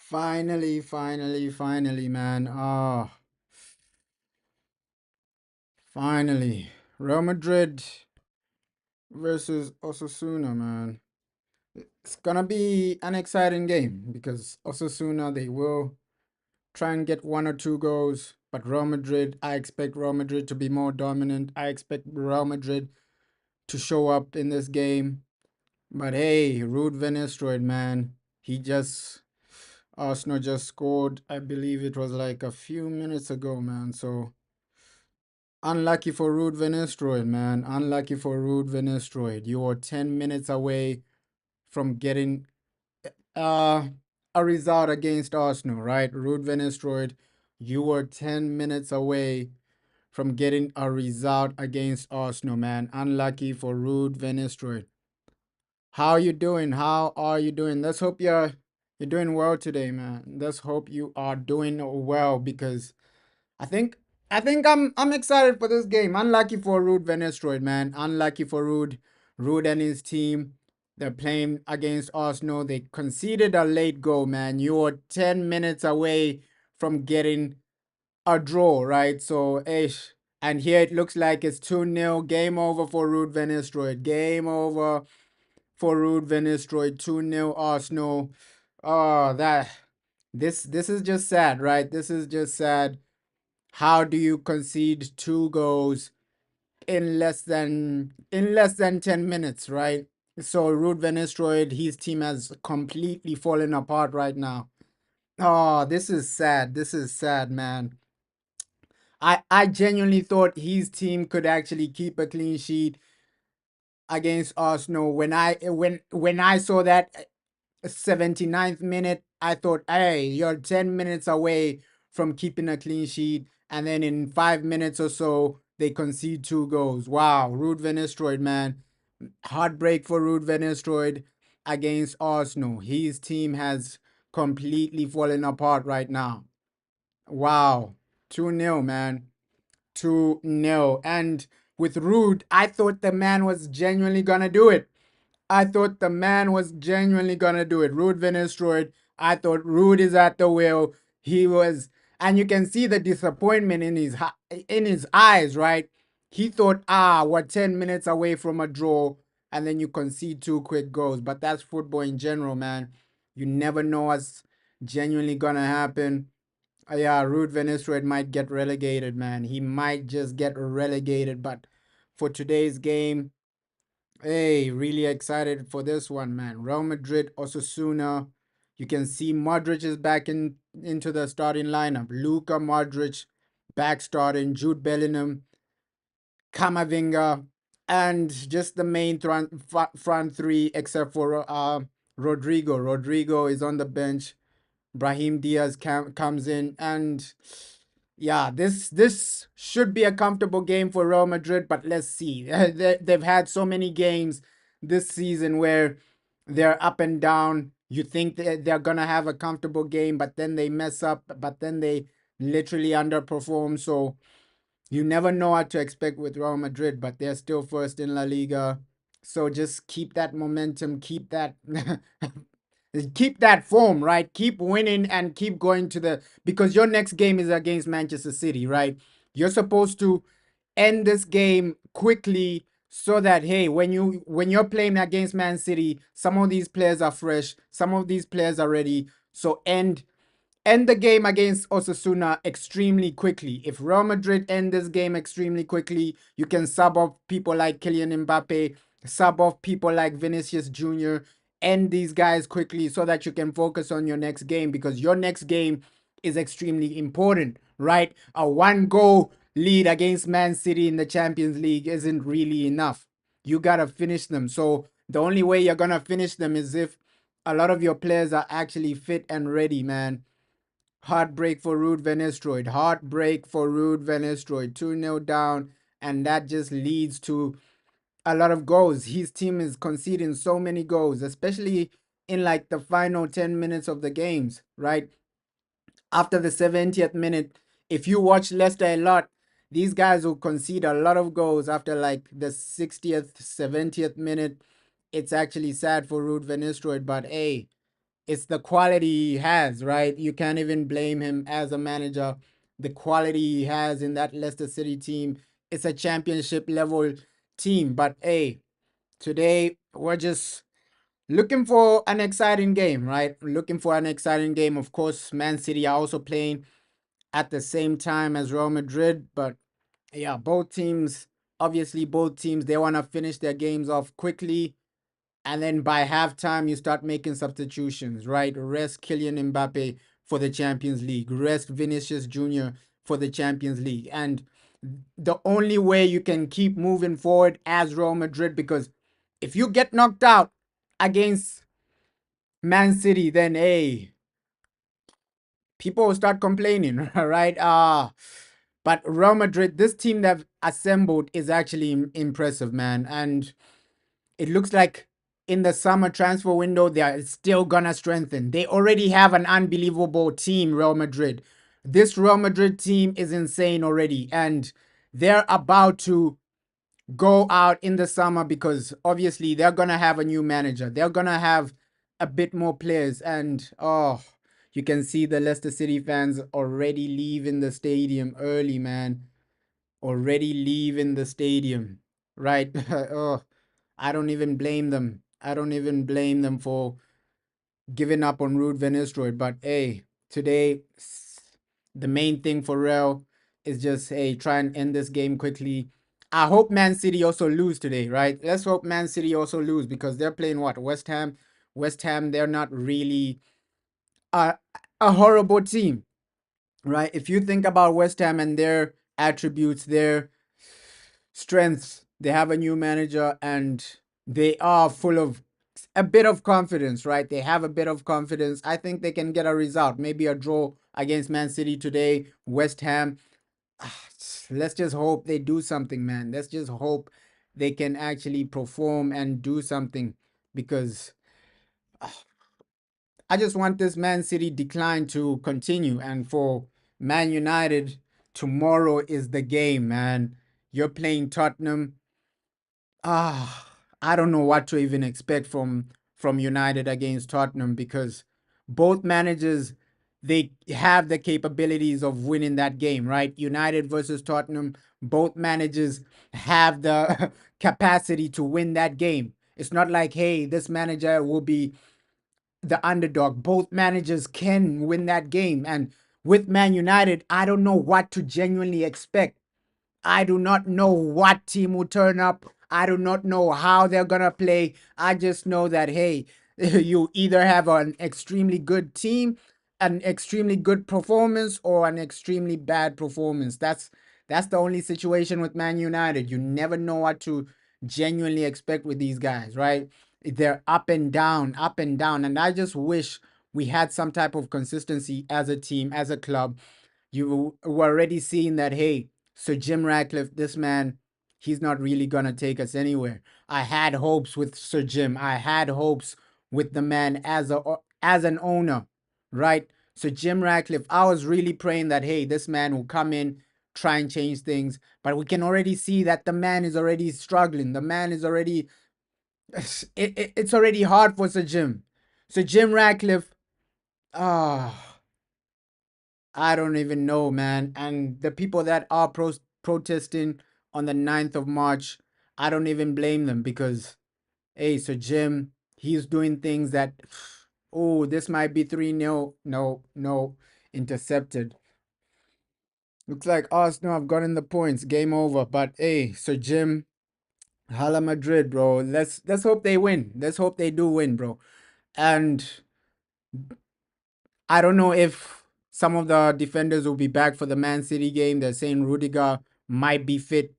Finally, man. Finally. Real Madrid versus Osasuna, man. It's gonna be an exciting game because Osasuna, they will try and get one or two goals. But Real Madrid, I expect Real Madrid to be more dominant. I expect Real Madrid to show up in this game. But hey, Ruud van Nistelrooy, man. He just Arsenal just scored. I believe it was like a few minutes ago, man. So unlucky for Ruud van Nistelrooy, man. Unlucky for Ruud van Nistelrooy. You were 10 minutes away from getting uh, a result against Arsenal, right? Ruud van Nistelrooy, you were 10 minutes away from getting a result against Arsenal, man. Unlucky for Ruud van Nistelrooy. How you doing? How are you doing? Let's hope you're doing well today, man. Let's hope you are doing well because I think I'm excited for this game. Unlucky for Ruud van Nistelrooy, man. Unlucky for Ruud and his team. They're playing against Arsenal. They conceded a late goal, man. You were 10 minutes away from getting a draw, right? So, ish. And here it looks like it's 2-0. Game over for Ruud van Nistelrooy. Game over for Ruud van Nistelrooy. 2-0 Arsenal. Oh, this is just sad, right? This is just sad. How do you concede two goals in less than 10 minutes, right? So Ruud van Nistelrooy, his team has completely fallen apart right now. Oh, this is sad. This is sad, man. I genuinely thought his team could actually keep a clean sheet against Arsenal. When I saw that 79th minute, I thought, hey, you're 10 minutes away from keeping a clean sheet. And then in 5 minutes or so, they concede two goals. Wow, Ruud van Nistelrooy, man. Heartbreak for Ruud van Nistelrooy against Arsenal. His team has completely fallen apart right now. Wow. 2-0, man. 2-0. And with Ruud, I thought the man was genuinely going to do it. I thought the man was genuinely gonna do it. Ruud van Nistelrooy. I thought Ruud is at the wheel. He was, and you can see the disappointment in his eyes, right? He thought, we're 10 minutes away from a draw, and then you concede two quick goals. But that's football in general, man. You never know what's genuinely gonna happen. Yeah, Ruud van Nistelrooy might get relegated, man. He might just get relegated. But for today's game, hey, really excited for this one, man. Real Madrid, Osasuna. You can see Modric is back into the starting lineup. Luka Modric back starting. Jude Bellingham, Camavinga, and just the main front three except for Rodrigo. Rodrigo is on the bench. Brahim Diaz comes in, and yeah, this should be a comfortable game for Real Madrid. But let's see. They've had so many games this season where they're up and down. You think that they're gonna have a comfortable game, but then they mess up. But then they literally underperform. So you never know what to expect with Real Madrid. But they're still first in La Liga. So just keep that momentum. Keep that form, right? Keep winning and keep going to the, because your next game is against Manchester City, right? You're supposed to end this game quickly so that, hey, when you're playing against Man City, some of these players are fresh, some of these players are ready. So end the game against Osasuna extremely quickly. If Real Madrid end this game extremely quickly, you can sub off people like Kylian Mbappe, sub off people like Vinicius Jr., end these guys quickly so that you can focus on your next game, because your next game is extremely important, right? A one goal lead against Man City in the Champions League isn't really enough. You got to finish them. So the only way you're going to finish them is if a lot of your players are actually fit and ready, man. Heartbreak for Ruud van Nistelrooy. Heartbreak for Ruud van Nistelrooy. 2-0 down, and that just leads to a lot of goals. His team is conceding so many goals, especially in like the final 10 minutes of the games, right? After the 70th minute, if you watch Leicester a lot, these guys will concede a lot of goals after like the 60th, 70th minute. It's actually sad for Ruud van Nistelrooy, but hey, It's the quality he has, right? You can't even blame him as a manager. The quality he has in that Leicester City team, it's a championship level team. But hey, today we're just looking for an exciting game, right? Looking for an exciting game. Of course, Man City are also playing at the same time as Real Madrid, but yeah, both teams, they want to finish their games off quickly. And then by halftime, you start making substitutions, right? Rest Kylian Mbappe for the Champions League, rest Vinicius Jr. for the Champions League. And the only way you can keep moving forward as Real Madrid, because if you get knocked out against Man City, then hey, people will start complaining, right? But Real Madrid, this team they've assembled is actually impressive, man. And it looks like in the summer transfer window, they are still gonna strengthen. They already have an unbelievable team, Real Madrid. This Real Madrid team is insane already, and they're about to go out in the summer because obviously they're gonna have a new manager. They're gonna have a bit more players, and oh, you can see the Leicester City fans already leaving the stadium early, man. Already leaving the stadium, right? Oh, I don't even blame them. I don't even blame them for giving up on Ruud Van Nistelrooy. But hey, today the main thing for Real is just hey, try and end this game quickly. I hope Man City also lose today, right? Let's hope Man City also lose because they're playing what? West Ham. West Ham, they're not really a, a horrible team, right? If you think about West Ham and their attributes, their strengths, they have a new manager and they are full of a bit of confidence, right? They have a bit of confidence. I think they can get a result, maybe a draw against Man City today, West Ham. Let's just hope they do something, man. Let's just hope they can actually perform and do something because I just want this Man City decline to continue. And for Man United, tomorrow is the game, man. You're playing Tottenham. I don't know what to even expect from United against Tottenham because both managers they have the capabilities of winning that game, right? United versus Tottenham, both managers have the capacity to win that game. It's not like, hey, this manager will be the underdog. Both managers can win that game. And with Man United, I don't know what to genuinely expect. I do not know what team will turn up. I do not know how they're going to play. I just know that, hey, you either have an extremely good team, an extremely good performance, or an extremely bad performance. That's the only situation with Man United. You never know what to genuinely expect with these guys, right? They're up and down, up and down. And I just wish we had some type of consistency as a team, as a club. You were already seeing that, hey, so Jim Ratcliffe, this man, he's not really gonna take us anywhere. I had hopes with Sir Jim. I had hopes with the man as an owner, right? So Jim Ratcliffe, I was really praying that hey, this man will come in, try and change things. But we can already see that the man is already struggling. The man is already it's already hard for Sir Jim. So Jim Ratcliffe, ah. I don't even know, man. And the people that are protesting on the 9th of March, I don't even blame them because, hey, so Jim, he's doing things that, oh, this might be 3-0. No, no, intercepted. Looks like Arsenal have gotten the points. Game over. But hey, so Jim, Hala Madrid, bro. Let's hope they win. Let's hope they do win, bro. And I don't know if some of the defenders will be back for the Man City game. They're saying Rudiger might be fit.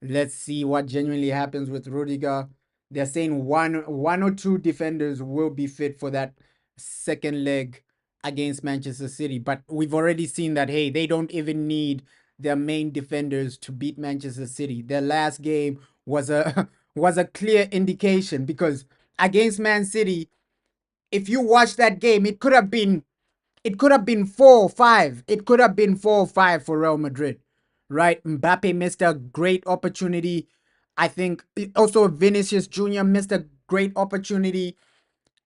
Let's see what genuinely happens with Rudiger. They're saying one or two defenders will be fit for that second leg against Manchester City. But we've already seen that hey, they don't even need their main defenders to beat Manchester City. Their last game was a was a clear indication because against Man City, if you watch that game, it could have been 4 or 5. It could have been 4 or 5 for Real Madrid, right? Mbappe missed a great opportunity. I think also Vinicius Jr. missed a great opportunity.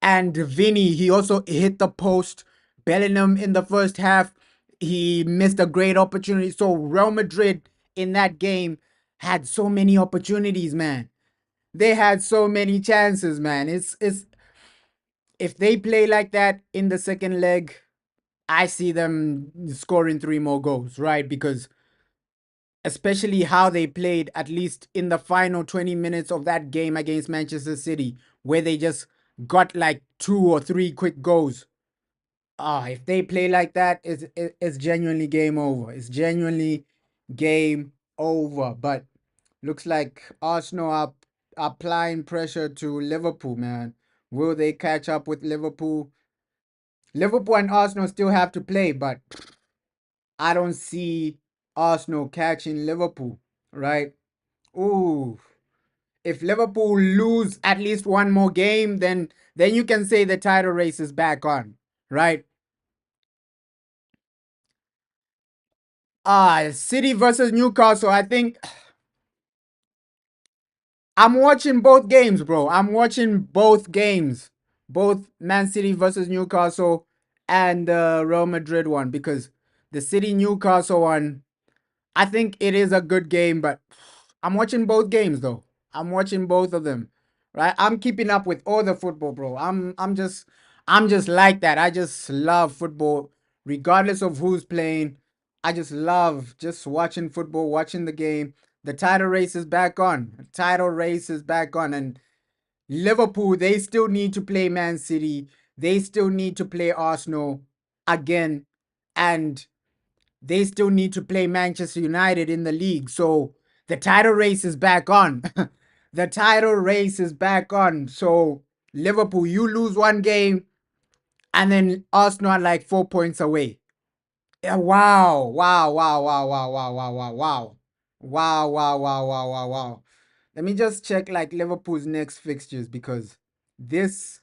And Vinny, he also hit the post. Bellingham in the first half, he missed a great opportunity. So Real Madrid in that game had so many opportunities, man. They had so many chances, man. It's if they play like that in the second leg, I see them scoring three more goals, right? Because especially how they played, at least in the final 20 minutes of that game against Manchester City, where they just got like two or three quick goals. If they play like that, it's genuinely game over. It's genuinely game over. But looks like Arsenal are applying pressure to Liverpool, man. Will they catch up with Liverpool? Liverpool and Arsenal still have to play, but I don't see Arsenal catching Liverpool, right? Ooh, if Liverpool lose at least one more game, then you can say the title race is back on, right? City versus Newcastle. I think I'm watching both games, bro. I'm watching both games, both Man City versus Newcastle and the Real Madrid one, because the City Newcastle one, I think it is a good game, but I'm watching both games though. I'm watching both of them. Right? I'm keeping up with all the football, bro. I'm just like that. I just love football regardless of who's playing. I just love just watching football, watching the game. The title race is back on. The title race is back on, and Liverpool, they still need to play Man City. They still need to play Arsenal again, and they still need to play Manchester United in the league. So the title race is back on. The title race is back on. So Liverpool, you lose one game, and then Arsenal are like 4 points away. Yeah, wow, wow, wow, wow, wow, wow, wow, wow, wow. Wow, wow, wow, wow, wow, wow. Let me just check like Liverpool's next fixtures, because this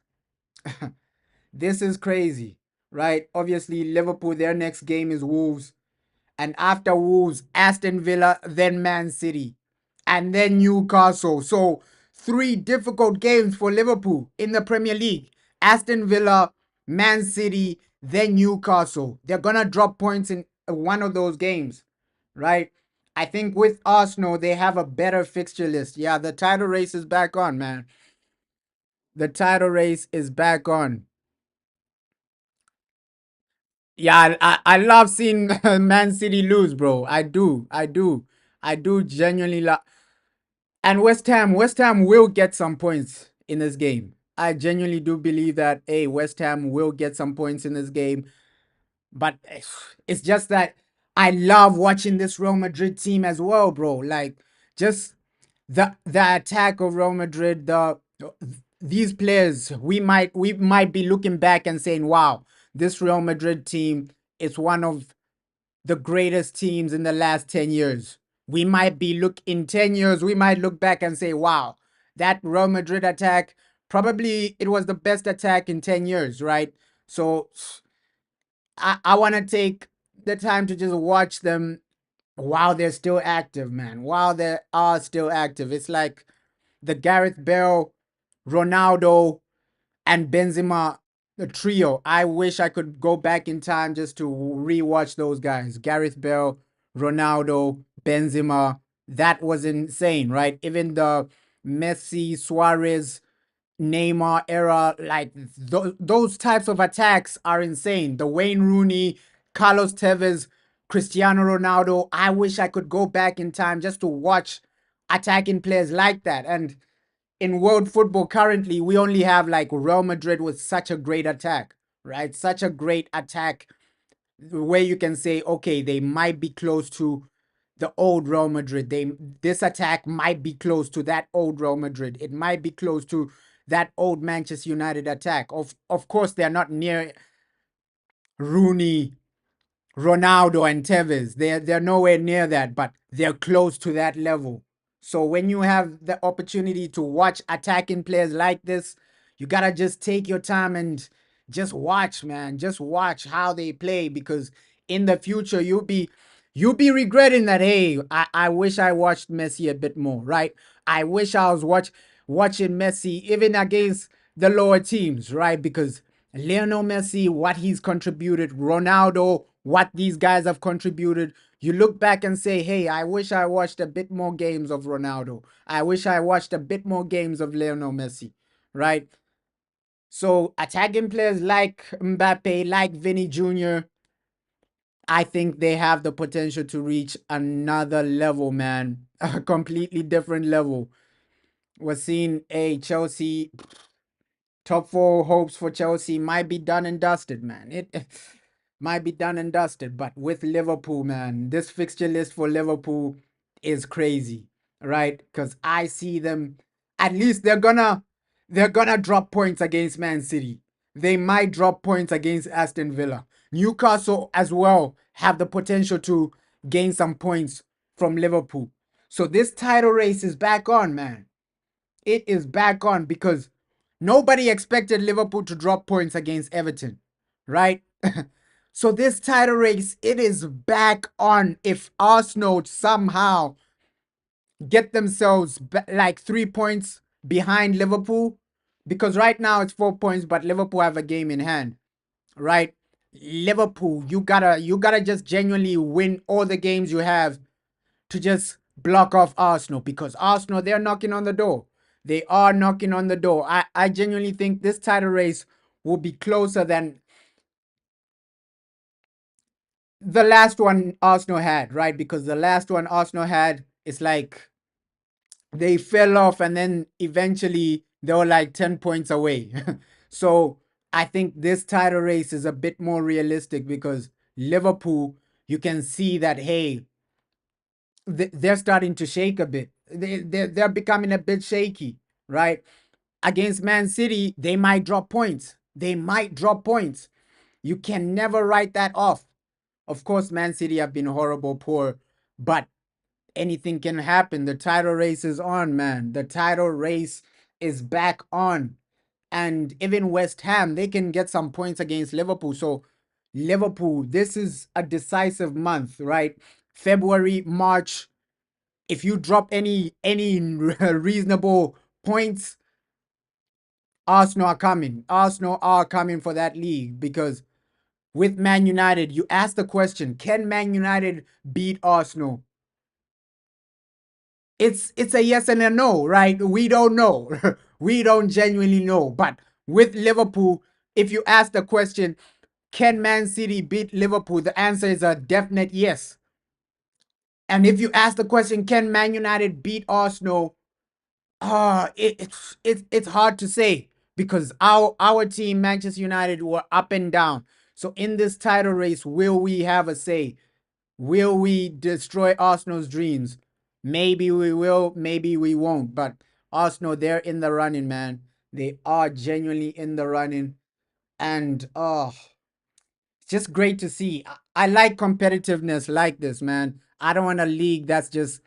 this is crazy, right? Obviously, Liverpool, their next game is Wolves. And after Wolves, Aston Villa, then Man City, and then Newcastle. So three difficult games for Liverpool in the Premier League. Aston Villa, Man City, then Newcastle. They're gonna drop points in one of those games, right? I think with Arsenal, they have a better fixture list. Yeah, the title race is back on, man. The title race is back on. Yeah, I love seeing Man City lose, bro. I do genuinely love. And West Ham will get some points in this game. I genuinely do believe that, hey, West Ham will get some points in this game. But it's just that I love watching this Real Madrid team as well, bro. Like, just the attack of Real Madrid, these players, we might be looking back and saying, wow, this Real Madrid team is one of the greatest teams in the last 10 years. We might be look in 10 years, we might look back and say, wow, that Real Madrid attack, probably it was the best attack in 10 years, right? So I want to take the time to just watch them while they're still active, man. While they are still active. It's like the Gareth Bale, Ronaldo, and Benzema, the trio. I wish I could go back in time just to rewatch those guys. Gareth Bale, Ronaldo, Benzema. That was insane, right? Even the Messi, Suarez, Neymar era, like those types of attacks are insane. The Wayne Rooney, Carlos Tevez, Cristiano Ronaldo. I wish I could go back in time just to watch attacking players like that. And in world football currently, we only have like Real Madrid with such a great attack, right? Such a great attack where you can say, okay, they might be close to the old Real Madrid. This attack might be close to that old Real Madrid. It might be close to that old Manchester United attack. Of course, they're not near Rooney, Ronaldo, and Tevez. They're nowhere near that, but they're close to that level. So when you have the opportunity to watch attacking players like this, you gotta just take your time and just watch, man. Just watch how they play, because in the future you'll be regretting that. Hey, I wish I watched Messi a bit more, right? I wish I was watching Messi even against the lower teams, right? Because Lionel Messi, what he's contributed, Ronaldo, what these guys have contributed. You look back and say, hey, I wish I watched a bit more games of Ronaldo. I wish I watched a bit more games of Lionel Messi, right? So attacking players like Mbappe, like Vinny Jr., I think they have the potential to reach another level, man. A completely different level. We're seeing a Chelsea top four hopes for Chelsea might be done and dusted, man. It might be done and dusted. But with Liverpool, man, this fixture list for Liverpool is crazy, right? Because I see them. At least they're gonna drop points against Man City. They might drop points against Aston Villa. Newcastle as well have the potential to gain some points from Liverpool. So this title race is back on, man. It is back on because nobody expected Liverpool to drop points against Everton, right? So this title race, it is back on. If Arsenal somehow get themselves like 3 points behind Liverpool, because right now it's 4 points, but Liverpool have a game in hand, right? Liverpool, you gotta just genuinely win all the games you have to just block off Arsenal, because Arsenal, they're knocking on the door. They are knocking on the door. I genuinely think this title race will be closer than the last one Arsenal had, right? Because the last one Arsenal had, it's like they fell off and then eventually they were like 10 points away. So I think this title race is a bit more realistic because Liverpool, you can see that, hey, they're starting to shake a bit. They're becoming a bit shaky, right? Against Man City, they might drop points. They might drop points. You can never write that off. Of course, Man City have been horrible, poor, but anything can happen. The title race is on, man. The title race is back on. And even West Ham, they can get some points against Liverpool. So, Liverpool, this is a decisive month, right? February, March, if you drop any reasonable points, Arsenal are coming. Arsenal are coming for that league because with Man United, you ask the question, can Man United beat Arsenal? It's a yes and a no, right? We don't know. We don't genuinely know. But with Liverpool, if you ask the question, can Man City beat Liverpool? The answer is a definite yes. And if you ask the question, can Man United beat Arsenal? It's hard to say because our team, Manchester United, were up and down. So in this title race, will we have a say? Will we destroy Arsenal's dreams? Maybe we will, maybe we won't. But Arsenal, they're in the running, man. They are genuinely in the running. And it's just great to see. I like competitiveness like this, man. I don't want a league that's just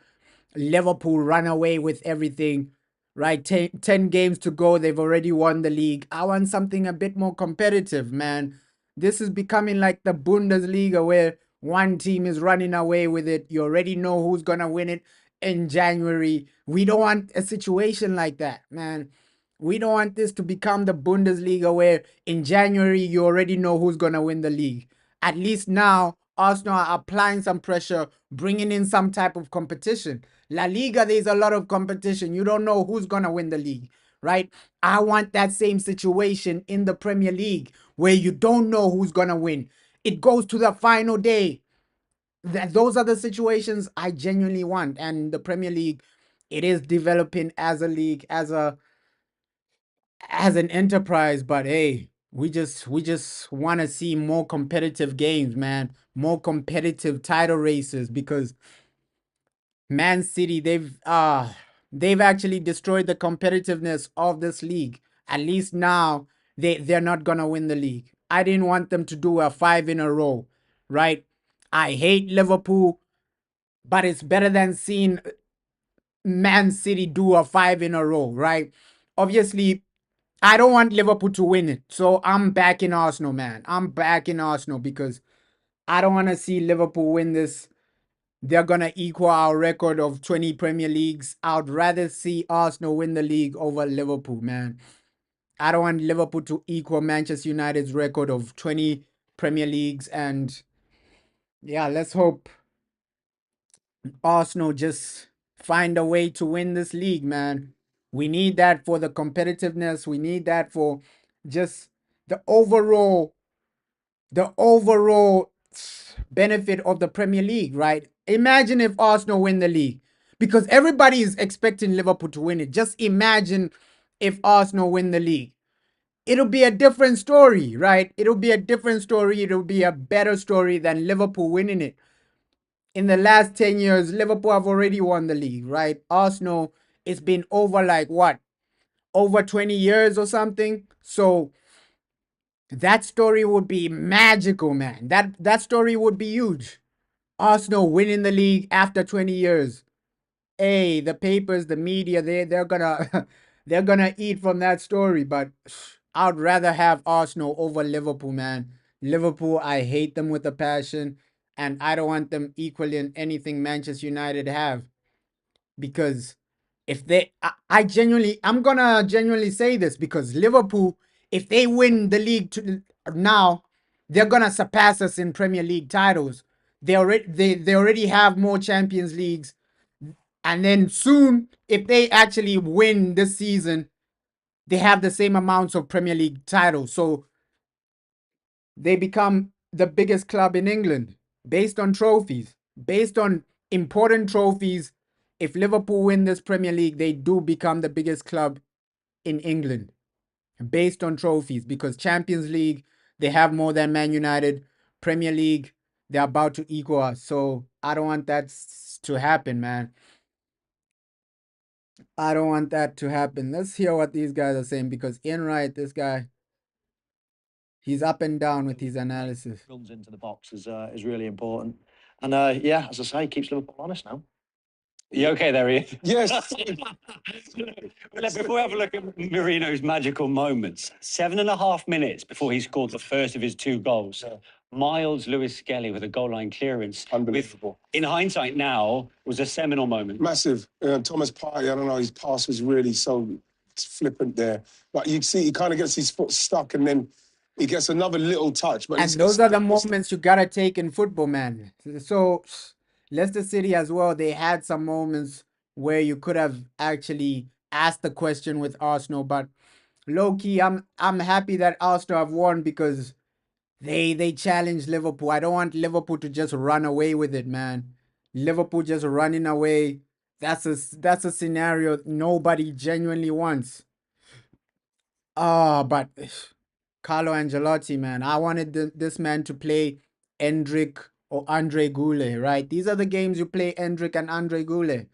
Liverpool run away with everything, right? 10 games to go. They've already won the league. I want something a bit more competitive, man. This is becoming like the Bundesliga where one team is running away with it. You already know who's going to win it in January. We don't want a situation like that, man. We don't want this to become the Bundesliga where in January you already know who's going to win the league. At least now, Arsenal are applying some pressure, bringing in some type of competition. La Liga, there's a lot of competition. You don't know who's going to win the league, right? I want that same situation in the Premier League where you don't know who's going to win. It goes to the final day. Those are the situations I genuinely want. And the Premier League, it is developing as a league, as an enterprise, but hey, we just want to see more competitive games, man. More competitive title races because Man City, they've actually destroyed the competitiveness of this league. At least now they're not gonna win the league. I didn't want them to do a 5 in a row, right? I hate Liverpool, but it's better than seeing Man City do a 5 in a row, right? Obviously, I don't want Liverpool to win it. So I'm backing Arsenal, man. I'm backing Arsenal because I don't want to see Liverpool win this. They're going to equal our record of 20 Premier Leagues. I'd rather see Arsenal win the league over Liverpool, man. I don't want Liverpool to equal Manchester United's record of 20 Premier Leagues. And yeah, let's hope Arsenal just find a way to win this league, man. We need that for the competitiveness. We need that for just the overall the overall benefit of the Premier League, right? Imagine if Arsenal win the league, because everybody is expecting Liverpool to win it. Just imagine if Arsenal win the league. It'll be a different story, right? It'll be a different story. It'll be a better story than Liverpool winning it. In the last 10 years, Liverpool have already won the league, right? Arsenal, it's been over like what? Over 20 years or something. So that story would be magical, man. That story would be huge. Arsenal winning the league after 20 years. Hey, the papers, the media, they're gonna they're gonna eat from that story. But I'd rather have Arsenal over Liverpool, man. Liverpool, I hate them with a passion, and I don't want them equaling anything Manchester United have, because if they I'm gonna genuinely say this, because Liverpool, if they win the league now, they're gonna surpass us in Premier League titles. They already have more Champions Leagues, and then soon, if they actually win this season, they have the same amounts of Premier League titles. So they become the biggest club in England based on trophies, based on important trophies. If Liverpool win this Premier League, they do become the biggest club in England based on trophies, because Champions League, they have more than Man United. Premier League, they're about to equal us. So I don't want that to happen, man. I don't want that to happen. Let's hear what these guys are saying, because Enright, this guy, he's up and down with his analysis. Runs into the box is really important. And yeah, as I say, keeps Liverpool honest now. You okay there, Ian? Yes. Before we have a look at Marino's magical moments, 7.5 minutes before he scored the first of his 2 goals, Miles Lewis Skelly with a goal line clearance. Unbelievable. In hindsight now, was a seminal moment. Massive. Thomas Partey, I don't know, his pass was really so flippant there. But you see, he kind of gets his foot stuck and then he gets another little touch. But and those are the moments you gotta take in football, man. So Leicester City as well, they had some moments where you could have actually asked the question with Arsenal, but low key, I'm happy that Arsenal have won, because they challenged Liverpool. I don't want Liverpool to just run away with it, man. Liverpool just running away. That's a scenario nobody genuinely wants. But Carlo Ancelotti, man, I wanted this man to play Endrick or Andre Goulet, right? These are the games you play Endrick and Andre Goulet.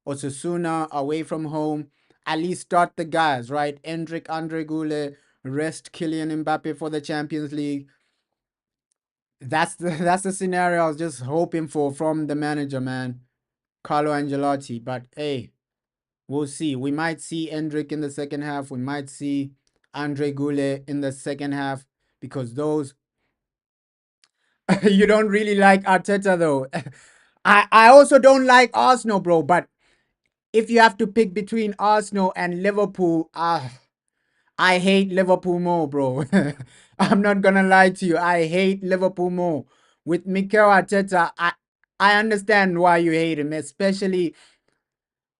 Osasuna, away from home. At least start the guys, right? Endrick, Andre Goulet, rest Kylian Mbappe for the Champions League. That's the scenario I was just hoping for from the manager, man, Carlo Ancelotti. But hey, we'll see. We might see Endrick in the second half. We might see Andre Goulet in the second half, because those you don't really like Arteta though. I also don't like Arsenal, bro. But if you have to pick between Arsenal and Liverpool, I hate Liverpool more, bro. I'm not gonna lie to you. I hate Liverpool more. With Mikel Arteta, I understand why you hate him, especially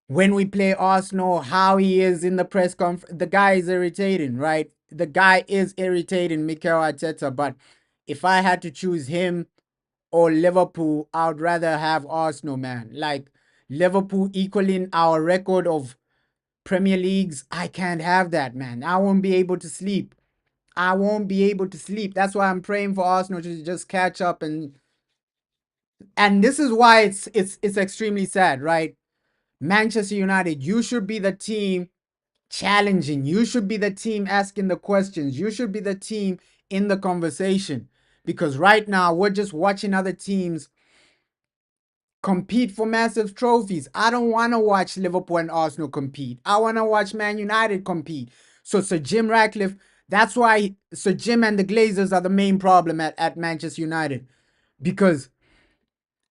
when we play Arsenal, how he is in the press conference. The guy is irritating, right? The guy is irritating, Mikel Arteta. But if I had to choose him or Liverpool, I would rather have Arsenal, man. Like, Liverpool equaling our record of Premier Leagues, I can't have that, man. I won't be able to sleep. I won't be able to sleep. That's why I'm praying for Arsenal to just catch up, and this is why it's extremely sad, right? Manchester United, you should be the team challenging. You should be the team asking the questions. You should be the team in the conversation, because right now we're just watching other teams compete for massive trophies. I don't want to watch Liverpool and Arsenal compete. I want to watch Man United compete. So Sir Jim Ratcliffe, that's why Sir Jim and the Glazers are the main problem at Manchester United. Because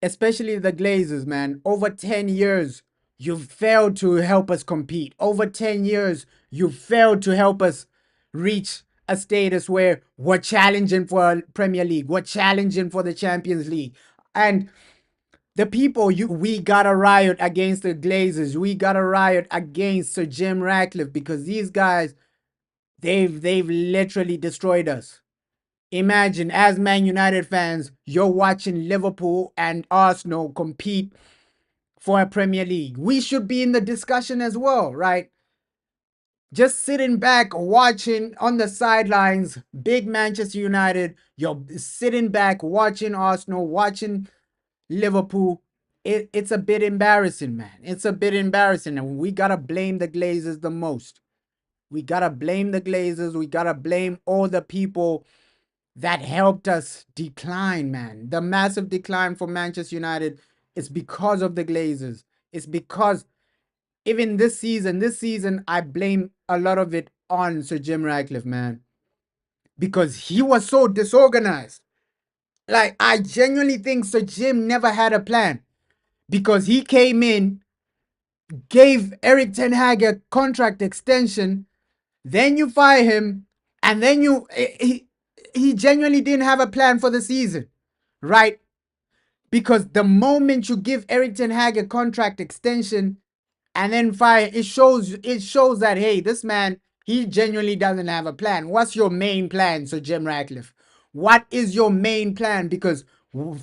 especially the Glazers, man, over 10 years, you've failed to help us compete. Over 10 years, you've failed to help us reach a status where we're challenging for Premier League, we're challenging for the Champions League. And the people, we gotta riot against the Glazers. We gotta riot against Sir Jim Ratcliffe, because these guys, they've literally destroyed us. Imagine, as Man United fans, you're watching Liverpool and Arsenal compete for a Premier League. We should be in the discussion as well, right? Just sitting back, watching on the sidelines, big Manchester United, you're sitting back, watching Arsenal, watching Liverpool. It's a bit embarrassing, man. It's a bit embarrassing. And we got to blame the Glazers the most. We got to blame the Glazers. We got to blame all the people that helped us decline, man. The massive decline for Manchester United is because of the Glazers. It's because even this season, I blame a lot of it on Sir Jim Ratcliffe, man, because he was so disorganized. Like, I genuinely think Sir Jim never had a plan, because he came in, gave Eric Ten Hag a contract extension, then you fire him, and then he genuinely didn't have a plan for the season, right? Because the moment you give Eric Ten Hag a contract extension and then fire, it shows that, hey, this man, he genuinely doesn't have a plan. What's your main plan, Sir Jim Ratcliffe? What is your main plan? Because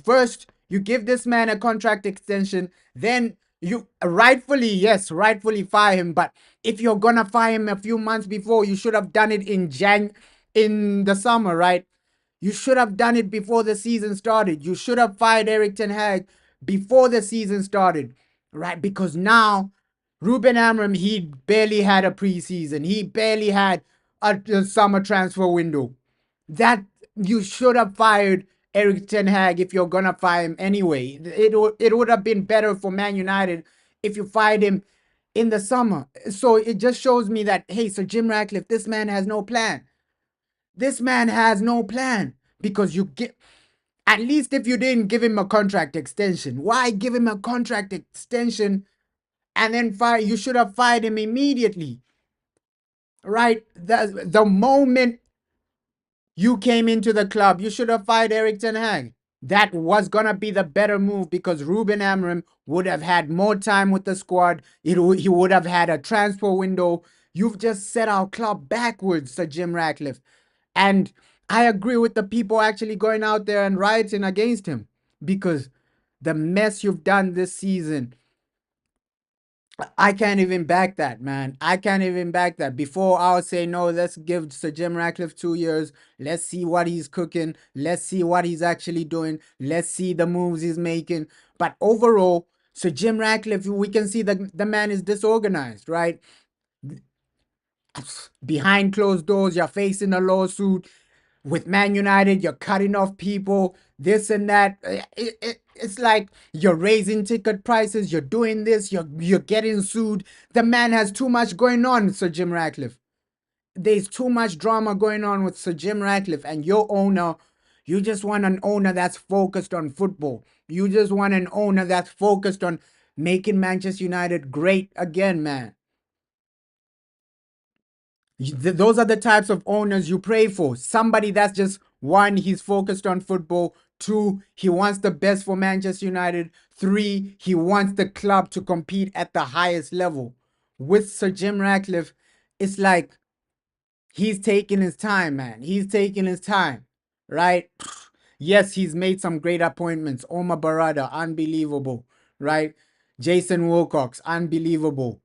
first you give this man a contract extension, then you rightfully fire him. But if you're gonna fire him a few months before, you should have done it in the summer, right? You should have done it before the season started. You should have fired Eric Ten Hag before the season started, right? Because now Ruben Amorim, he barely had a preseason. He barely had a summer transfer window. That you should have fired Eric Ten Hag if you're gonna fire him anyway. It would have been better for Man United if you fired him in the summer. So it just shows me that, hey, Sir Jim Ratcliffe, this man has no plan. This man has no plan, because you get, at least if you didn't give him a contract extension, why give him a contract extension and then fire? You should have fired him immediately, right? The moment you came into the club, you should have fired Eric Ten Hag. That was gonna be the better move, because Ruben Amorim would have had more time with the squad. He would have had a transfer window. You've just set our club backwards, Sir Jim Ratcliffe. And I agree with the people actually going out there and rioting against him, because the mess you've done this season, I can't even back that, man. I can't even back that. Before, I would say, no, let's give Sir Jim Ratcliffe 2 years. Let's see what he's cooking. Let's see what he's actually doing. Let's see the moves he's making. But overall, Sir Jim Ratcliffe, we can see the man is disorganized, right? Behind closed doors, you're facing a lawsuit. With Man United, you're cutting off people, this and that. It's like you're raising ticket prices, you're doing this, you're getting sued. The man has too much going on, Sir Jim Ratcliffe. There's too much drama going on with Sir Jim Ratcliffe, and your owner, you just want an owner that's focused on football. You just want an owner that's focused on making Manchester United great again, man. Those are the types of owners you pray for. Somebody that's just, one, he's focused on football. Two, he wants the best for Manchester United. Three, he wants the club to compete at the highest level. With Sir Jim Ratcliffe, it's like he's taking his time, man. He's taking his time, right? Yes, he's made some great appointments. Omar Barada, unbelievable, right? Jason Wilcox, unbelievable.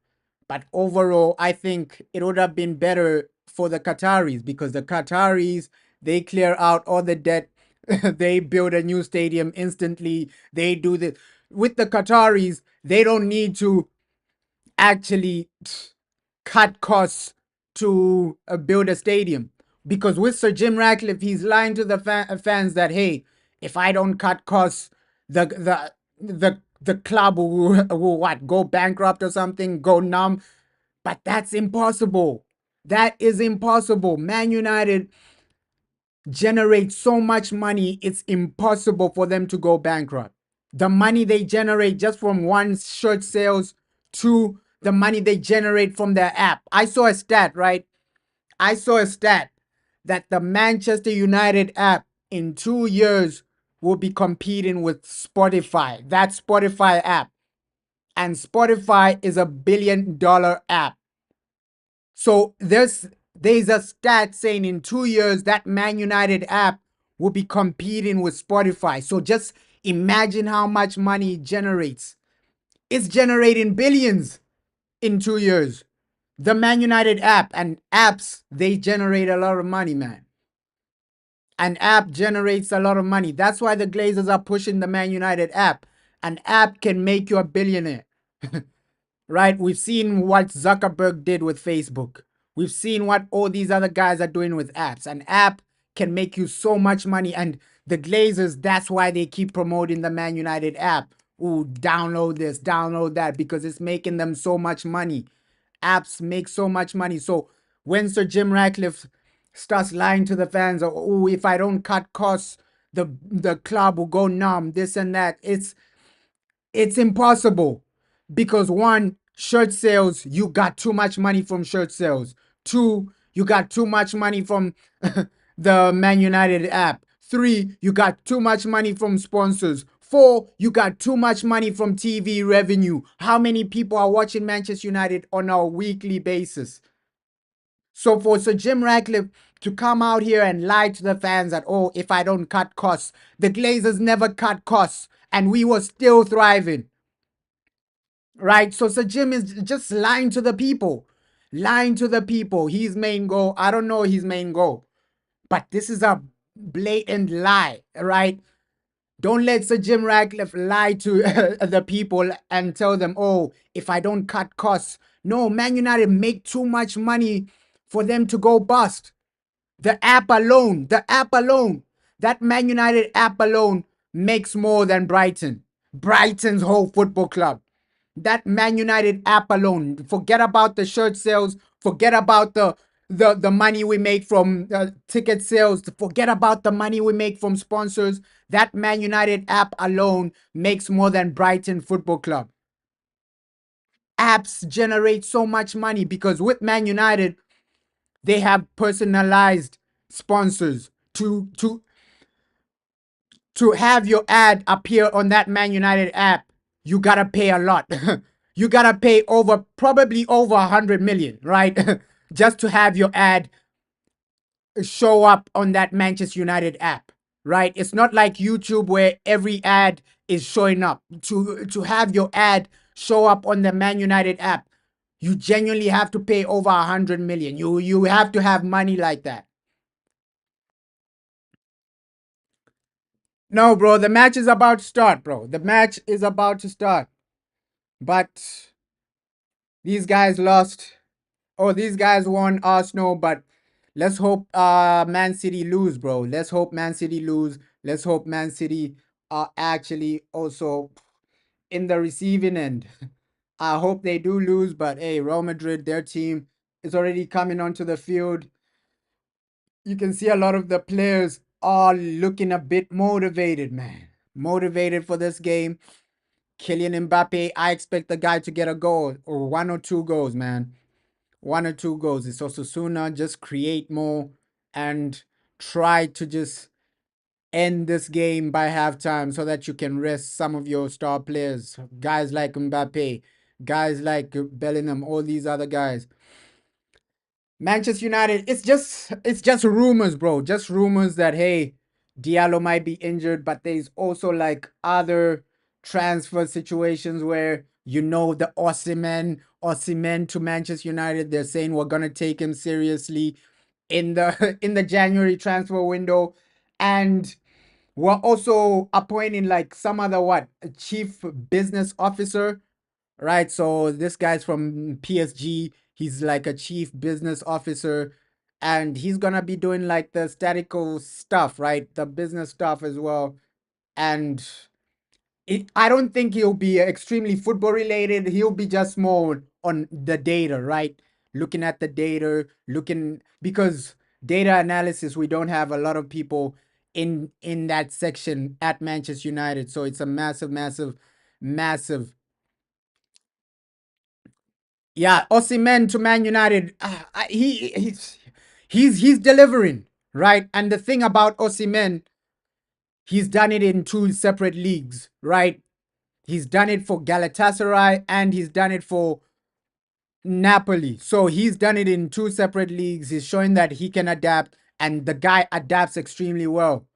But overall, I think it would have been better for the Qataris, because the Qataris, they clear out all the debt. They build a new stadium instantly. They do this. With the Qataris, they don't need to actually cut costs to build a stadium. Because with Sir Jim Ratcliffe, he's lying to the fans that, hey, if I don't cut costs, the club will what, go bankrupt or something, go numb. But that's impossible. That is impossible. Man United generate so much money, it's impossible for them to go bankrupt. The money they generate just from one shirt sales to the money they generate from their app. I saw a stat, right? I saw a stat that the Manchester United app in 2 years will be competing with Spotify. That Spotify app. And Spotify is $1 billion app. So there's a stat saying in 2 years that Man United app will be competing with Spotify. So just imagine how much money it generates. It's generating billions in 2 years. The Man United app and apps, they generate a lot of money, man. An app generates a lot of money. That's why the Glazers are pushing the Man United app. An app can make you a billionaire. Right? We've seen what Zuckerberg did with Facebook. We've seen what all these other guys are doing with apps. An app can make you so much money. And the Glazers, that's why they keep promoting the Man United app. Ooh, download this, download that, because it's making them so much money. Apps make so much money. So when Sir Jim Ratcliffe starts lying to the fans, oh, if I don't cut costs, the club will go numb, this and that. It's impossible because one, shirt sales, you got too much money from shirt sales. Two, you got too much money from the Man United app. Three, you got too much money from sponsors. Four, you got too much money from TV revenue. How many people are watching Manchester United on a weekly basis? So for Sir Jim Ratcliffe to come out here and lie to the fans that, oh, if I don't cut costs, the Glazers never cut costs and we were still thriving. Right? So Sir Jim is just lying to the people. Lying to the people. His main goal, I don't know his main goal, but this is a blatant lie, right? Don't let Sir Jim Ratcliffe lie to the people and tell them, oh, if I don't cut costs. No, Man United make too much money for them to go bust. The app alone, that Man United app alone makes more than Brighton. Brighton's whole football club. That Man United app alone. Forget about the shirt sales. Forget about the money we make from ticket sales. Forget about the money we make from sponsors. That Man United app alone makes more than Brighton Football Club. Apps generate so much money because with Man United, they have personalized sponsors to have your ad appear on that Man United app. You gotta pay a lot. You gotta pay probably over 100 million, right? Just to have your ad show up on that Manchester United app, right? It's not like YouTube where every ad is showing up. To have your ad show up on the Man United app, you genuinely have to pay over 100 million. You have to have money like that. No, bro, the match is about to start, bro. The match is about to start. But these guys lost. Oh, these guys won Arsenal, but let's hope Man City lose, bro. Let's hope Man City lose. Let's hope Man City are actually also in the receiving end. I hope they do lose, but hey, Real Madrid, their team is already coming onto the field. You can see a lot of the players are looking a bit motivated, man. Motivated for this game. Kylian Mbappe, I expect the guy to get a goal or 1 or 2 goals, man. 1 or 2 goals. It's Osasuna. Just create more and try to just end this game by halftime so that you can rest some of your star players. Guys like Mbappe, guys like Bellingham, all these other guys. Manchester United, it's just rumors, bro. Just rumors that hey, Diallo might be injured, but there's also like other transfer situations where the Osimhen to Manchester United. They're saying we're gonna take him seriously in the in the January transfer window, and we're also appointing like some other a chief business officer, right? So this guy's from PSG. He's like a chief business officer, and he's gonna be doing like the statistical stuff, right? The business stuff as well. And I don't think he'll be extremely football related. He'll be just more on the data, right? Looking at the data, because data analysis, we don't have a lot of people in that section at Manchester United. So it's a massive, massive, massive. Yeah, Osimhen to Man United. He's He's delivering, right? And the thing about Osimhen, he's done it in two separate leagues, right? He's done it for Galatasaray and he's done it for Napoli. So he's done it in two separate leagues. He's showing that he can adapt, and the guy adapts extremely well.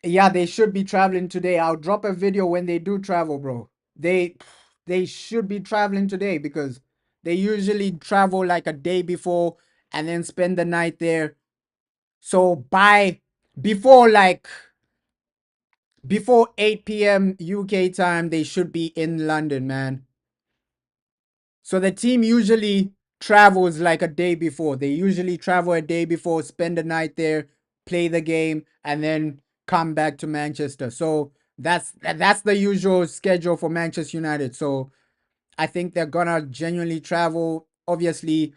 Yeah, they should be traveling today. I'll drop a video when they do travel, bro. They should be traveling today because they usually travel like a day before and then spend the night there. So before like before 8 p.m. UK time, they should be in London, man. So the team usually travels like a day before. They usually travel a day before, spend the night there, play the game, and then come back to Manchester. So that's the usual schedule for Manchester United. So I think they're gonna genuinely travel. Obviously,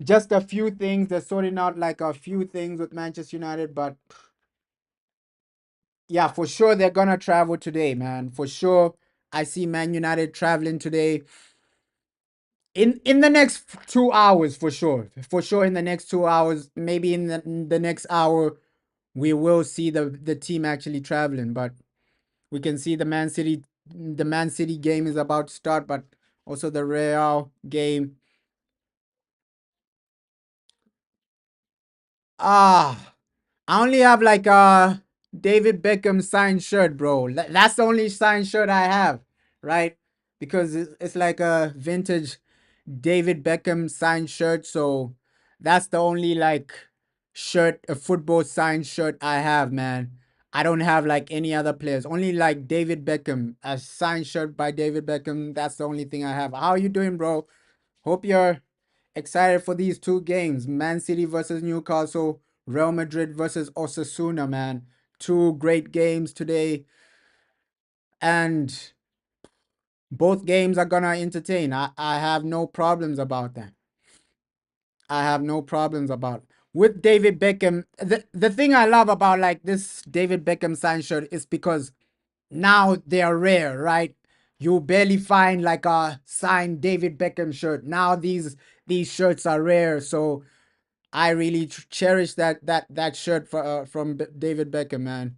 just a few things. They're sorting out like a few things with Manchester United, but yeah, for sure they're gonna travel today, man. For sure, I see Man United traveling today. In the next 2 hours, for sure in the next 2 hours, maybe in the next hour, we will see the team actually traveling. But we can see the Man City game is about to start, but also the Real game. Ah, I only have like a David Beckham signed shirt, bro. That's the only signed shirt I have, right? Because it's like a vintage David Beckham signed shirt. So that's the only like shirt, a football signed shirt I have, man. I don't have like any other players. Only like David Beckham, a signed shirt by David Beckham. That's the only thing I have. How you doing, bro? Hope you're excited for these two games. Man City versus Newcastle, Real Madrid versus Osasuna, man. Two great games today. And both games are gonna entertain. I have no problems about that. I have no problems about. With David Beckham, the thing I love about like this David Beckham signed shirt is because now they are rare, right? You barely find like a signed David Beckham shirt. Now these shirts are rare, so I really cherish that shirt from David Beckham, man.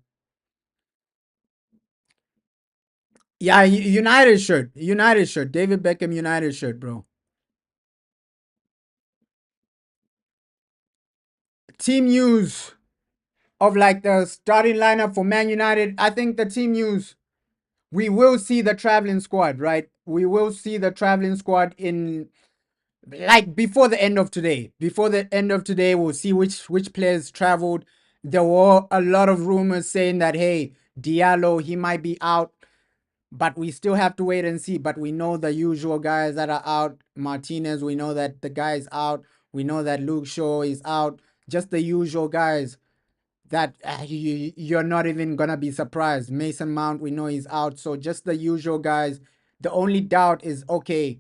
Yeah, United shirt, David Beckham United shirt, bro. Team news of like the starting lineup for Man United. I think the team news, we will see the traveling squad, right? We will see the traveling squad in like before the end of today. Before the end of today, we'll see which players traveled. There were a lot of rumors saying that hey, Diallo he might be out, but we still have to wait and see. But we know the usual guys that are out. Martinez, we know that the guy is out. We know that Luke Shaw is out. Just the usual guys that you're not even gonna be surprised. Mason Mount, we know he's out. So just the usual guys. The only doubt is okay,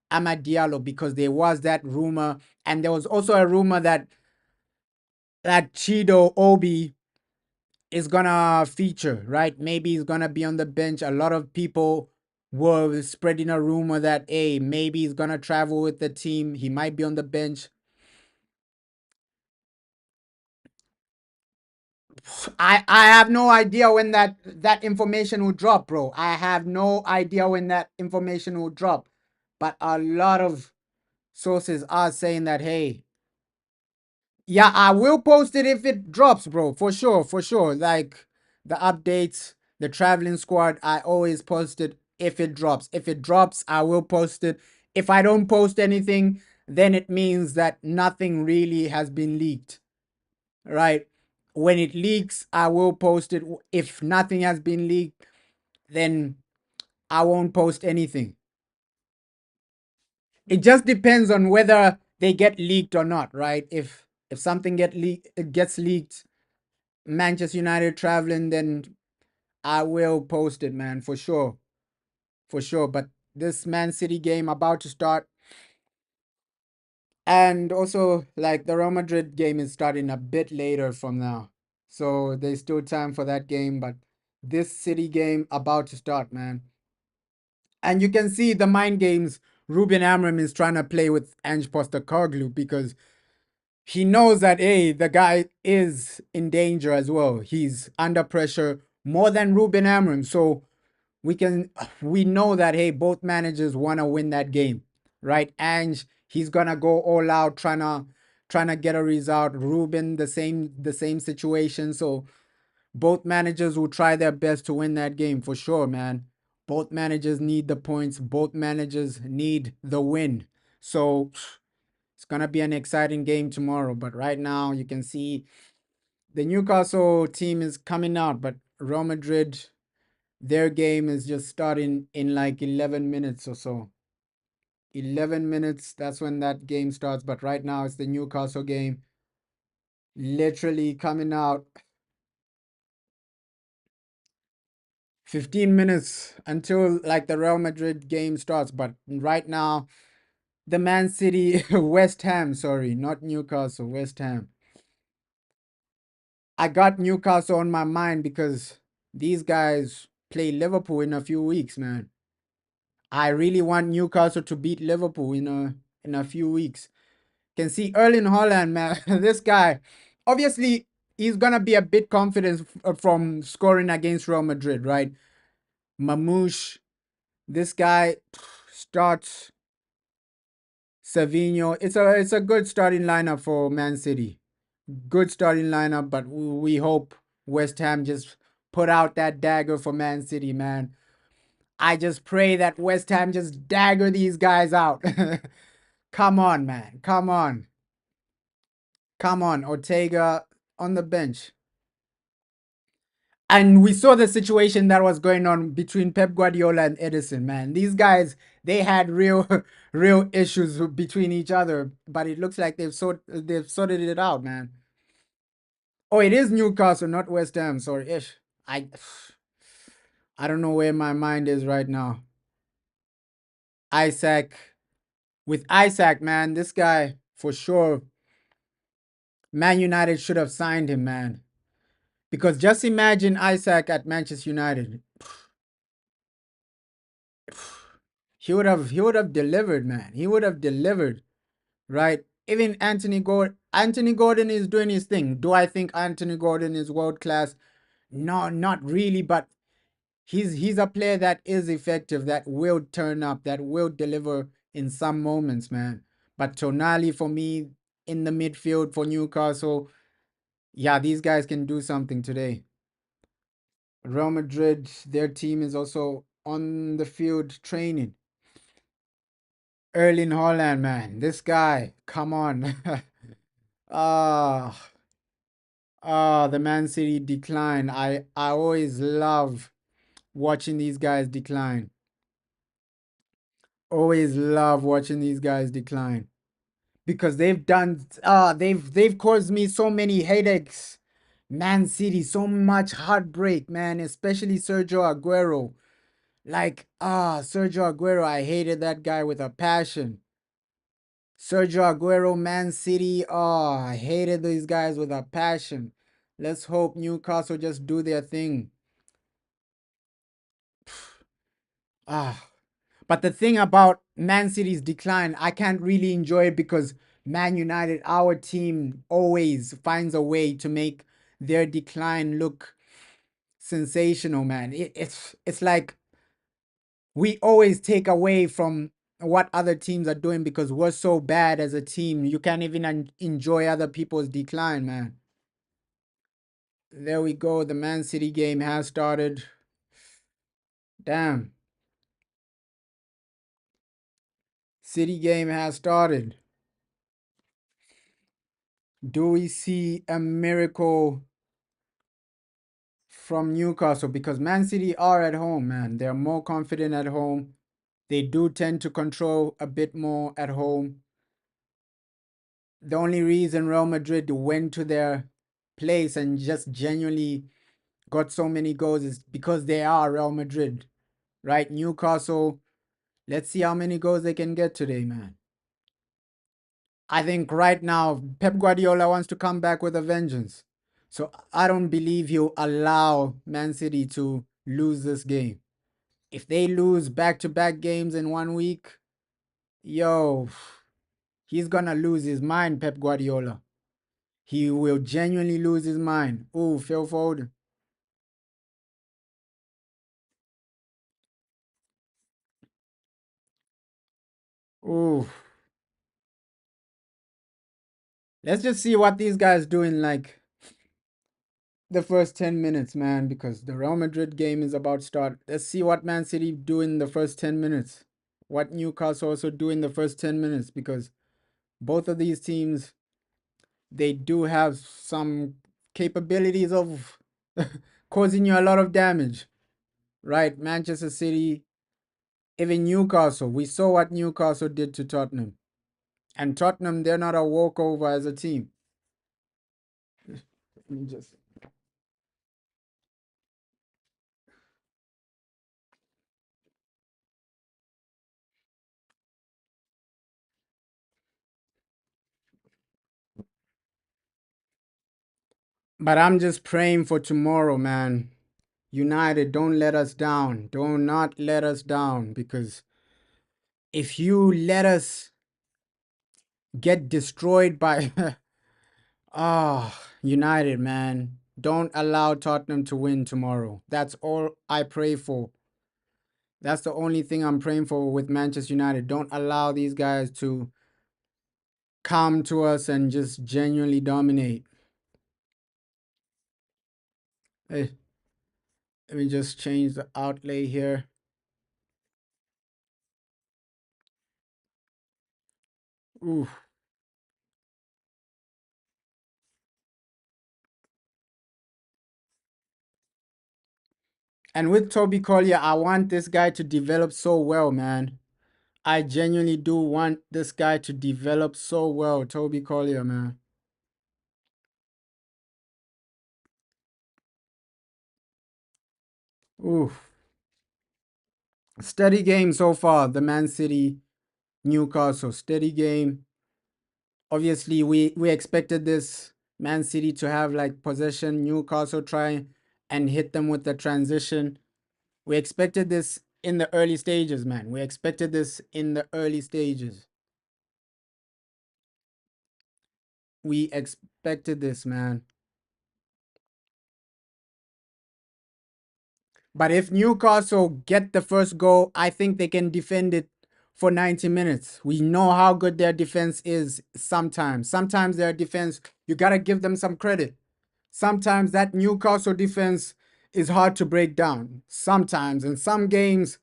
Amad Diallo, because there was that rumor, and there was also a rumor that Chido Obi is gonna feature, right? Maybe he's gonna be on the bench. A lot of people were spreading a rumor that hey, maybe he's gonna travel with the team. He might be on the bench. I have no idea when that information will drop, bro. I have no idea when that information will drop. But a lot of sources are saying that hey, yeah, I will post it if it drops, bro. For sure, for sure. Like the updates, the traveling squad, I always post it if it drops. If it drops, I will post it. If I don't post anything, then it means that nothing really has been leaked, right? When it leaks, I will post it. If nothing has been leaked, then I won't post anything. It just depends on whether they get leaked or not, right? If something it gets leaked, Manchester United traveling, then I will post it, man, for sure. For sure. But this Man City game about to start. And also, like, the Real Madrid game is starting a bit later from now. So there's still time for that game. But this City game about to start, man. And you can see the mind games Ruben Amorim is trying to play with Ange Postecoglou because he knows that, hey, the guy is in danger as well. He's under pressure more than Ruben Amorim. So we know that, hey, both managers want to win that game, right? Ange, he's gonna go all out trying to get a result. Ruben, the same situation. So both managers will try their best to win that game for sure, man. Both managers need the points. Both managers need the win. So it's gonna be an exciting game tomorrow. But right now, you can see the Newcastle team is coming out, but Real Madrid, their game is just starting in like 11 minutes or so. 11 minutes, that's when that game starts. But right now, it's the Newcastle game. Literally coming out 15 minutes until like the Real Madrid game starts. But right now, the Man City, West Ham, sorry, not Newcastle, West Ham. I got Newcastle on my mind because these guys play Liverpool in a few weeks, man. I really want Newcastle to beat Liverpool in a few weeks. Can see Erling Haaland, man. This guy, obviously, he's gonna be a bit confident from scoring against Real Madrid, right? Mamouche, this guy starts Savinho. It's a good starting lineup for Man City. Good starting lineup, but we hope West Ham just put out that dagger for Man City, man. I just pray that West Ham just dagger these guys out. Come on, man. Come on. Come on. Ortega on the bench. And we saw the situation that was going on between Pep Guardiola and Edison, man. These guys, they had real real issues between each other, but it looks like they've sorted it out, man. Oh, it is Newcastle, not West Ham. Sorry, ish. I don't know where my mind is right now. Isaac, with Isaac, man, this guy for sure. Man United should have signed him, man. Because just imagine Isaac at Manchester United. He would have delivered, man. He would have delivered, right? Even Anthony Gordon is doing his thing. Do I think Anthony Gordon is world class? No, not really, but he's a player that is effective, that will turn up, that will deliver in some moments, man. But Tonali for me in the midfield for Newcastle, yeah, these guys can do something today. Real Madrid, their team is also on the field training. Erling Haaland, man, this guy, come on. Ah, the Man City decline. I always love watching these guys decline. Always love watching these guys decline because they've caused me so many headaches. Man City, so much heartbreak, man, especially Sergio Aguero. Like, Sergio Aguero, I hated that guy with a passion. Sergio Aguero, Man City, I hated these guys with a passion. Let's hope Newcastle just do their thing. Ah, but the thing about Man City's decline, I can't really enjoy it because Man United, our team, always finds a way to make their decline look sensational, man. It's like we always take away from what other teams are doing because we're so bad as a team. You can't even enjoy other people's decline, man. There we go. The Man City game has started. Damn. City game has started. Do we see a miracle from Newcastle? Because Man City are at home, man. They're more confident at home. They do tend to control a bit more at home. The only reason Real Madrid went to their place and just genuinely got so many goals is because they are Real Madrid, right? Newcastle, let's see how many goals they can get today, man. I think right now Pep Guardiola wants to come back with a vengeance. So I don't believe he'll allow Man City to lose this game. If they lose back-to-back games in 1 week, Yo, he's gonna lose his mind, Pep Guardiola. He will genuinely lose his mind. Ooh, Phil Foden. Ooh. Let's just see what these guys do in like the first 10 minutes, man, because the Real Madrid game is about to start. Let's see what Man City do in the first 10 minutes. What Newcastle also do in the first 10 minutes, because both of these teams, they do have some capabilities of causing you a lot of damage, right? Manchester City, even Newcastle. We saw what Newcastle did to Tottenham. And Tottenham, they're not a walkover as a team. Let me just. But I'm just praying for tomorrow, man. United, don't let us down. Do not let us down, because if you let us get destroyed by United, man, don't allow Tottenham to win tomorrow. That's all I pray for. That's the only thing I'm praying for with Manchester United. Don't allow these guys to come to us and just genuinely dominate. Hey, let me just change the outlay here. Ooh. And with Toby Collier, I want this guy to develop so well, man. I genuinely do want this guy to develop so well, Toby Collier, man. Ooh. Steady game so far, the Man City, Newcastle. Steady game. Obviously, we expected this Man City to have like possession, Newcastle try and hit them with the transition. We expected this in the early stages, man. We expected this in the early stages. We expected this, man. But if Newcastle get the first goal, I think they can defend it for 90 minutes. We know how good their defense is sometimes. Sometimes their defense, you got to give them some credit. Sometimes that Newcastle defense is hard to break down. Sometimes in some games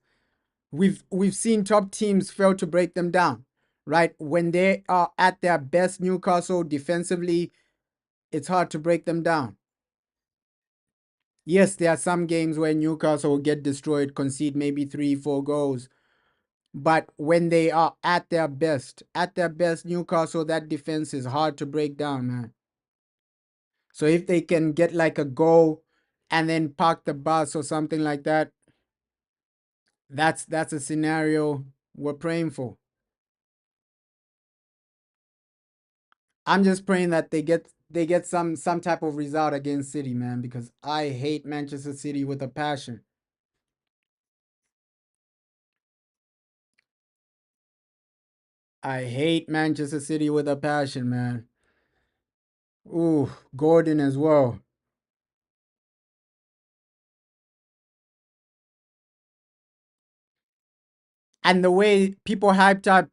we've seen top teams fail to break them down. Right? When they are at their best, Newcastle defensively, it's hard to break them down. Yes, there are some games where Newcastle will get destroyed, concede maybe 3, 4 goals. But when they are at their best, Newcastle, that defense is hard to break down, man. So if they can get like a goal and then park the bus or something like that, that's a scenario we're praying for. I'm just praying that they get some type of result against City, man, because I hate Manchester City with a passion. I hate Manchester City with a passion, man. Ooh, Gordon as well. And the way people hyped up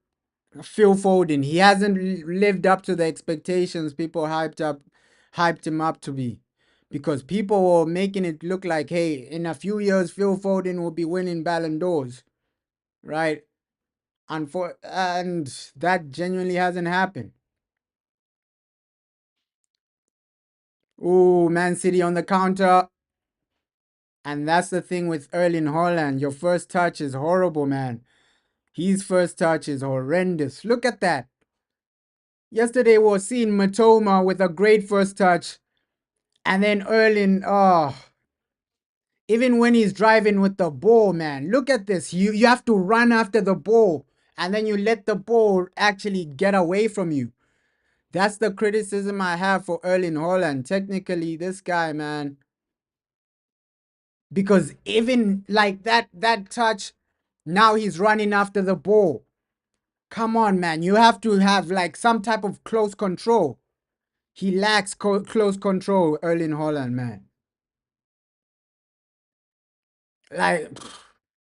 Phil Foden, he hasn't lived up to the expectations people hyped him up to be. Because people were making it look like, hey, in a few years, Phil Foden will be winning Ballon d'Ors, right? And that genuinely hasn't happened. Ooh, Man City on the counter. And that's the thing with Erling Haaland. Your first touch is horrible, man. His first touch is horrendous. Look at that. Yesterday we were seeing Matoma with a great first touch. And then Erling, even when he's driving with the ball, man, look at this. You have to run after the ball. And then you let the ball actually get away from you. That's the criticism I have for Erling Haaland. Technically, this guy, man. Because even like that touch, now he's running after the ball. Come on, man. You have to have like some type of close control. He lacks close control, Erling Haaland, man. Like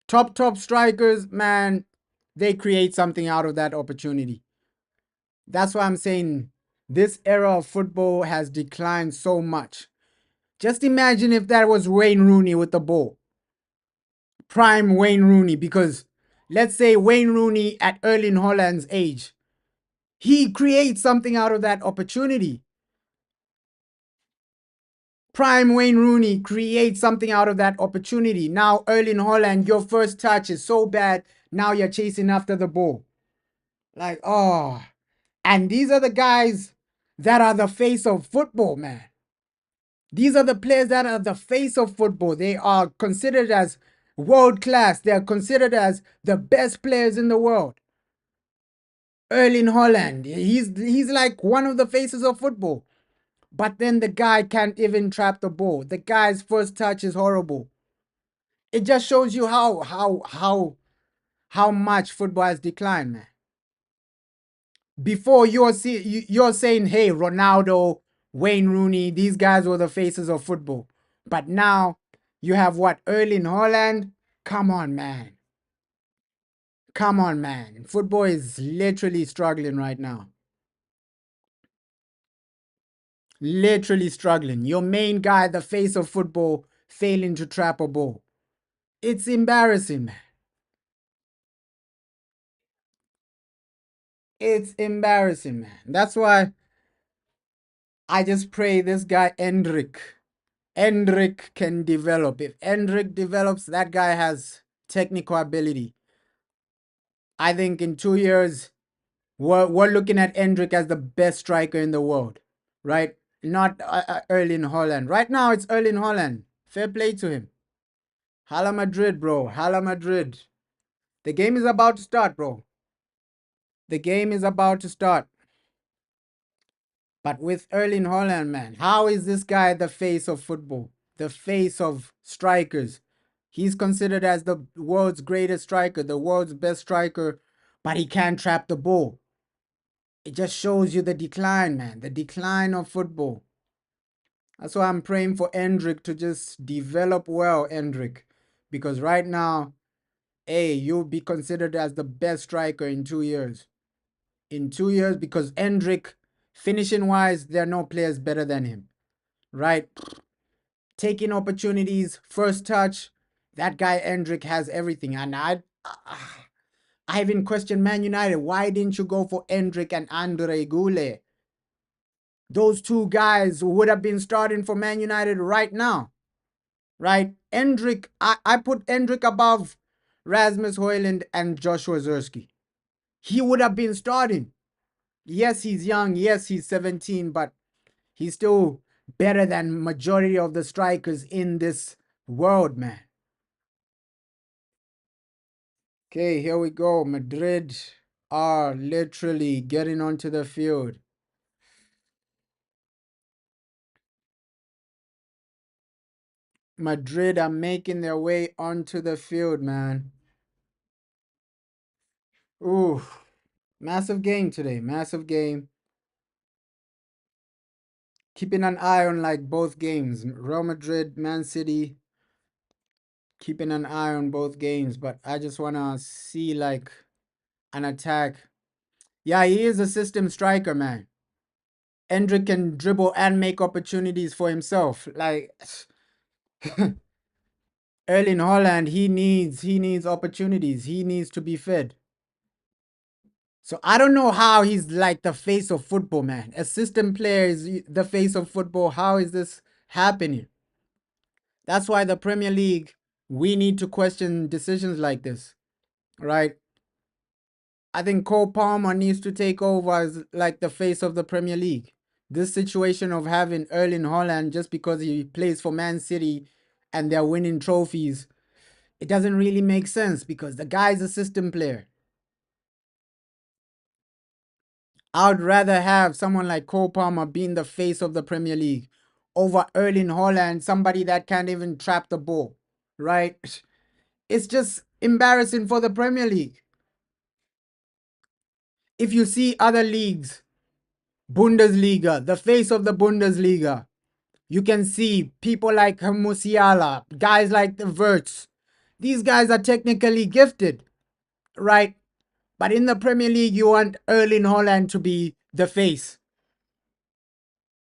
top strikers, man, they create something out of that opportunity. That's why I'm saying this era of football has declined so much. Just imagine if that was Wayne Rooney with the ball. Prime Wayne Rooney, because let's say Wayne Rooney at Erling Haaland's age, he creates something out of that opportunity. Prime Wayne Rooney creates something out of that opportunity. Now, Erling Haaland, your first touch is so bad. Now you're chasing after the ball. Like, oh. And these are the guys that are the face of football, man. These are the players that are the face of football. They are considered as world class. They are considered as the best players in the world. Erling Haaland, he's like one of the faces of football. But then the guy can't even trap the ball. The guy's first touch is horrible. It just shows you how much football has declined, man. Before you're saying, hey, Ronaldo, Wayne Rooney, these guys were the faces of football. But now you have what? Erling Haaland? Come on, man. Come on, man. Football is literally struggling right now. Literally struggling. Your main guy, the face of football, failing to trap a ball. It's embarrassing, man. It's embarrassing, man. That's why I just pray this guy, Endrick can develop. If Endrick develops, that guy has technical ability. I think in 2 years, we're looking at Endrick as the best striker in the world, right? Not Erling Haaland. Right now, it's Erling Haaland. Fair play to him. Hala Madrid, bro. Hala Madrid. The game is about to start, bro. The game is about to start. But with Erling Haaland, man, how is this guy the face of football? The face of strikers? He's considered as the world's greatest striker, the world's best striker, but he can't trap the ball. It just shows you the decline, man. The decline of football. That's why I'm praying for Endrick to just develop well, Endrick. Because right now, hey, you'll be considered as the best striker in 2 years. In 2 years, because Endrick, finishing wise, there are no players better than him. Right? Taking opportunities, first touch. That guy Endrick has everything. And I even questioned Man United. Why didn't you go for Endrick and Andre Goulet? Those two guys would have been starting for Man United right now. Right? Endrick, I put Endrick above Rasmus Højlund and Joshua Zerski. He would have been starting. Yes, he's young. Yes, he's 17, but he's still better than majority of the strikers in this world, man. Okay, here we go. Madrid are literally getting onto the field. Madrid are making their way onto the field, man. Ooh, massive game today. Massive game. Keeping an eye on like both games. Real Madrid, Man City. Keeping an eye on both games, but I just want to see like an attack. Yeah, he is a system striker, man. Endrick can dribble and make opportunities for himself. Like Erling Haaland, he needs opportunities. He needs to be fed. So I don't know how he's like the face of football, man. A system player is the face of football. How is this happening? That's why the Premier League, we need to question decisions like this, right? I think Cole Palmer needs to take over as like the face of the Premier League. This situation of having Erling Haaland just because he plays for Man City and they're winning trophies, it doesn't really make sense because the guy's a system player. I would rather have someone like Cole Palmer being the face of the Premier League over Erling Haaland, somebody that can't even trap the ball, right? It's just embarrassing for the Premier League. If you see other leagues, Bundesliga, the face of the Bundesliga, you can see people like Musiala, guys like the Wirtz. These guys are technically gifted, right? But in the Premier League, you want Erling Haaland to be the face.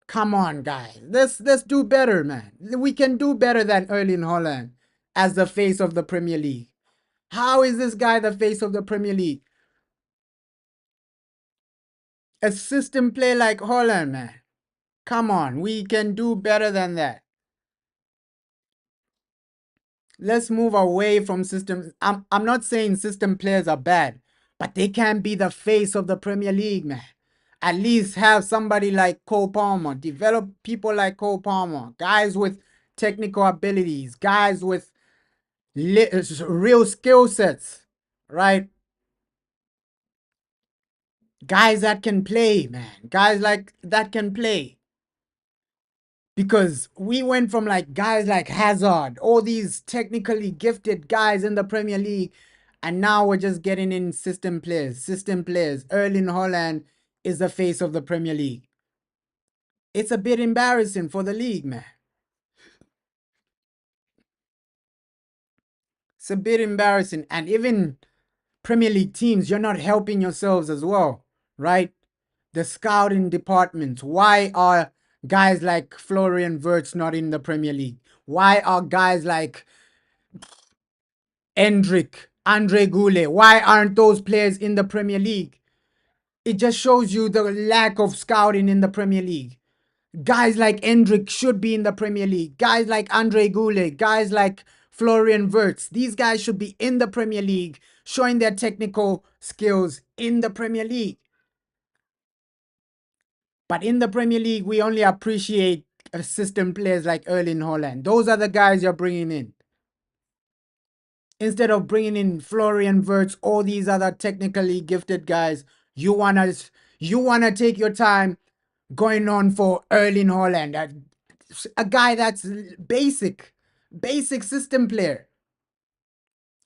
Come on, guys. Let's do better, man. We can do better than Erling Haaland as the face of the Premier League. How is this guy the face of the Premier League? A system play like Haaland, man. Come on, we can do better than that. Let's move away from systems. I'm not saying system players are bad, but they can't be the face of the Premier League, man. At least have somebody like Cole Palmer, develop people like Cole Palmer, guys with technical abilities, guys with real skill sets, right? Guys that can play, man. Guys like that can play. Because we went from like guys like Hazard, all these technically gifted guys in the Premier League, and now we're just getting in system players. System players. Erling Haaland is the face of the Premier League. It's a bit embarrassing for the league, man. It's a bit embarrassing. And even Premier League teams, you're not helping yourselves as well, right? The scouting department. Why are guys like Florian Wirtz not in the Premier League? Why are guys like Endrick, Andre Goulet, why aren't those players in the Premier League? It just shows you the lack of scouting in the Premier League. Guys like Endrick should be in the Premier League. Guys like Andre Goulet, guys like Florian Wirtz, these guys should be in the Premier League, showing their technical skills in the Premier League. But in the Premier League, we only appreciate system players like Erling Haaland. Those are the guys you're bringing in. Instead of bringing in Florian Wirtz, all these other technically gifted guys, you wanna take your time going on for Erling Haaland, a guy that's basic system player.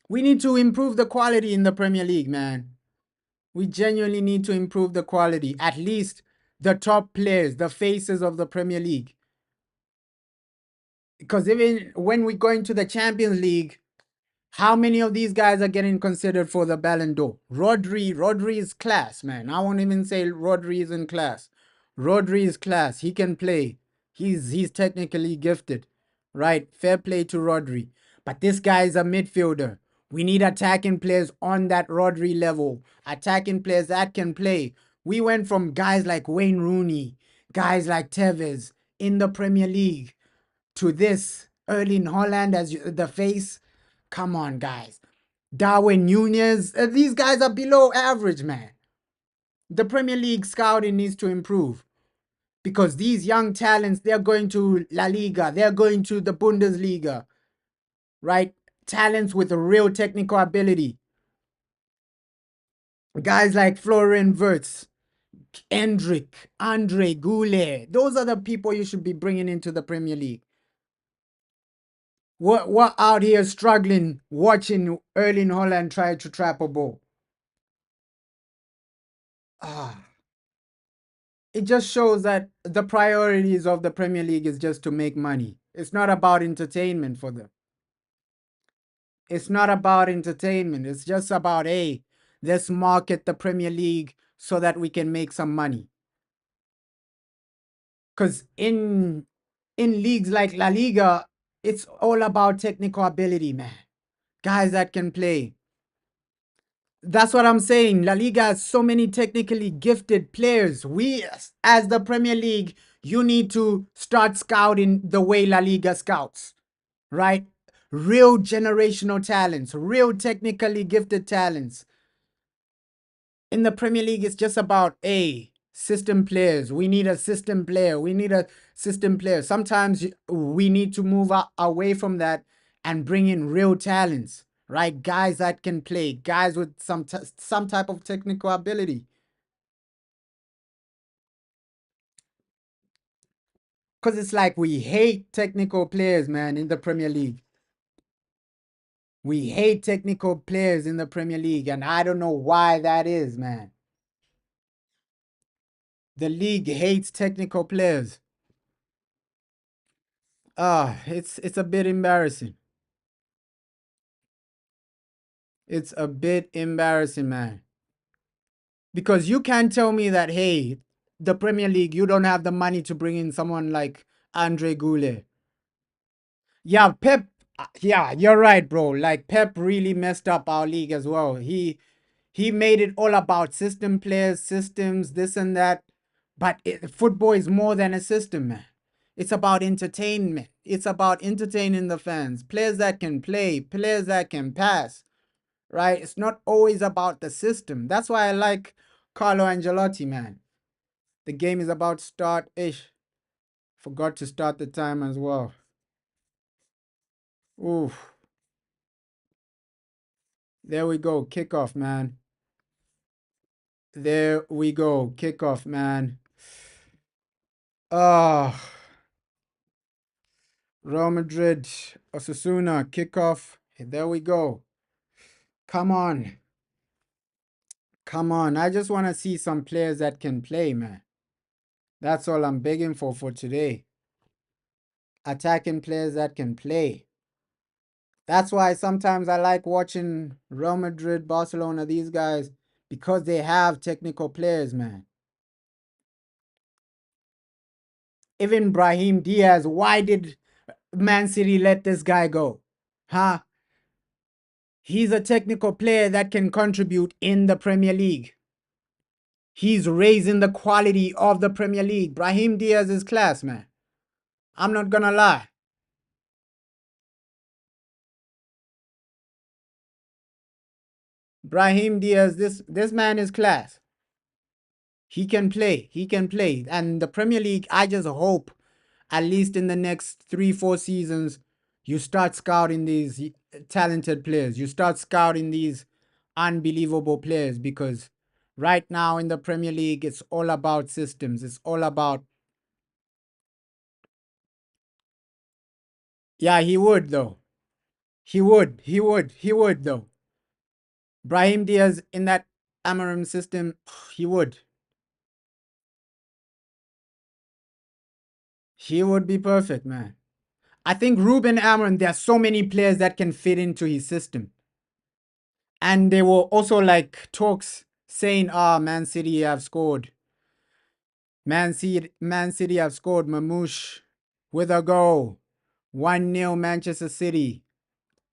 We need to improve the quality in the Premier League, man. We genuinely need to improve the quality. At least the top players, the faces of the Premier League. Because even when we go into the Champions League, how many of these guys are getting considered for the Ballon d'Or? Rodri is class, man. I won't even say Rodri is in class. Rodri is class. He can play. He's technically gifted, right? Fair play to Rodri. But this guy is a midfielder. We need attacking players on that Rodri level. Attacking players that can play. We went from guys like Wayne Rooney, guys like Tevez in the Premier League to this Erling Haaland as the face. Come on, guys. Darwin Nunez. These guys are below average, man. The Premier League scouting needs to improve because these young talents, they're going to La Liga, they're going to the Bundesliga, right? Talents with a real technical ability. Guys like Florian Wirtz, Endrick, Andre Goulet. Those are the people you should be bringing into the Premier League. We're out here struggling, watching Erling Haaland try to trap a ball. It just shows that the priorities of the Premier League is just to make money. It's not about entertainment for them. It's not about entertainment. It's just about, hey, let's market the Premier League so that we can make some money. Because in leagues like La Liga, it's all about technical ability, man. Guys that can play. That's what I'm saying. La Liga has so many technically gifted players. We, as the Premier League, you need to start scouting the way La Liga scouts, right? Real generational talents, real technically gifted talents. In the Premier League, it's just about, system players. We need a system player. We need a system player. Sometimes we need to move away from that and bring in real talents, right? Guys that can play, guys with some type of technical ability. Because it's like we hate technical players, man, in the Premier League. We hate technical players in the Premier League, and I don't know why that is, man. The league hates technical players. It's a bit embarrassing. It's a bit embarrassing, man. Because you can't tell me that, hey, the Premier League, you don't have the money to bring in someone like Andre Goulet. Yeah, Pep. Yeah, you're right, bro. Like Pep really messed up our league as well. He made it all about system players, systems, this and that. But football is more than a system, man. It's about entertainment. It's about entertaining the fans. Players that can play, players that can pass, right? It's not always about the system. That's why I like Carlo Ancelotti, man. The game is about to start. Ish. Forgot to start the time as well. Oof. There we go. Kickoff, man. There we go. Kickoff, man. Ah. Real Madrid, Osasuna, kickoff. There we go. Come on. Come on. I just want to see some players that can play, man. That's all I'm begging for today. Attacking players that can play. That's why sometimes I like watching Real Madrid, Barcelona, these guys, because they have technical players, man. Even Brahim Diaz, why did Man City let this guy go? Huh? He's a technical player that can contribute in the Premier League. He's raising the quality of the Premier League. Brahim Diaz is class, man. I'm not gonna lie. Brahim Diaz, this man is class. He can play. He can play. And the Premier League, I just hope, at least in the next 3-4 seasons, you start scouting these talented players. You start scouting these unbelievable players because right now in the Premier League, it's all about systems. It's all about. Yeah, he would though. He would though. Brahim Diaz in that Amarim system, he would. He would be perfect, man. I think Ruben Amorim, there are so many players that can fit into his system. And there were also like talks saying, Man City have scored. Man City have scored. Mamouche with a goal. 1-0 Manchester City.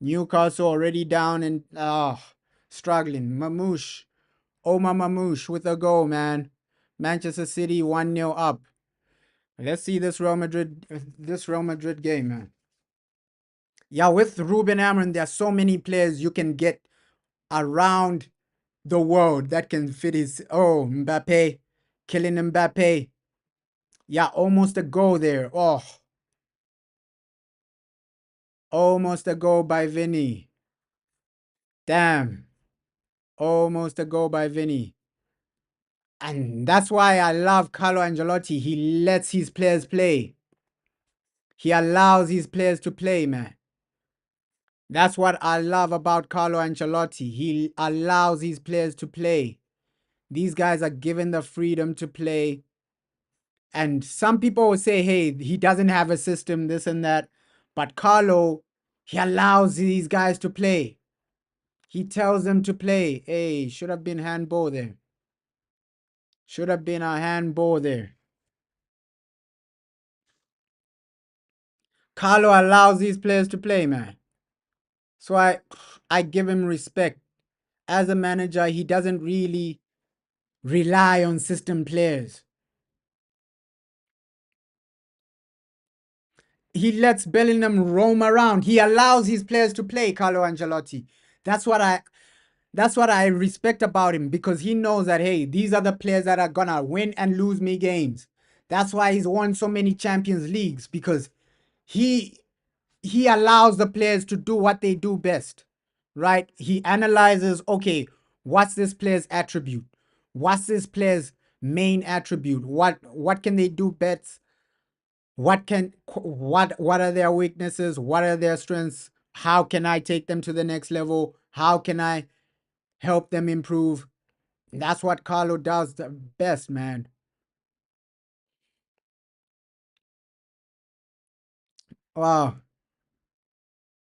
Newcastle already down and struggling. Mamouche. Omar Mamouche with a goal, man. Manchester City 1-0 up. Let's see this Real Madrid game, man. Yeah, with Ruben Amorim, there are so many players you can get around the world that can fit his. Oh, Mbappe, Kylian Mbappe. Yeah, almost a goal there. Oh, almost a goal by Vinny. Damn, almost a goal by Vinny. And that's why I love Carlo Ancelotti. He lets his players play. He allows his players to play, man. That's what I love about Carlo Ancelotti. He allows his players to play. These guys are given the freedom to play. And some people will say, hey, he doesn't have a system, this and that. But Carlo, he allows these guys to play. He tells them to play. Hey, should have been handball there. Should have been a handball there. Carlo allows these players to play, man. So I give him respect. As a manager, he doesn't really rely on system players. He lets Bellingham roam around. He allows his players to play, Carlo Ancelotti. That's what I respect about him because he knows that, hey, these are the players that are gonna win and lose me games. That's why he's won so many Champions Leagues because he allows the players to do what they do best, right? He analyzes, okay, what's this player's attribute? What's this player's main attribute? What can they do best? What are their weaknesses? What are their strengths? How can I take them to the next level? How can I help them improve? That's what Carlo does the best, man. Wow.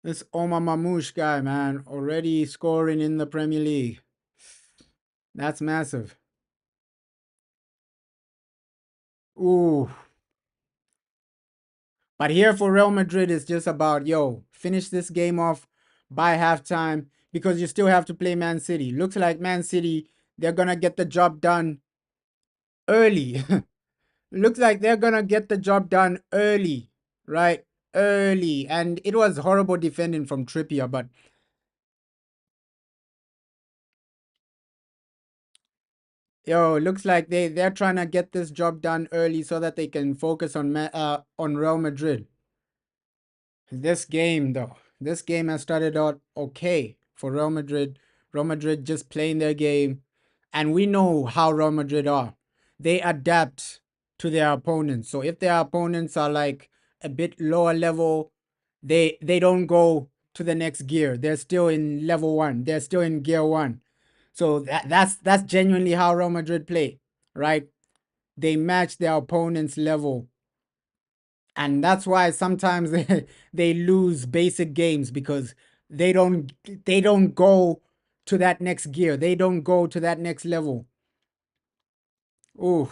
This Omar Mamouche guy, man, already scoring in the Premier League. That's massive. Ooh. But here for Real Madrid, it's just about, yo, finish this game off by halftime because you still have to play Man City. Looks like Man City, they're going to get the job done early. Looks like they're going to get the job done early, right? Early. And it was horrible defending from Trippier, but yo, looks like they're trying to get this job done early so that they can focus on Real Madrid. This game, though, this game has started out okay for Real Madrid. Real Madrid just playing their game, and we know how Real Madrid are. They adapt to their opponents. So if their opponents are like a bit lower level, they don't go to the next gear. They're still in level one. They're still in gear one. So that's genuinely how Real Madrid play, right? They match their opponent's level, and that's why sometimes they lose basic games because they don't go to that next gear. They don't go to that next level. Ooh,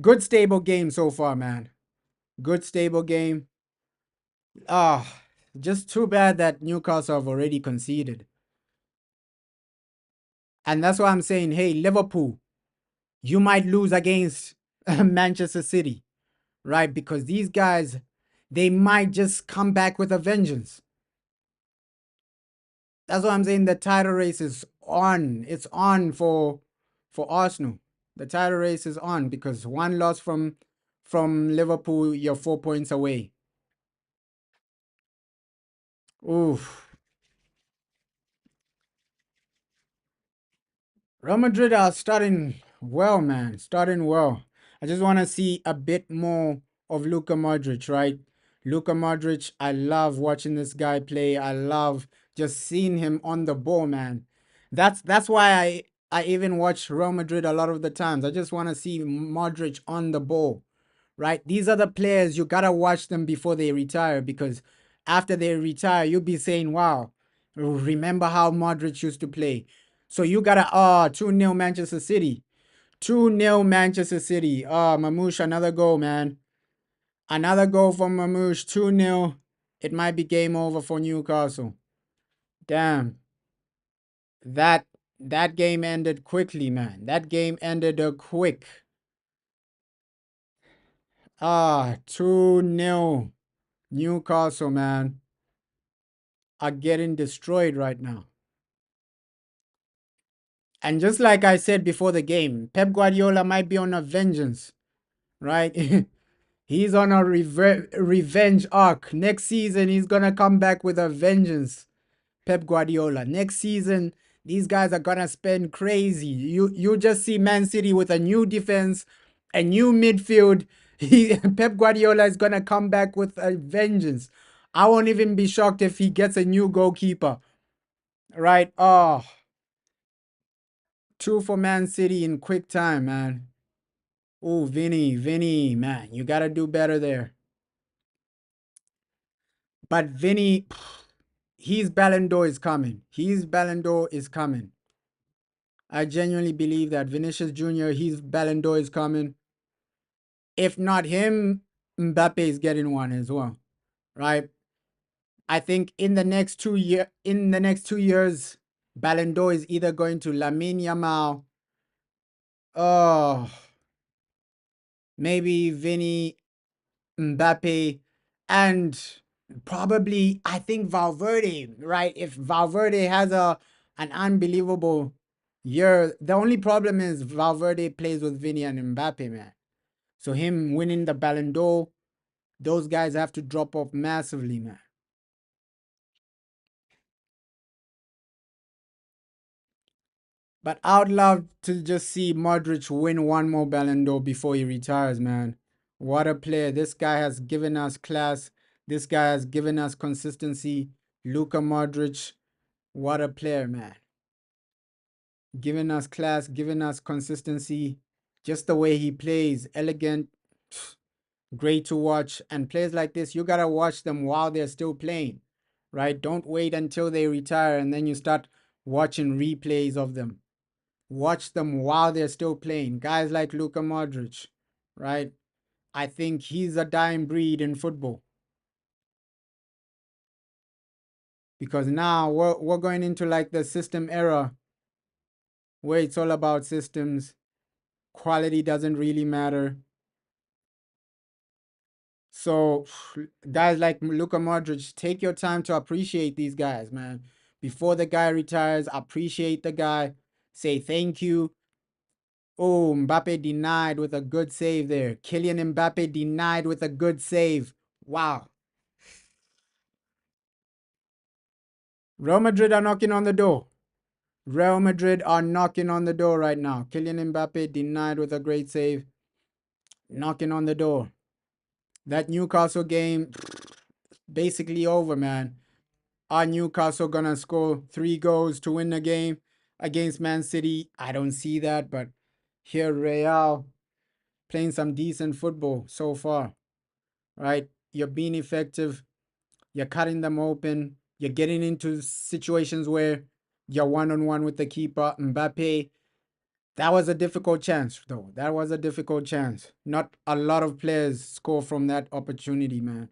good stable game so far, man. Good stable game. Ah, just too bad that Newcastle have already conceded. And that's why I'm saying, hey, Liverpool, you might lose against Manchester City, right? Because these guys, they might just come back with a vengeance. That's what I'm saying. The title race is on. It's on for Arsenal. The title race is on because one loss from Liverpool, you're 4 points away. Oof. Real Madrid are starting well, man. Starting well. I just want to see a bit more of Luka Modric, right? Luka Modric, I love watching this guy play. I love just seeing him on the ball, man. That's why I even watch Real Madrid a lot of the times. I just want to see Modric on the ball, right? These are the players you gotta watch them before they retire because after they retire, you'll be saying, "Wow, remember how Modric used to play." So you gotta 2-0 Manchester City. 2-0 Manchester City. Mamouche, another goal, man. Another goal from Mamouche. 2-0. It might be game over for Newcastle. Damn. That that game ended quickly, man. That game ended quick. 2-0. Newcastle, man, are getting destroyed right now. And just like I said before the game, Pep Guardiola might be on a vengeance, right? He's on a revenge arc. Next season, he's going to come back with a vengeance. Pep Guardiola. Next season, these guys are going to spend crazy. You just see Man City with a new defense, a new midfield. Pep Guardiola is going to come back with a vengeance. I won't even be shocked if he gets a new goalkeeper. Right? Oh, two for Man City in quick time, man. Oh, Vinny, man, you got to do better there. But Vinny, his Ballon d'Or is coming. His Ballon d'Or is coming. I genuinely believe that Vinicius Jr., his Ballon d'Or is coming. If not him, Mbappe is getting one as well, right? I think in the next 2 years, Ballon d'Or is either going to Lamine Yamal, oh, maybe Vinny, Mbappe, and probably I think Valverde, right? If Valverde has an unbelievable year, the only problem is Valverde plays with Vinny and Mbappe, man. So him winning the Ballon d'Or, those guys have to drop off massively, man. But I'd love to just see Modric win one more Ballon d'Or before he retires, man. What a player. This guy has given us class. This guy has given us consistency. Luka Modric, what a player, man. Giving us class, giving us consistency. Just the way he plays, elegant. great to watch. And players like this, you gotta watch them while they're still playing, right? Don't wait until they retire and then you start watching replays of them. Watch them while they're still playing. Guys like Luka Modric, right? I think he's a dying breed in football because now we're going into like the system era where it's all about systems. Quality doesn't really matter. So, guys like Luka Modric, take your time to appreciate these guys, man. Before the guy retires, appreciate the guy. Say thank you. Oh, Mbappe denied with a good save there. Kylian Mbappe denied with a good save. Wow. Real Madrid are knocking on the door. Real Madrid are knocking on the door right now. Kylian Mbappe denied with a great save. Knocking on the door. That Newcastle game, basically over, man. Are Newcastle gonna score 3 goals to win the game against Man City? I don't see that, but here Real playing some decent football so far, right? You're being effective. You're cutting them open. You're getting into situations where you're one-on-one with the keeper. Mbappe, that was a difficult chance, though. That was a difficult chance. Not a lot of players score from that opportunity, man.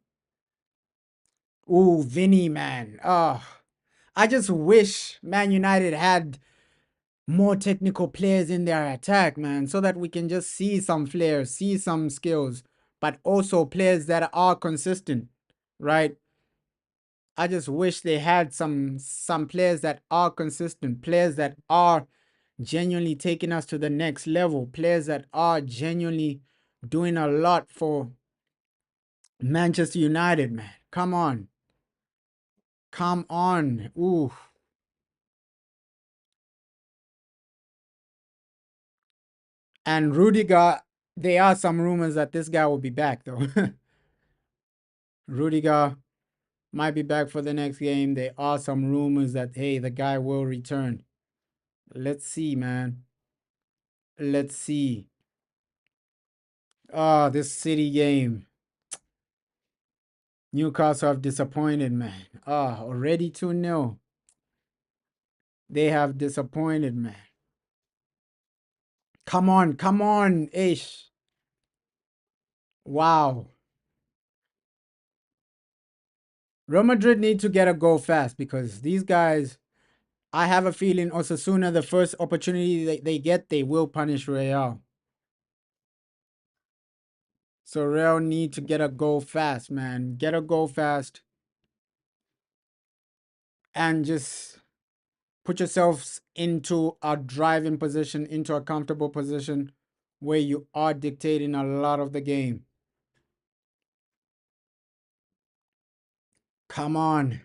Ooh, Vinny, man. I just wish Man United had more technical players in their attack, man, so that we can just see some flair, see some skills, but also players that are consistent, right? I just wish they had some players that are consistent, players that are genuinely taking us to the next level, players that are genuinely doing a lot for Manchester United, man. Come on. Come on. Ooh. And Rudiger, there are some rumors that this guy will be back, though. Rudiger might be back for the next game. There are some rumors that, hey, the guy will return. Let's see, man. Let's see. Oh, this City game. Newcastle have disappointed, man. Already 2-0. They have disappointed, man. Come on, Ish. Wow. Real Madrid need to get a goal fast because these guys, I have a feeling Osasuna, the first opportunity they get, they will punish Real. So Real need to get a goal fast, man. Get a goal fast and just put yourselves into a driving position, into a comfortable position where you are dictating a lot of the game. Come on.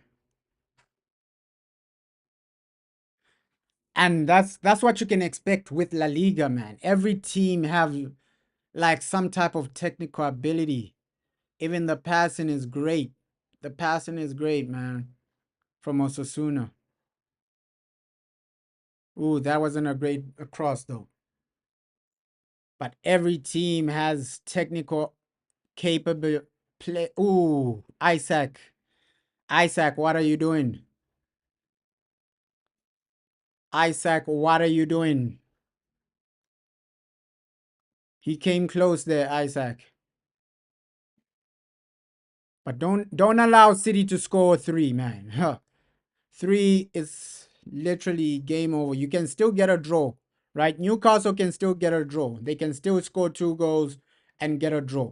And that's what you can expect with La Liga, man. Every team have like some type of technical ability. Even the passing is great. The passing is great, man. From Osasuna. Ooh, that wasn't a great cross though. But every team has technical capable play. Ooh, Isaac. Isaac, what are you doing? Isaac, what are you doing? He came close there, Isaac. But don't allow City to score 3, man. Huh. 3 is literally game over. You can still get a draw, right? Newcastle can still get a draw. They can still score 2 goals and get a draw.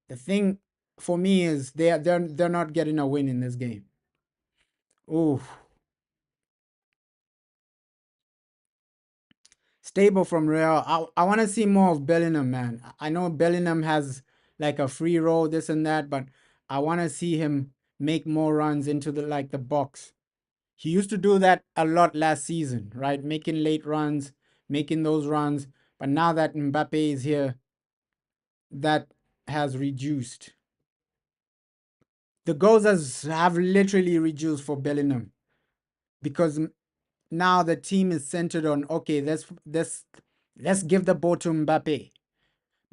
The thing for me is they're not getting a win in this game. Ooh. Stable from Real. I want to see more of Bellingham, man. I know Bellingham has like a free roll, this and that, but I want to see him make more runs into the box. He used to do that a lot last season, right? Making late runs, making those runs. But now that Mbappe is here, that has reduced. The goals have literally reduced for Bellingham because now the team is centered on, okay, let's give the ball to Mbappe.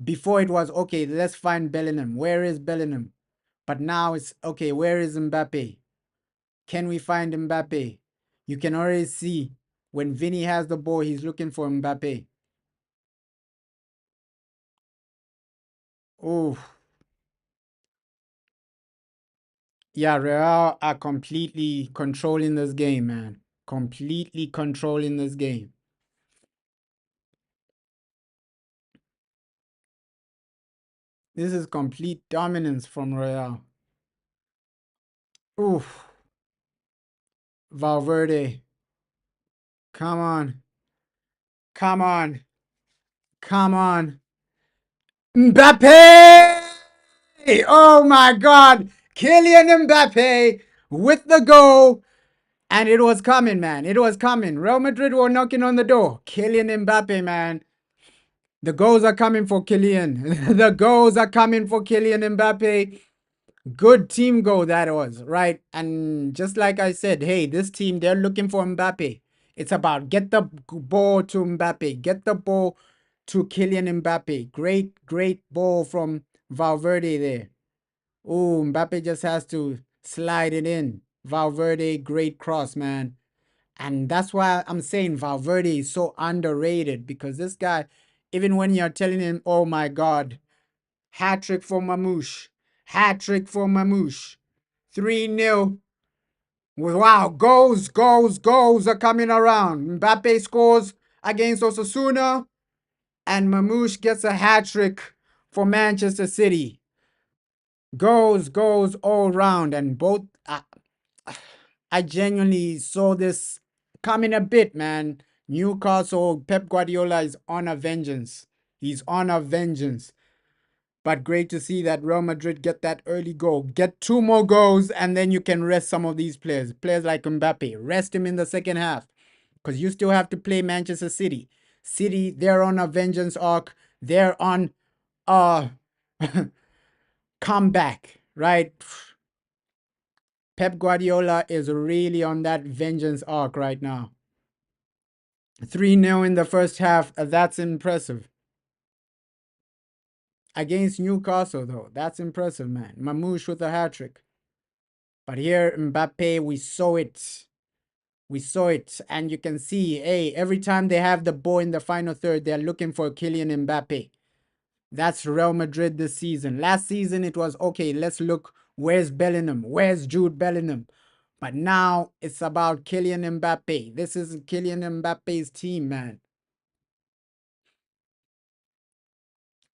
Before it was, okay, let's find Bellingham. Where is Bellingham? But now it's, okay, where is Mbappe? Can we find Mbappe? You can already see when Vinny has the ball, he's looking for Mbappe. Oh, yeah, Real are completely controlling this game, man. Completely controlling this game. This is complete dominance from Real. Oof. Valverde. Come on. Come on. Come on. Mbappe! Oh my God. Kylian Mbappe with the goal. And it was coming, man. It was coming. Real Madrid were knocking on the door. Kylian Mbappe, man. The goals are coming for Kylian. The goals are coming for Kylian Mbappe. Good team goal that was, right? And just like I said, hey, this team, they're looking for Mbappe. It's about get the ball to Mbappe. Get the ball to Kylian Mbappe. Great ball from Valverde there. Oh, Mbappe just has to slide it in. Valverde, great cross, man. And that's why I'm saying Valverde is so underrated, because this guy, even when you're telling him, oh my God, hat trick for Mamouche, hat trick for Mamouche, 3-0. Wow, goals are coming around. Mbappe scores against Osasuna, and Mamouche gets a hat trick for Manchester City. Goals all round, and both. I genuinely saw this coming a bit, man. Newcastle, Pep Guardiola is on a vengeance. He's on a vengeance. But great to see that Real Madrid get that early goal. Get 2 more goals, and then you can rest some of these players. Players like Mbappe. Rest him in the second half. Because you still have to play Manchester City. City, they're on a vengeance arc. They're on a comeback, right? Pep Guardiola is really on that vengeance arc right now. 3-0 in the first half. That's impressive. Against Newcastle, though. That's impressive, man. Mamouche with a hat trick. But here, Mbappe, we saw it. We saw it. And you can see, hey, every time they have the ball in the final third, they're looking for Kylian Mbappe. That's Real Madrid this season. Last season, it was, okay, let's look. Where's Bellingham? Where's Jude Bellingham? But now it's about Kylian Mbappe. This is Kylian Mbappe's team, man.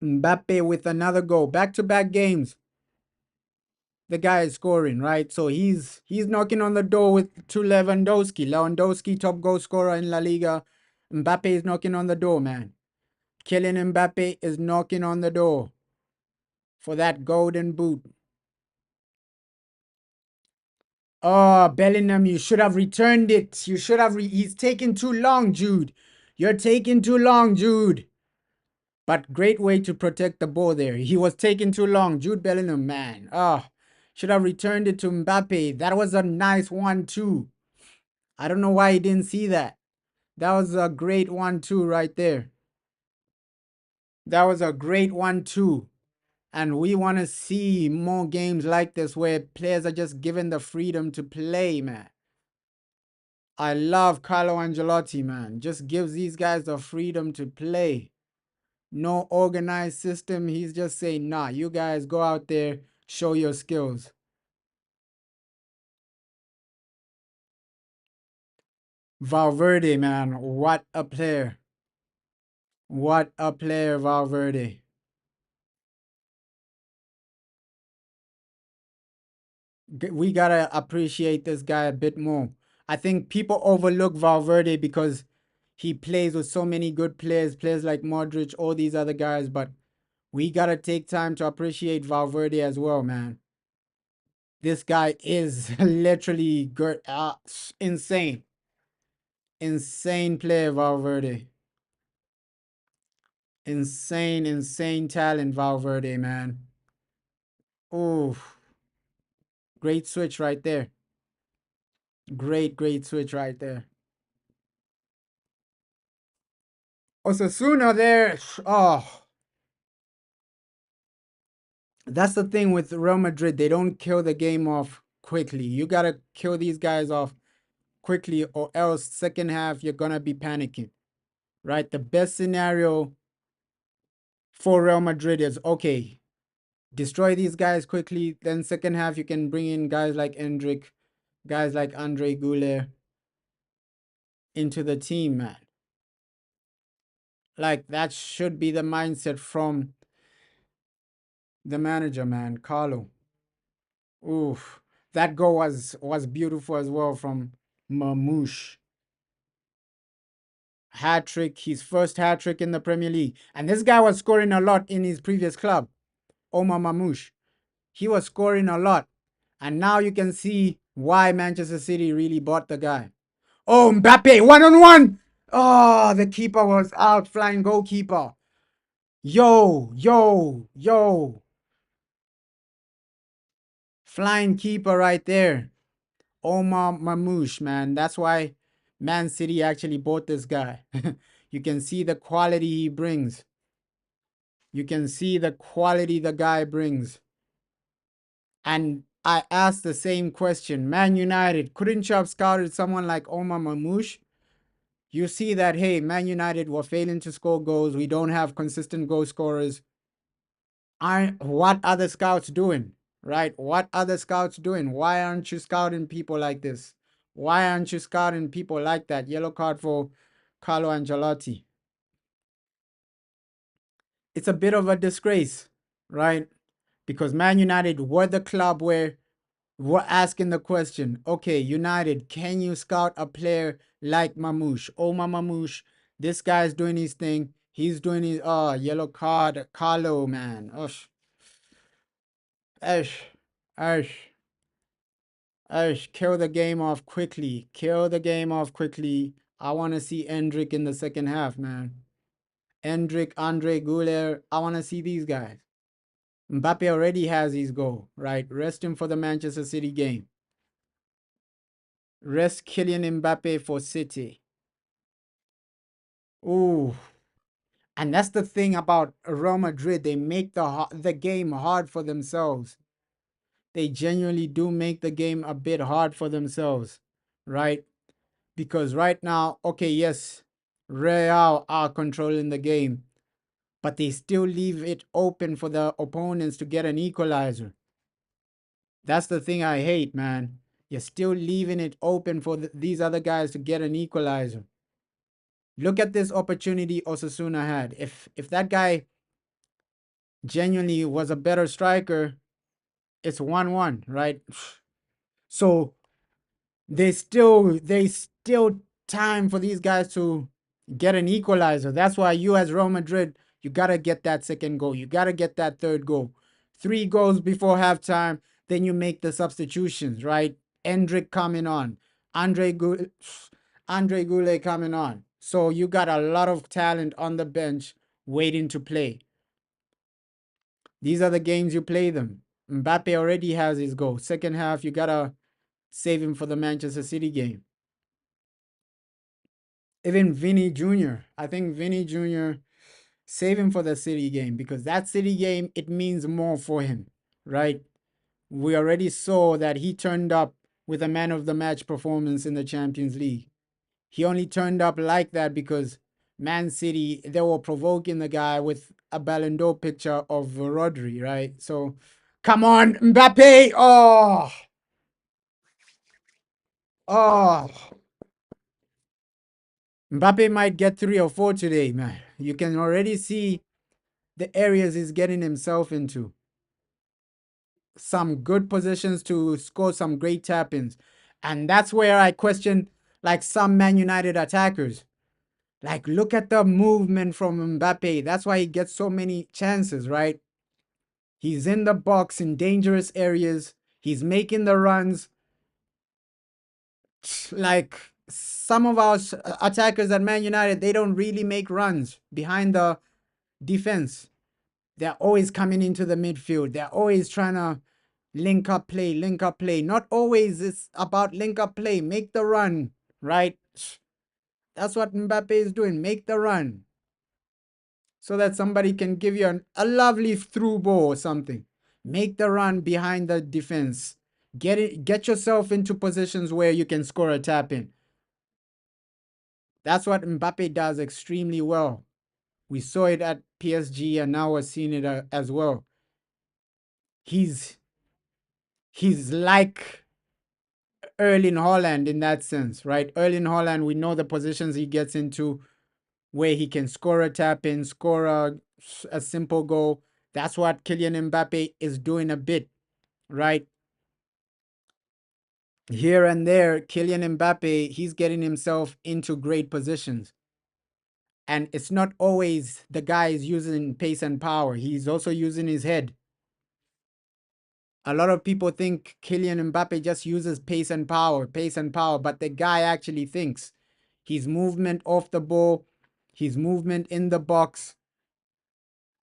Mbappe with another goal. Back-to-back games. The guy is scoring, right? So he's knocking on the door with to Lewandowski. Lewandowski, top goal scorer in La Liga. Mbappe is knocking on the door, man. Kylian Mbappe is knocking on the door for that golden boot. Oh, Bellingham, you should have returned it. You should have. He's taking too long, Jude. You're taking too long, Jude. But great way to protect the ball there. He was taking too long. Jude Bellingham, man. Oh, should have returned it to Mbappe. That was a nice 1-2. I don't know why he didn't see that. That was a great 1-2 right there. That was a great 1-2. And we want to see more games like this where players are just given the freedom to play, man. I love Carlo Ancelotti, man. Just gives these guys the freedom to play. No organized system. He's just saying, nah, you guys go out there, show your skills. Valverde, man, what a player. What a player, Valverde. We gotta appreciate this guy a bit more. I think people overlook Valverde because he plays with so many good players, players like Modric, all these other guys, but we gotta take time to appreciate Valverde as well, man. This guy is literally good, insane. Insane player, Valverde. Insane talent, Valverde, man. Oh, great switch right there. Great switch right there. Osasuna there. Oh, That's the thing with Real Madrid. They don't kill the game off quickly. You gotta kill these guys off quickly, or else second half you're gonna be panicking, right? The best scenario for Real Madrid is okay, destroy these guys quickly. Then second half you can bring in guys like Endrick, guys like Andre Goulet into the team, man. Like that should be the mindset from the manager, man, Carlo. Oof, that goal was beautiful as well from Mamouche. Hat trick, his first hat trick in the Premier League, and this guy was scoring a lot in his previous club, Omar Mamouche. He was scoring a lot, and now you can see why Manchester City really bought the guy. Oh, Mbappe, 1-on-1. Oh, the keeper was out, flying goalkeeper. Yo, yo, yo. Flying keeper right there. Omar Mamouche, man. That's why Man City actually bought this guy. You can see the quality he brings. You can see the quality the guy brings. And I asked the same question. Man United, couldn't you have scouted someone like Omar Mamouche? You see that, hey, Man United were failing to score goals. We don't have consistent goal scorers. What are the scouts doing? Right? What are the scouts doing? Why aren't you scouting people like this? Why aren't you scouting people like that? Yellow card for Carlo Ancelotti. It's a bit of a disgrace, right? Because Man United were the club where we're asking the question, okay, United, can you scout a player like Mamouche? Omar Mamouche, this guy's doing his thing. He's doing his yellow card, Carlo, man. Ush. Ush. Ush. Ush. Kill the game off quickly. Kill the game off quickly. I want to see Endrick in the second half, man. Endrick, Andre Goulet. I want to see these guys. Mbappe already has his goal, right? Rest him for the Manchester City game. Rest Kylian Mbappe for City. Ooh. And that's the thing about Real Madrid. They make the game hard for themselves. They genuinely do make the game a bit hard for themselves, right? Because right now, okay, yes, Real are controlling the game, but they still leave it open for the opponents to get an equalizer. That's the thing I hate, man. You're still leaving it open for these other guys to get an equalizer. Look at this opportunity Osasuna had. If that guy genuinely was a better striker, it's 1-1, right? So they still time for these guys to get an equalizer. That's why you as Real Madrid, you gotta get that second goal. You gotta get that third goal. 3 goals before halftime, then you make the substitutions, right? Endrick coming on, Andre Andre Goulet coming on. So you got a lot of talent on the bench waiting to play. These are the games you play them. Mbappe already has his goal. Second half, you gotta save him for the Manchester City game. Even Vinny Jr. I think Vinny Jr. save him for the City game because that City game, it means more for him, right? We already saw that he turned up with a man of the match performance in the Champions League. He only turned up like that because Man City, they were provoking the guy with a Ballon d'Or picture of Rodri, right? So, come on, Mbappe! Oh, Mbappe might get 3 or 4 today, man. You can already see the areas he's getting himself into. Some good positions to score some great tap-ins. And that's where I question like some Man United attackers. Like, look at the movement from Mbappe. That's why he gets so many chances, right? He's in the box in dangerous areas. He's making the runs. Like, some of our attackers at Man United, they don't really make runs behind the defense. They're always coming into the midfield. They're always trying to link up play, link up play. Not always it's about link up play. Make the run, right? That's what Mbappe is doing. Make the run. So that somebody can give you a lovely through ball or something. Make the run behind the defense. Get yourself into positions where you can score a tap in. That's what Mbappe does extremely well. We saw it at PSG and now we're seeing it as well. He's like Erling Haaland in that sense, right? Erling Haaland, we know the positions he gets into where he can score a tap in, score a simple goal. That's what Kylian Mbappe is doing a bit, right? Here and there, Kylian Mbappe, he's getting himself into great positions. And it's not always the guy is using pace and power. He's also using his head. A lot of people think Kylian Mbappe just uses pace and power, but the guy actually thinks. His movement off the ball, his movement in the box,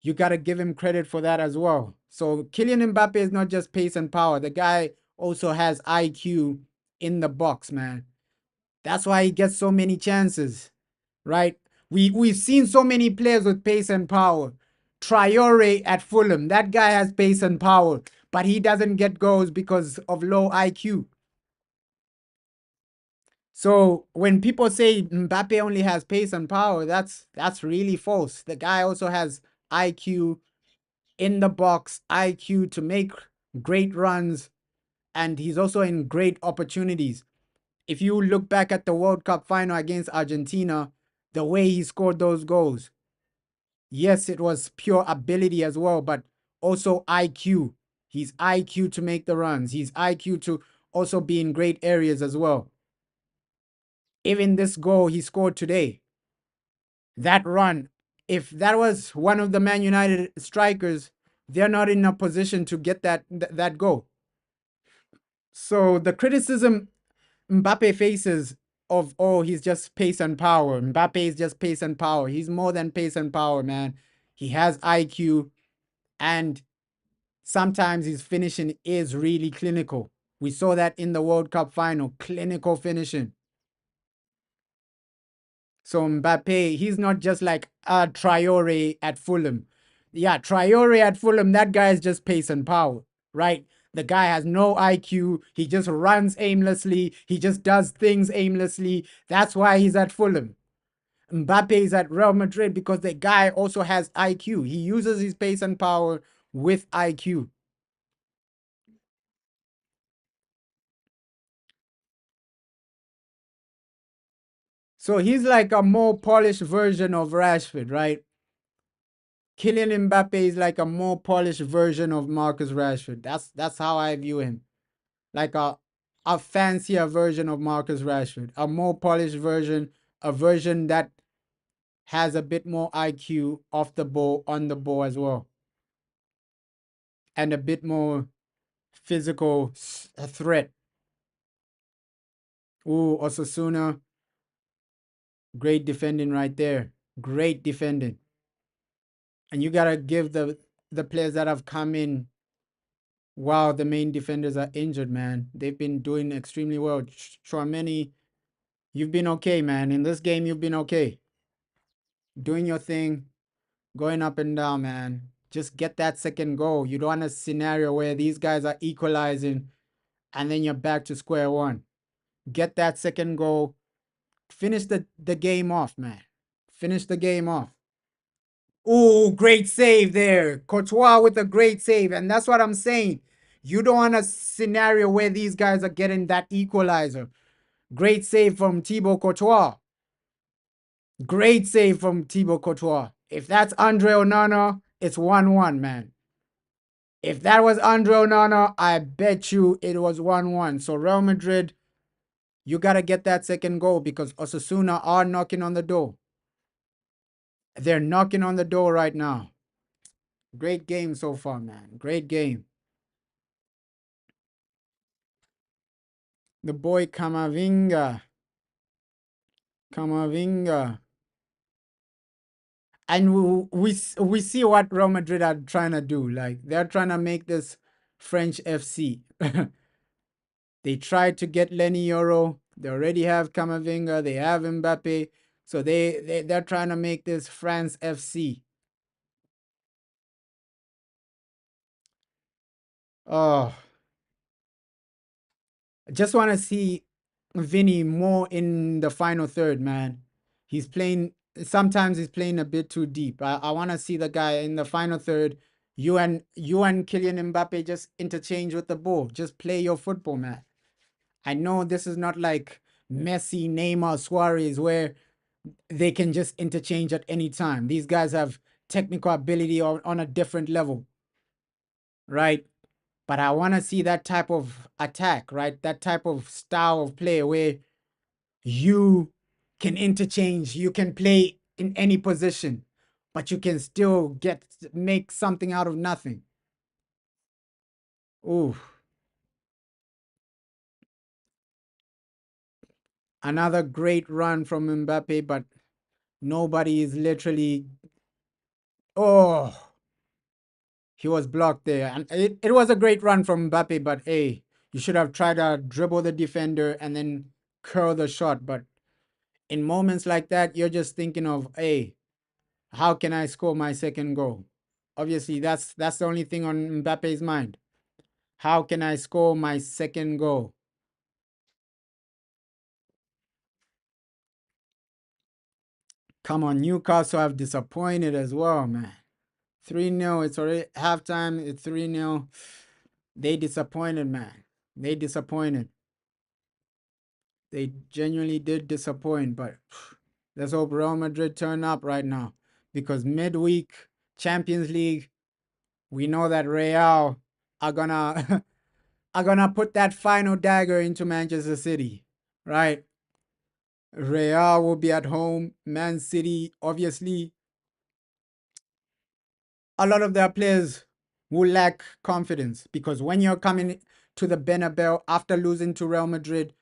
you got to give him credit for that as well. So Kylian Mbappe is not just pace and power. The guy also has IQ in the box, man. That's why he gets so many chances, right? We've seen so many players with pace and power. Traore at Fulham, that guy has pace and power, but he doesn't get goals because of low IQ. So when people say Mbappe only has pace and power, that's really false. The guy also has IQ in the box, IQ to make great runs, and he's also in great opportunities. If you look back at the World Cup final against Argentina, the way he scored those goals, yes, it was pure ability as well, but also IQ. He's IQ to make the runs. He's IQ to also be in great areas as well. Even this goal he scored today, that run, if that was one of the Man United strikers, they're not in a position to get that goal. So the criticism Mbappe faces of, oh, he's just pace and power. Mbappe is just pace and power. He's more than pace and power, man. He has IQ, and sometimes his finishing is really clinical. We saw that in the World Cup final, clinical finishing. So Mbappe, he's not just like a Traore at Fulham. Yeah, Traore at Fulham, that guy is just pace and power, right? The guy has no IQ. He just runs aimlessly. He just does things aimlessly. That's why he's at Fulham. Mbappe is at Real Madrid because the guy also has IQ. He uses his pace and power with IQ. So he's like a more polished version of Rashford, right? Kylian Mbappe is like a more polished version of Marcus Rashford. That's how I view him. Like a fancier version of Marcus Rashford, a more polished version, a version that has a bit more IQ off the ball, on the ball as well, and a bit more physical threat. Ooh, Osasuna, great defending right there. Great defending. And you gotta give the players that have come in while the main defenders are injured, man. They've been doing extremely well. Chouameni, you've been okay, man. In this game, you've been okay. Doing your thing, going up and down, man. Just get that second goal. You don't want a scenario where these guys are equalizing and then you're back to square one. Get that second goal. Finish the game off, man. Finish the game off. Oh, great save there. Courtois with a great save. And that's what I'm saying. You don't want a scenario where these guys are getting that equalizer. Great save from Thibaut Courtois. Great save from Thibaut Courtois. If that's Andre Onana, it's 1-1, man. If that was Andre Onana, I bet you it was 1-1. So Real Madrid, you got to get that second goal because Osasuna are knocking on the door. They're knocking on the door right now. Great game so far, man. Great game. The boy Camavinga. Camavinga. And we see what Real Madrid are trying to do. Like, they're trying to make this French FC. They tried to get Lenny Yoro. They already have Camavinga. They have Mbappe. So they're trying to make this France FC. Oh, I just want to see Vinny more in the final third, man. He's playing, sometimes he's playing a bit too deep. I want to see the guy in the final third. You and Kylian Mbappe just interchange with the ball. Just play your football, man. I know this is not like Messi, Neymar, Suarez, where they can just interchange at any time. These guys have technical ability on a different level, right? But I want to see that type of attack, right? That type of style of play where you can interchange, you can play in any position, but you can still make something out of nothing. Ooh, another great run from Mbappe, but nobody is literally. Oh, he was blocked there. And it was a great run from Mbappe, but hey, you should have tried to dribble the defender and then curl the shot. But in moments like that, you're just thinking of, hey, how can I score my second goal? Obviously, that's the only thing on Mbappe's mind. How can I score my second goal? Come on, Newcastle have disappointed as well, man. 3-0. It's already halftime. It's 3-0. They disappointed, man. They disappointed. They genuinely did disappoint, but let's hope Real Madrid turn up right now. Because midweek Champions League, we know that Real are gonna are gonna put that final dagger into Manchester City, right? Real will be at home. Man City, obviously, a lot of their players will lack confidence because when you're coming to the Bernabeu after losing to Real Madrid,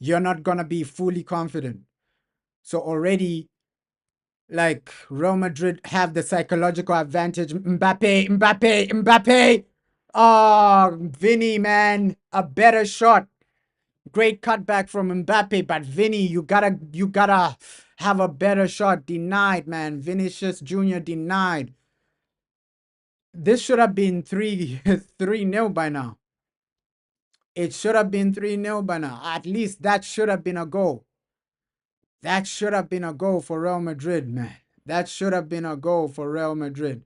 you're not gonna be fully confident. So already, like Real Madrid have the psychological advantage. Mbappe. Oh, Vinny, man, a better shot. Great cutback from Mbappe, but Vinny, you gotta have a better shot. Denied, man. Vinicius Jr. denied. This should have been 3-0 by now. It should have been 3-0 by now. At least that should have been a goal. That should have been a goal for Real Madrid, man. That should have been a goal for Real Madrid.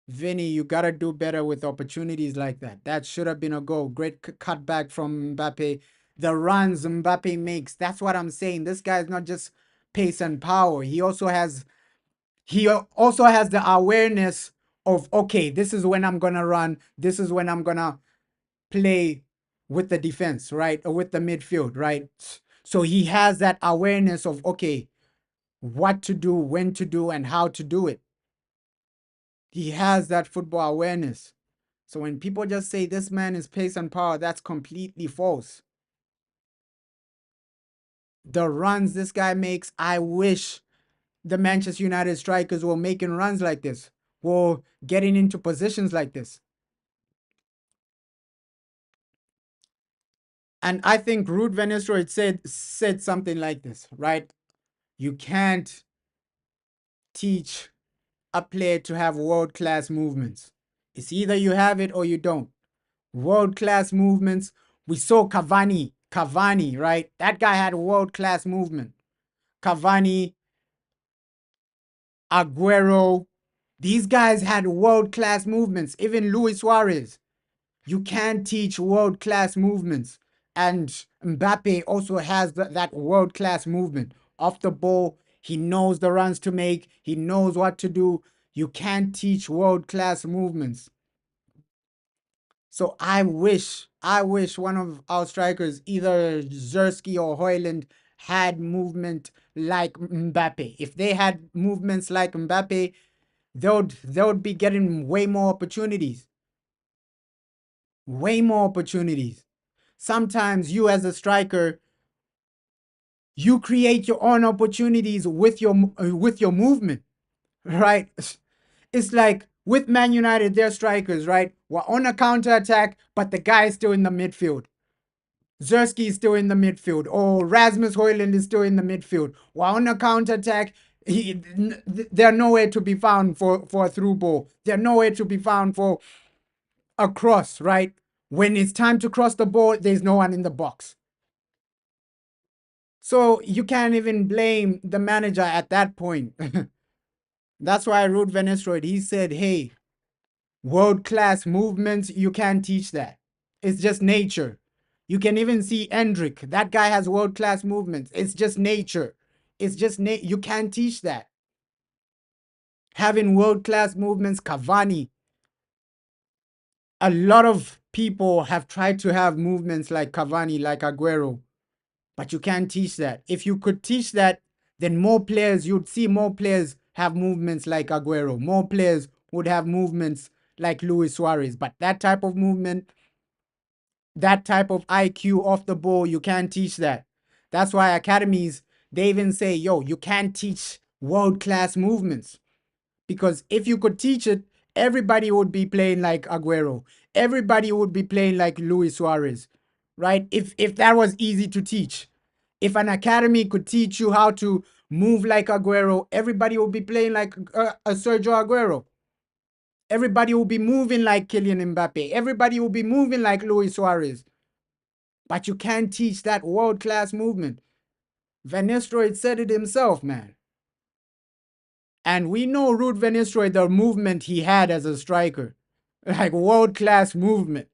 Vinny, you gotta do better with opportunities like that. That should have been a goal. Great cutback from Mbappe. The runs Mbappe makes. That's what I'm saying. This guy is not just pace and power. He also has the awareness of, okay, this is when I'm gonna run. This is when I'm gonna play with the defense, right? Or with the midfield, right? So he has that awareness of, okay, what to do, when to do, and how to do it. He has that football awareness. So when people just say this man is pace and power, that's completely false. The runs this guy makes, I wish the Manchester United strikers were making runs like this, were getting into positions like this. And I think Ruud van Nistelrooy said something like this, right? You can't teach a player to have world-class movements. It's either you have it or you don't. World-class movements. We saw Cavani, right? That guy had world-class movement. Cavani, Aguero, these guys had world-class movements. Even Luis Suarez. You can't teach world-class movements. And Mbappe also has that world-class movement. Off the ball, he knows the runs to make. He knows what to do. You can't teach world-class movements. So I wish one of our strikers, either Zersky or Hoyland, had movement like Mbappe. If they had movements like Mbappe, they would be getting way more opportunities. Way more opportunities. Sometimes you as a striker, you create your own opportunities with your movement, right? It's like with Man United, they're strikers, right? We're on a counter attack, but the guy is still in the midfield. Zersky is still in the midfield, or Rasmus Højlund is still in the midfield. While on a counter attack, they're nowhere to be found for a through ball. They're nowhere to be found for across, right? When it's time to cross the ball, there's no one in the box. So you can't even blame the manager at that point. That's why Ruud van Nistelrooy, he said, hey, world-class movements, you can't teach that. It's just nature. You can even see Hendrik. That guy has world-class movements. It's just nature. It's just you can't teach that. Having world-class movements, Cavani. A lot of people have tried to have movements like Cavani, like Aguero, but you can't teach that. If you could teach that, then more players, you'd see more players have movements like Aguero. More players would have movements like Luis Suarez. But that type of movement, that type of IQ off the ball, you can't teach that. That's why academies, they even say, yo, you can't teach world-class movements. Because if you could teach it, everybody would be playing like Aguero. Everybody would be playing like Luis Suarez, right? If that was easy to teach. If an academy could teach you how to move like Aguero, everybody would be playing like a Sergio Aguero. Everybody will be moving like Kylian Mbappe. Everybody will be moving like Luis Suarez. But you can't teach that world-class movement. Van Nistelrooy said it himself, man. And we know Ruud van Nistelrooy, the movement he had as a striker. Like world-class movement.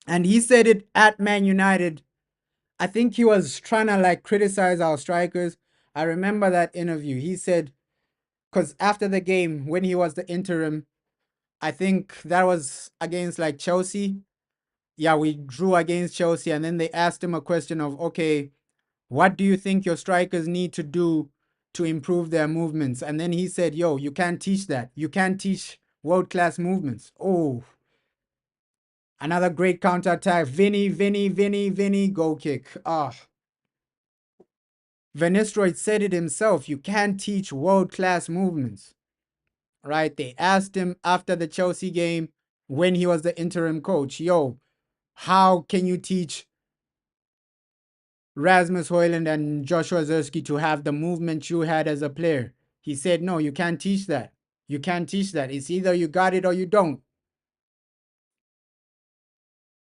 And he said it at Man United. I think he was trying to like criticize our strikers. I remember that interview. He said, because after the game, when he was the interim, I think that was against like Chelsea. Yeah, we drew against Chelsea. And then they asked him a question of, okay, what do you think your strikers need to do to improve their movements? And then he said, yo, you can't teach that. You can't teach world-class movements. Oh, another great counter-attack. Vinny, goal kick. Ah. Van Nistelrooy said it himself. You can't teach world-class movements. Right? They asked him after the Chelsea game when he was the interim coach, yo, how can you teach Rasmus Højlund and Joshua Zirkzee to have the movement you had as a player? He said, no, you can't teach that. You can't teach that. It's either you got it or you don't.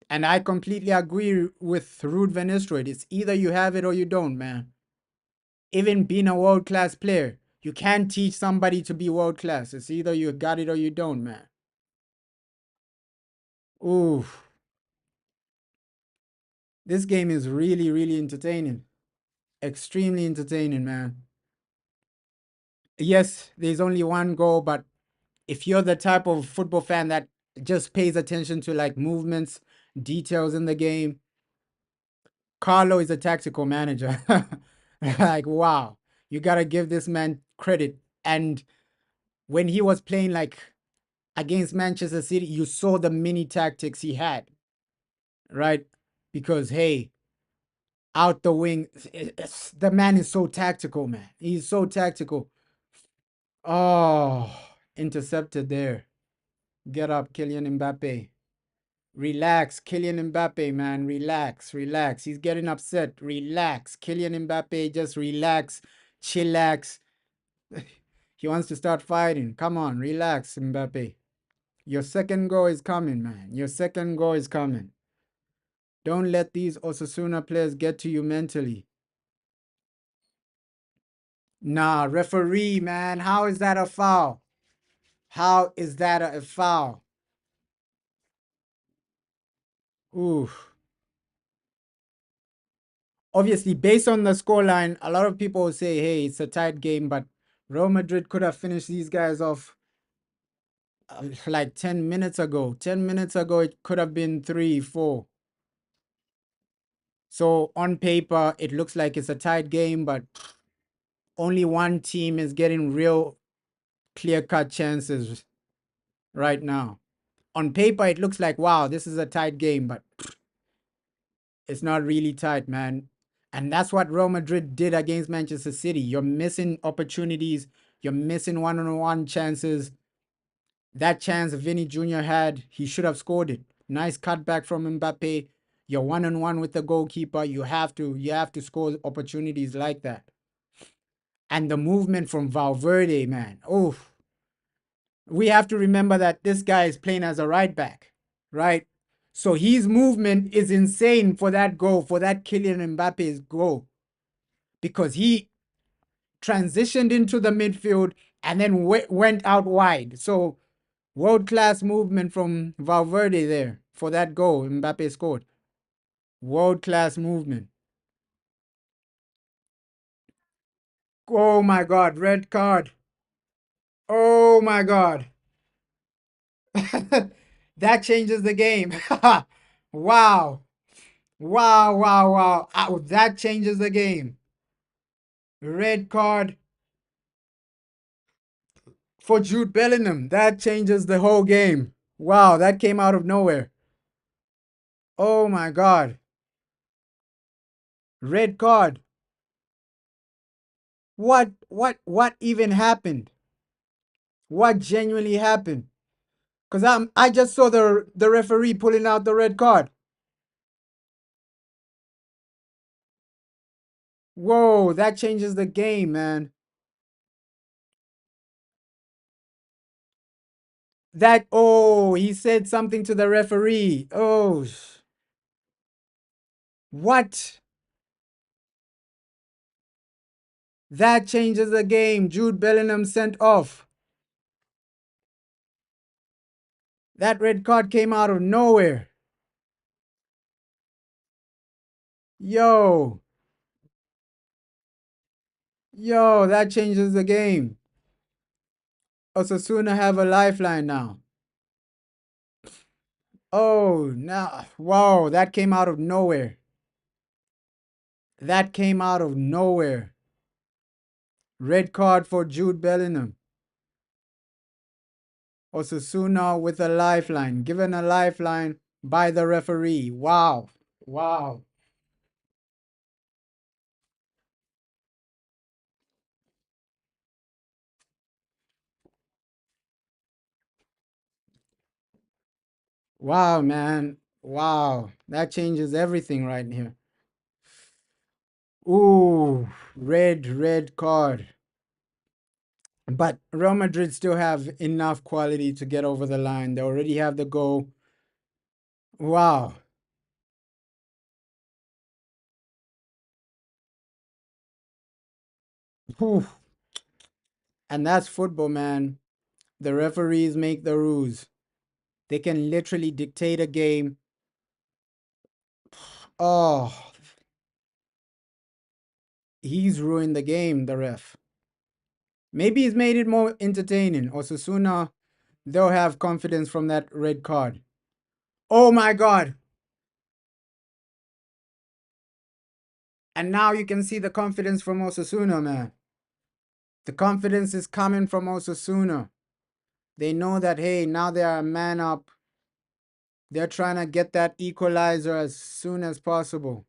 And I completely agree with Ruud van Nistelrooy. It's either you have it or you don't, man. Even being a world-class player, you can't teach somebody to be world-class. It's either you got it or you don't, man. Ooh. This game is really, really entertaining. Extremely entertaining, man. Yes, there's only one goal, but if you're the type of football fan that just pays attention to like movements, details in the game, Carlo is a tactical manager. Like, wow, you gotta give this man credit. And when he was playing like against Manchester City, you saw the mini tactics he had, right? Because hey, out the wing, the man is so tactical, man. He's so tactical. Oh, intercepted there. Get up, Kylian Mbappe. Relax, Kylian Mbappe, man. Relax, relax. He's getting upset. Relax. Kylian Mbappe, just relax. Chillax. He wants to start fighting. Come on, relax, Mbappe. Your second goal is coming, man. Your second goal is coming. Don't let these Osasuna players get to you mentally. Nah, referee, man. How is that a foul? How is that a foul? Ooh. Obviously, based on the scoreline, a lot of people will say, hey, it's a tight game, but Real Madrid could have finished these guys off like 10 minutes ago. 10 minutes ago, it could have been 3-4. So on paper, it looks like it's a tight game, but only one team is getting real clear-cut chances right now. On paper, it looks like, wow, this is a tight game, but it's not really tight, man. And that's what Real Madrid did against Manchester City. You're missing opportunities. You're missing one-on-one chances. That chance Vinny Jr. had, he should have scored it. Nice cutback from Mbappe. You're one-on-one with the goalkeeper. You have to score opportunities like that. And the movement from Valverde, man. Oh, We have to remember that this guy is playing as a right back, right? So his movement is insane for that goal, for that Kylian Mbappe's goal, because he transitioned into the midfield and then went out wide. So world class movement from Valverde there for that goal Mbappe scored. World class movement. Oh my God, red card. Oh my God. That changes the game. Wow. Wow, wow, wow. Ow, that changes the game. Red card for Jude Bellingham. That changes the whole game. Wow, that came out of nowhere. Oh my God. Red card. What even happened? What genuinely happened? Cause I just saw the referee pulling out the red card. Whoa, that changes the game, man. That, oh, he said something to the referee. Oh, what? That changes the game. Jude Bellingham sent off. That red card came out of nowhere. Yo, yo, that changes the game. Osasuna have a lifeline now. Oh, now, wow, that came out of nowhere. That came out of nowhere. Red card for Jude Bellingham. Osasuna with a lifeline, given a lifeline by the referee. Wow. Wow. Wow, man. Wow. That changes everything right here. Ooh, red card. But Real Madrid still have enough quality to get over the line. They already have the goal. Wow. Whew. And that's football, man. The referees make the rules. They can literally dictate a game. Oh, he's ruined the game, the ref. Maybe he's made it more entertaining. Osasuna, they'll have confidence from that red card. Oh my God. And now you can see the confidence from Osasuna, man. The confidence is coming from Osasuna. They know that, hey, now they are a man up. They're trying to get that equalizer as soon as possible.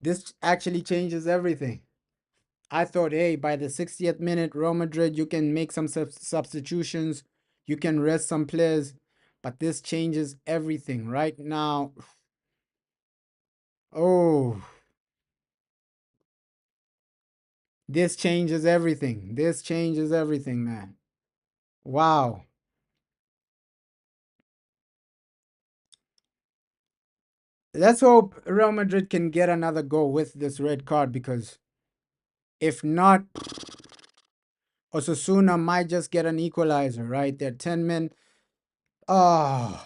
This actually changes everything. I thought, hey, by the 60th minute, Real Madrid, you can make some substitutions. You can rest some players. But this changes everything right now. Oh, this changes everything. This changes everything, man. Wow. Let's hope Real Madrid can get another goal with this red card, because if not, Osasuna might just get an equalizer, right? They're 10 men. Oh,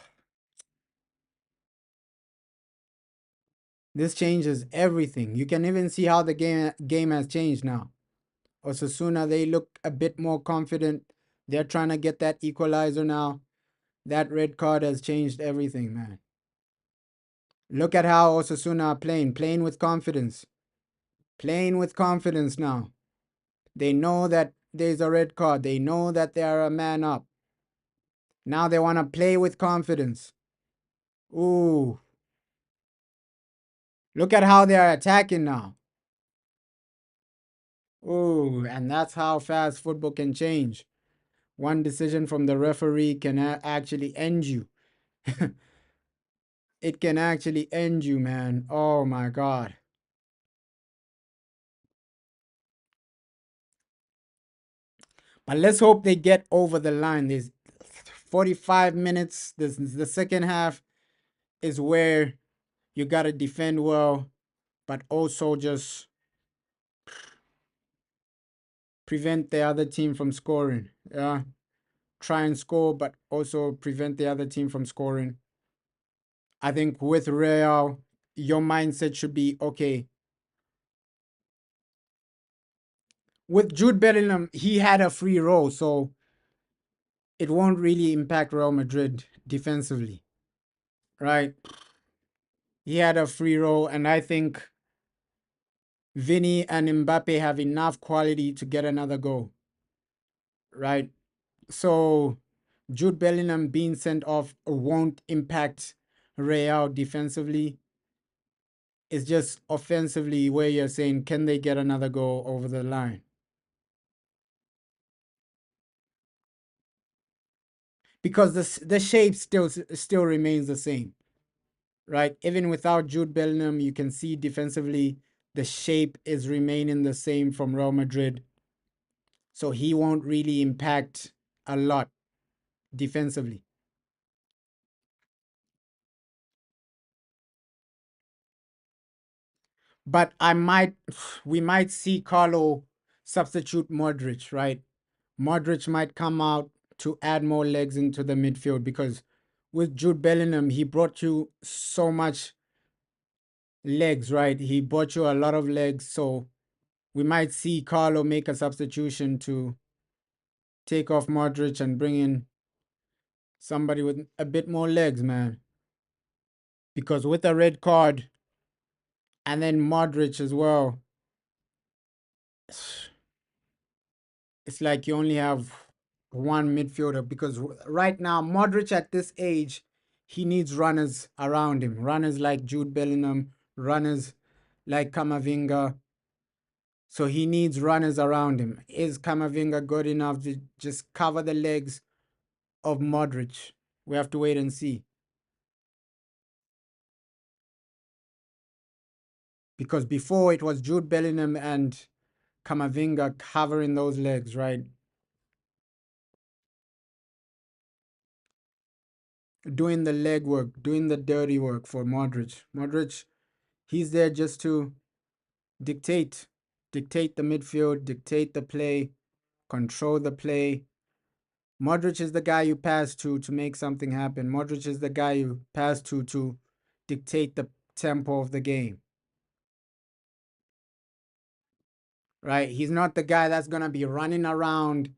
this changes everything. You can even see how the game has changed now. Osasuna, they look a bit more confident. They're trying to get that equalizer now. That red card has changed everything, man. Look at how Osasuna are playing with confidence. Playing with confidence now. They know that there's a red card. They know that they are a man up. Now they want to play with confidence. Ooh. Look at how they are attacking now. Ooh, and that's how fast football can change. One decision from the referee can actually end you. It can actually end you, man. Oh my God. But let's hope they get over the line. There's 45 minutes. This the second half is where you gotta defend well, but also just prevent the other team from scoring. Yeah. Try and score, but also prevent the other team from scoring. I think with Real, your mindset should be okay. With Jude Bellingham, he had a free role, so it won't really impact Real Madrid defensively, right? He had a free role, and I think Vinny and Mbappe have enough quality to get another goal, right? So Jude Bellingham being sent off won't impact Real defensively. It's just offensively where you're saying, can they get another goal over the line? Because the shape still remains the same, right? Even without Jude Bellingham, you can see defensively the shape is remaining the same from Real Madrid. So he won't really impact a lot defensively. But we might see Carlo substitute Modric, right? Modric might come out to add more legs into the midfield because with Jude Bellingham, he brought you so much legs, right? He brought you a lot of legs. So we might see Carlo make a substitution to take off Modric and bring in somebody with a bit more legs, man. Because with a red card and then Modric as well, it's like you only have one midfielder because right now Modric at this age, he needs runners around him, runners like Jude Bellingham, runners like Camavinga. So he needs runners around him. Is Camavinga good enough to just cover the legs of Modric? We have to wait and see. Because before it was Jude Bellingham and Camavinga covering those legs, right? Doing the leg work, doing the dirty work for Modric. Modric, he's there just to dictate, dictate the midfield, dictate the play, control the play. Modric is the guy you pass to make something happen. Modric is the guy you pass to dictate the tempo of the game. Right? He's not the guy that's gonna be running around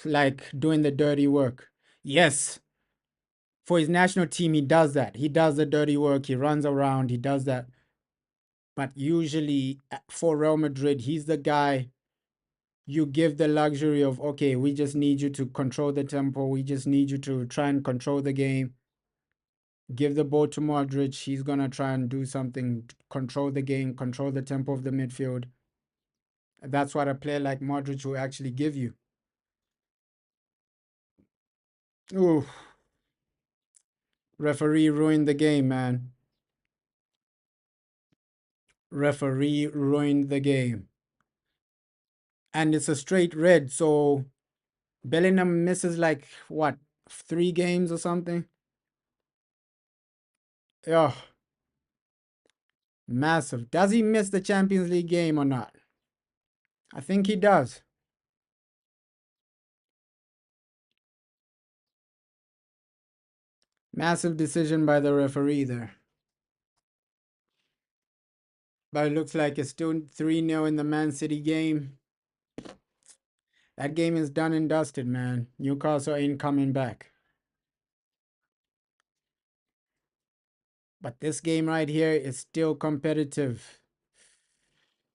like doing the dirty work. Yes, for his national team, he does that. He does the dirty work. He runs around. He does that. But usually for Real Madrid, he's the guy you give the luxury of, okay, we just need you to control the tempo. We just need you to try and control the game. Give the ball to Modric. He's going to try and do something, control the game, control the tempo of the midfield. That's what a player like Modric will actually give you. Ooh, referee ruined the game, man. Referee ruined the game. And it's a straight red, so Bellingham misses like, what, 3 games or something? Yeah, massive. Does he miss the Champions League game or not? I think he does. Massive decision by the referee there. But it looks like it's still 3-0 in the Man City game. That game is done and dusted, man. Newcastle ain't coming back. But this game right here is still competitive.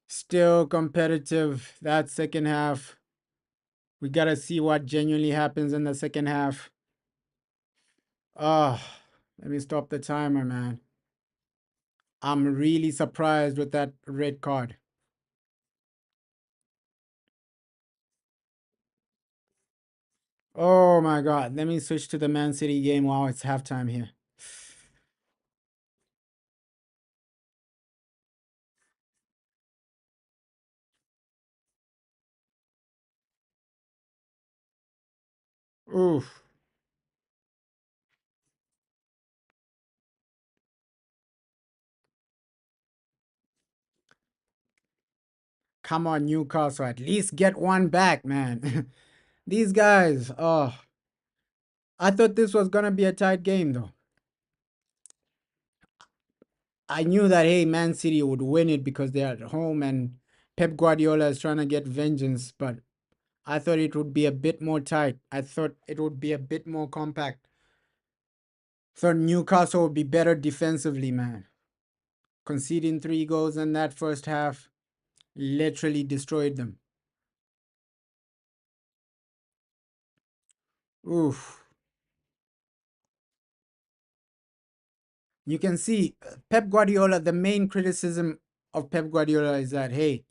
Still competitive. That second half. We got to see what genuinely happens in the second half. Oh, let me stop the timer, man. I'm really surprised with that red card. Oh my God. Let me switch to the Man City game while it's halftime here. Oof. Come on, Newcastle. At least get one back, man. These guys, oh, I thought this was going to be a tight game, though. I knew that, hey, Man City would win it because they're at home and Pep Guardiola is trying to get vengeance, but I thought it would be a bit more tight. I thought it would be a bit more compact. Thought Newcastle would be better defensively, man. Conceding 3 goals in that first half literally destroyed them. Oof. You can see Pep Guardiola, the main criticism of Pep Guardiola is that, hey,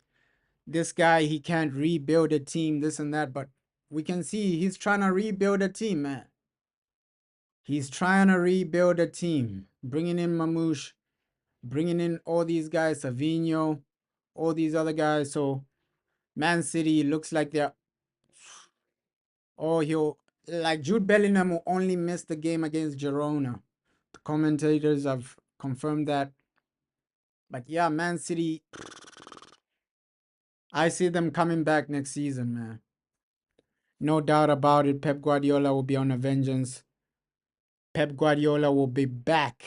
this guy, he can't rebuild a team, this and that. But we can see he's trying to rebuild a team, man. He's trying to rebuild a team, bringing in Mamouche, bringing in all these guys, Savinho, all these other guys. So Man City looks like they're, oh, he'll, like Jude Bellingham will only miss the game against Girona. The commentators have confirmed that. But yeah, Man City, I see them coming back next season, man. No doubt about it. Pep Guardiola will be on a vengeance. Pep Guardiola will be back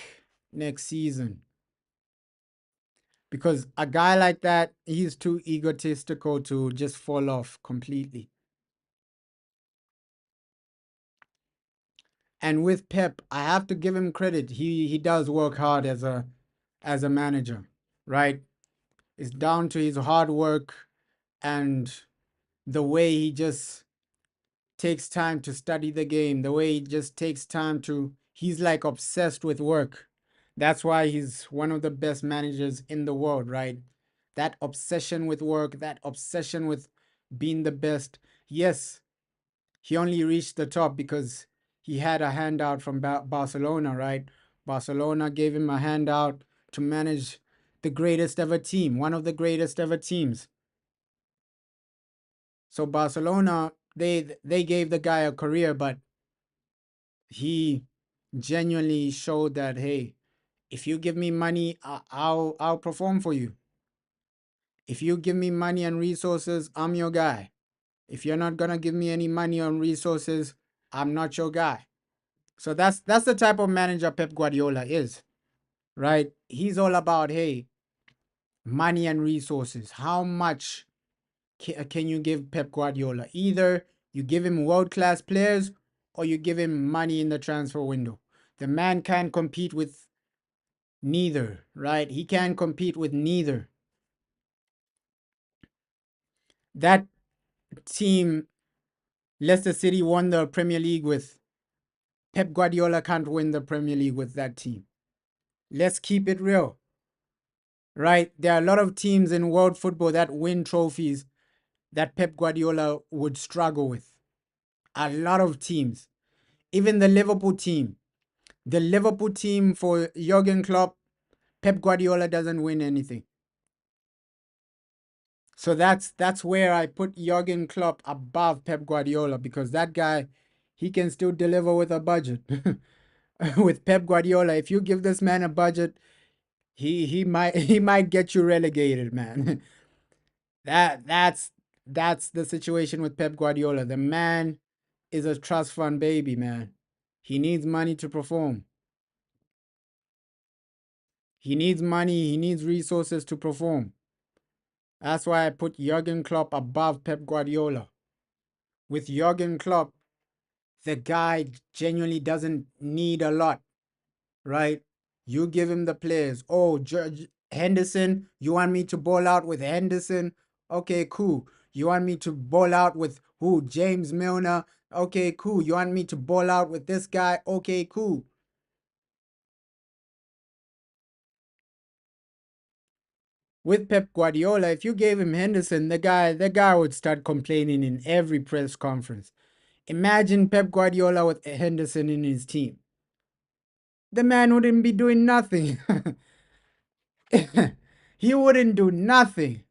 next season. Because a guy like that, he's too egotistical to just fall off completely. And with Pep, I have to give him credit. He does work hard as a manager, right? It's down to his hard work and the way he just takes time to study the game, the way he just takes time to, he's like obsessed with work. That's why he's one of the best managers in the world, right? That obsession with work, that obsession with being the best. Yes, he only reached the top because he had a handout from Barcelona, right? Barcelona gave him a handout to manage the greatest ever team, one of the greatest ever teams. So Barcelona, they gave the guy a career, but he genuinely showed that, hey, if you give me money, I'll perform for you. If you give me money and resources, I'm your guy. If you're not gonna give me any money or resources, I'm not your guy. So that's the type of manager Pep Guardiola is, right? He's all about, hey, money and resources. How much can you give Pep Guardiola? Either you give him world-class players or you give him money in the transfer window. The man can't compete with neither, right? He can't compete with neither. That team, Leicester City, won the Premier League with. Pep Guardiola can't win the Premier League with that team. Let's keep it real, right? There are a lot of teams in world football that win trophies that Pep Guardiola would struggle with. A lot of teams. Even the Liverpool team. The Liverpool team for Jurgen Klopp, Pep Guardiola doesn't win anything. So that's where I put Jurgen Klopp above Pep Guardiola because that guy, he can still deliver with a budget. With Pep Guardiola, if you give this man a budget, he might get you relegated, man. That's the situation with Pep Guardiola. The man is a trust fund baby, man. He needs money to perform. He needs money, he needs resources to perform. That's why I put Jurgen Klopp above Pep Guardiola. With Jurgen Klopp, the guy genuinely doesn't need a lot, right? You give him the players. Oh, Henderson, you want me to ball out with Henderson? Okay, cool. You want me to ball out with who? James Milner? Okay, cool. You want me to ball out with this guy? Okay, cool. With Pep Guardiola, if you gave him Henderson, the guy would start complaining in every press conference. Imagine Pep Guardiola with Henderson in his team. The man wouldn't be doing nothing. He wouldn't do nothing.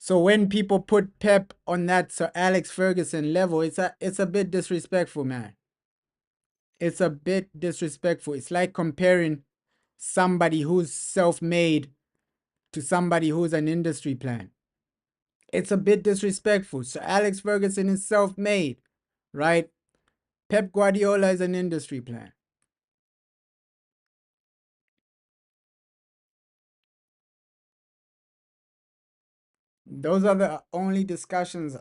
So when people put Pep on that Sir Alex Ferguson level, it's a bit disrespectful, man. It's a bit disrespectful. It's like comparing somebody who's self-made to somebody who's an industry plant. It's a bit disrespectful. So Alex Ferguson is self-made, right? Pep Guardiola is an industry plant. Those are the only discussions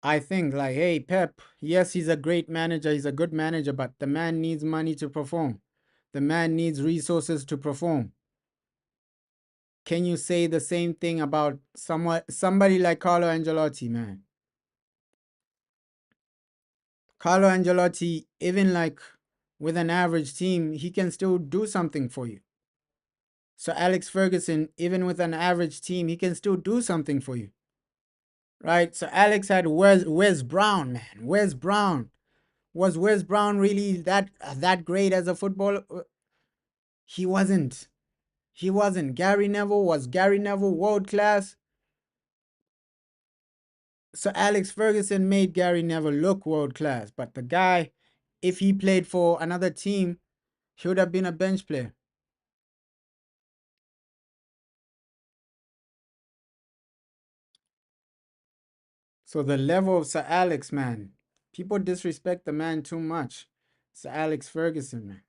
I think. Like, hey, Pep, yes, he's a great manager, he's a good manager, but the man needs money to perform. The man needs resources to perform. Can you say the same thing about somebody like Carlo Ancelotti, man? Carlo Ancelotti, even like with an average team, he can still do something for you. So Alex Ferguson, even with an average team, he can still do something for you, right? So Alex had Wes Brown, man. Wes Brown. Was Wes Brown really that great as a footballer? He wasn't. He wasn't. Gary Neville was Gary Neville world class. So Alex Ferguson made Gary Neville look world class, but the guy, if he played for another team, he would have been a bench player. So the level of Sir Alex, man, people disrespect the man too much. Sir Alex Ferguson, man.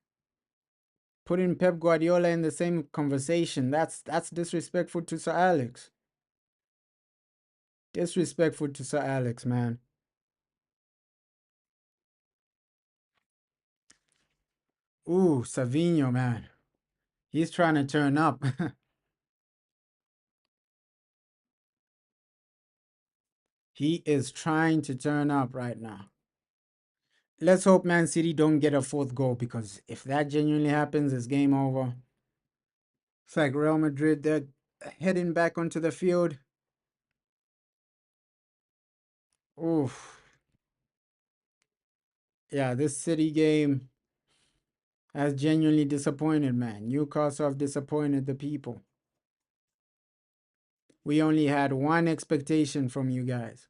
Putting Pep Guardiola in the same conversation, that's disrespectful to Sir Alex. Disrespectful to Sir Alex, man. Ooh, Savinho, man. He's trying to turn up. He is trying to turn up right now. Let's hope Man City don't get a fourth goal, because if that genuinely happens, it's game over. It's like Real Madrid, they're heading back onto the field. Oof. Yeah, this City game has genuinely disappointed, man. Newcastle have disappointed the people. We only had one expectation from you guys: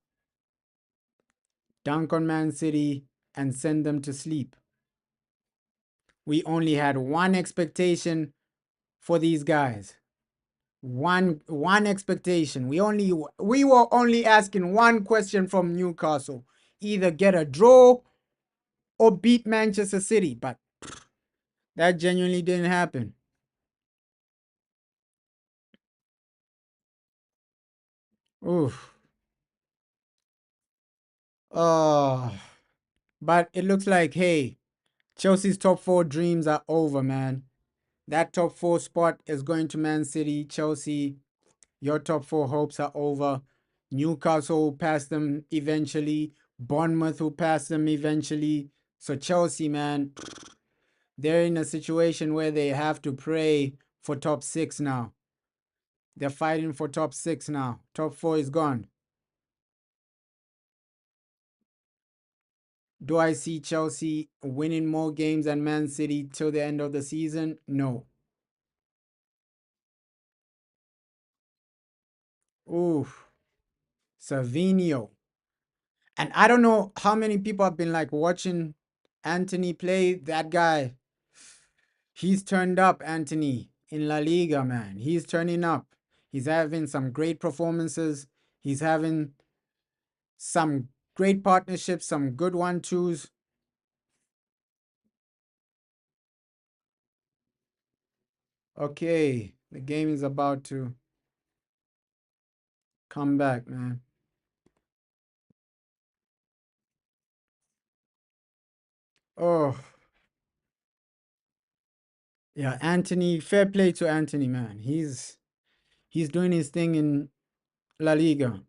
dunk on Man City and send them to sleep. We only had one expectation for these guys. One expectation. We were only asking one question from Newcastle: either get a draw or beat Manchester City. But that genuinely didn't happen. Oof. Oh, but it looks like, hey, Chelsea's top four dreams are over, man. That top four spot is going to Man City. Chelsea, your top four hopes are over. Newcastle will pass them eventually. Bournemouth will pass them eventually. So Chelsea, man, they're in a situation where they have to pray for top six now. They're fighting for top six now. Top four is gone. Do I see Chelsea winning more games than Man City till the end of the season? No. Ooh, Savinho. And I don't know how many people have been like watching Anthony play. That guy, he's turned up, Anthony, in La Liga, man. He's turning up. He's having some great performances. He's having some great partnerships, some good 1-2s. Okay, the game is about to come back, man. Oh, yeah, Anthony, fair play to Anthony, man. He's doing his thing in La Liga,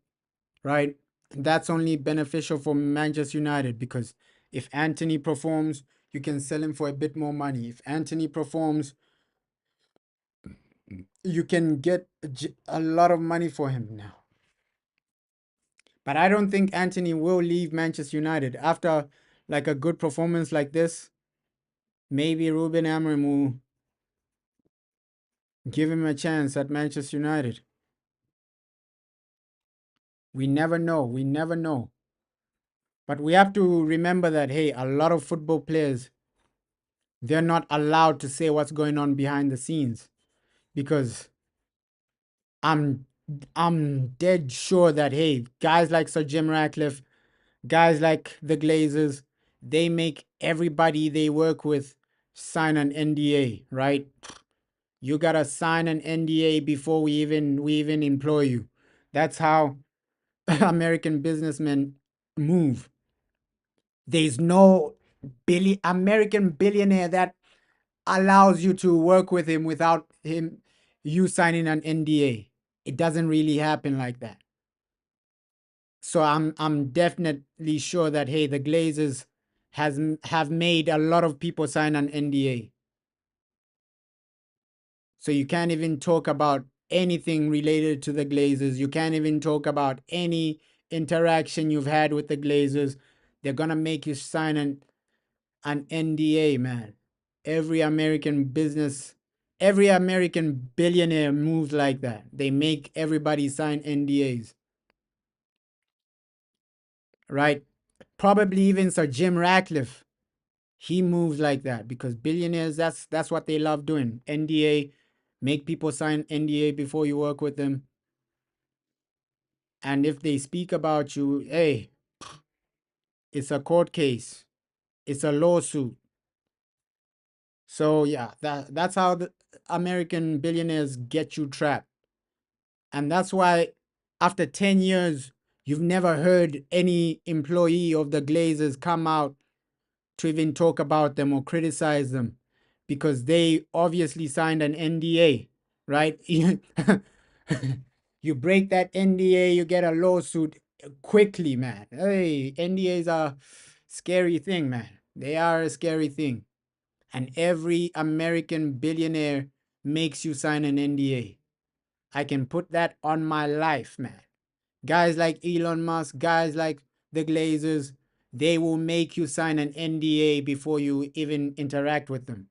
right? And that's only beneficial for Manchester United, because if Anthony performs, you can sell him for a bit more money. If Anthony performs, you can get a lot of money for him now. But I don't think Anthony will leave Manchester United after like a good performance like this. Maybe Ruben Amorim will give him a chance at Manchester United. We never know. We never know. But we have to remember that, hey, a lot of football players, they're not allowed to say what's going on behind the scenes because I'm I'm dead sure that, hey, guys like Sir Jim Ratcliffe, guys like the Glazers, they make everybody they work with sign an NDA, right? You gotta sign an NDA before we even employ you. That's how American businessmen move. There's no American billionaire that allows you to work with him without you signing an NDA. It doesn't really happen like that. So I'm definitely sure that, hey, the Glazers have made a lot of people sign an NDA. So you can't even talk about anything related to the Glazers. You can't even talk about any interaction you've had with the Glazers. They're gonna make you sign an NDA, man. Every American business, every American billionaire moves like that. They make everybody sign NDAs, right? Probably even Sir Jim Ratcliffe, he moves like that because billionaires, that's what they love doing. NDA, make people sign NDA before you work with them. And if they speak about you, hey, it's a court case, it's a lawsuit. So yeah, that's how the American billionaires get you trapped. And that's why after 10 years, you've never heard any employee of the Glazers come out to even talk about them or criticize them because they obviously signed an NDA, right? You break that NDA, you get a lawsuit quickly, man. Hey, NDAs are scary thing, man. They are a scary thing. And every American billionaire makes you sign an NDA. I can put that on my life, man. Guys like Elon Musk, guys like the Glazers, they will make you sign an NDA before you even interact with them.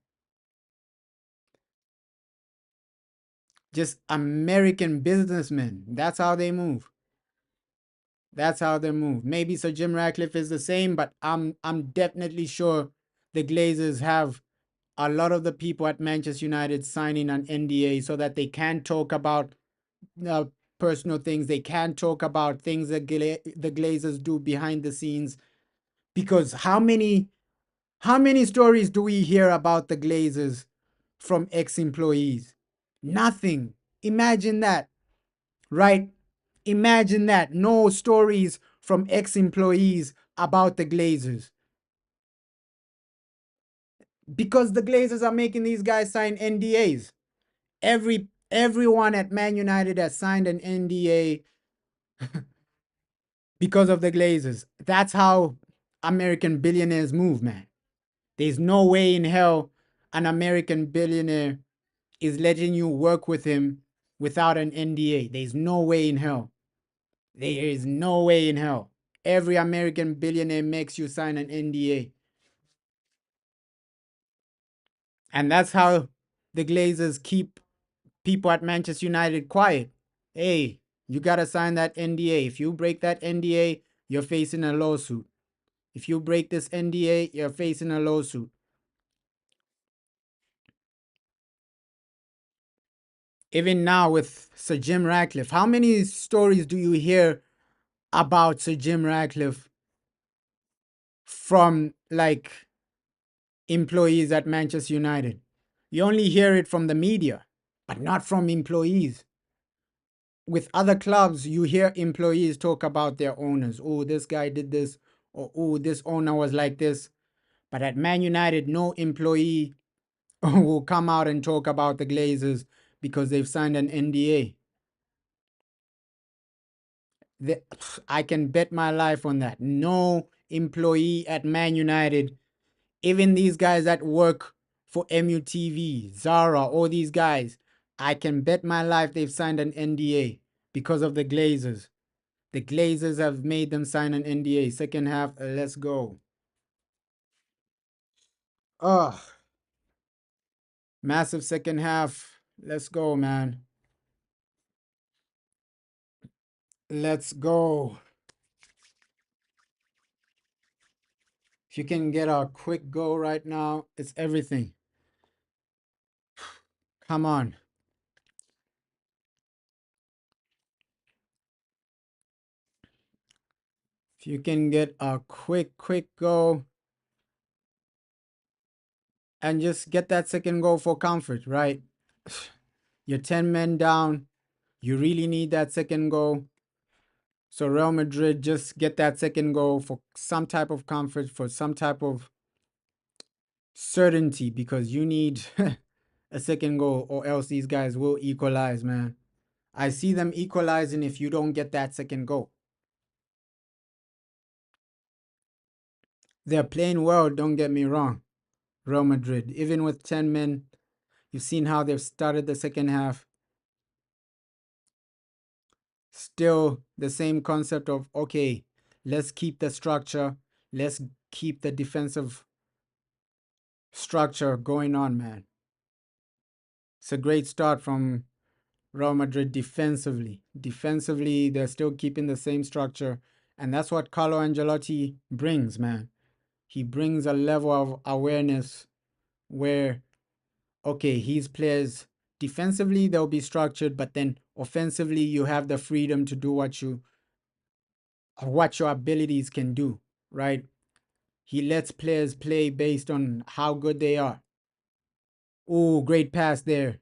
Just American businessmen. That's how they move. That's how they move. Maybe Sir Jim Ratcliffe is the same, but I'm definitely sure the Glazers have a lot of the people at Manchester United signing an NDA so that they can talk about uh, personal things. They can talk about things that the Glazers do behind the scenes. Because how many stories do we hear about the Glazers from ex-employees? Nothing. Imagine that, right? Imagine that. No stories from ex-employees about the Glazers. Because the Glazers are making these guys sign NDAs. Everyone at Man United has signed an NDA because of the Glazers. That's how American billionaires move, man. There's no way in hell an American billionaire is letting you work with him without an NDA. There's no way in hell. There is no way in hell. Every American billionaire makes you sign an NDA. And that's how the Glazers keep people at Manchester United quiet. Hey, you got to sign that NDA. If you break that NDA, you're facing a lawsuit. If you break this NDA, you're facing a lawsuit. Even now with Sir Jim Ratcliffe, how many stories do you hear about Sir Jim Ratcliffe from like employees at Manchester United? You only hear it from the media, but not from employees. With other clubs, you hear employees talk about their owners. Oh, this guy did this, or oh, this owner was like this. But at Man United, no employee will come out and talk about the Glazers because they've signed an NDA. I can bet my life on that. No employee at Man United, even these guys that work for MUTV, Zara, all these guys, I can bet my life they've signed an NDA because of the Glazers. The Glazers have made them sign an NDA. Second half, let's go. Oh, massive second half. Let's go, man. Let's go. If you can get a quick goal right now, it's everything. Come on. If you can get a quick goal and just get that second goal for comfort, right? You're 10 men down. You really need that second goal. So Real Madrid just get that second goal for some type of comfort, for some type of certainty, because you need a second goal or else these guys will equalize, man. I see them equalizing if you don't get that second goal. They're playing well, don't get me wrong. Real Madrid, even with 10 men, you've seen how they've started the second half. Still the same concept of, okay, let's keep the structure. Let's keep the defensive structure going on, man. It's a great start from Real Madrid defensively. Defensively, they're still keeping the same structure. And that's what Carlo Ancelotti brings, man. He brings a level of awareness where, okay, his players defensively, they'll be structured, but then offensively, you have the freedom to do what your abilities can do, right? He lets players play based on how good they are. Oh, great pass there.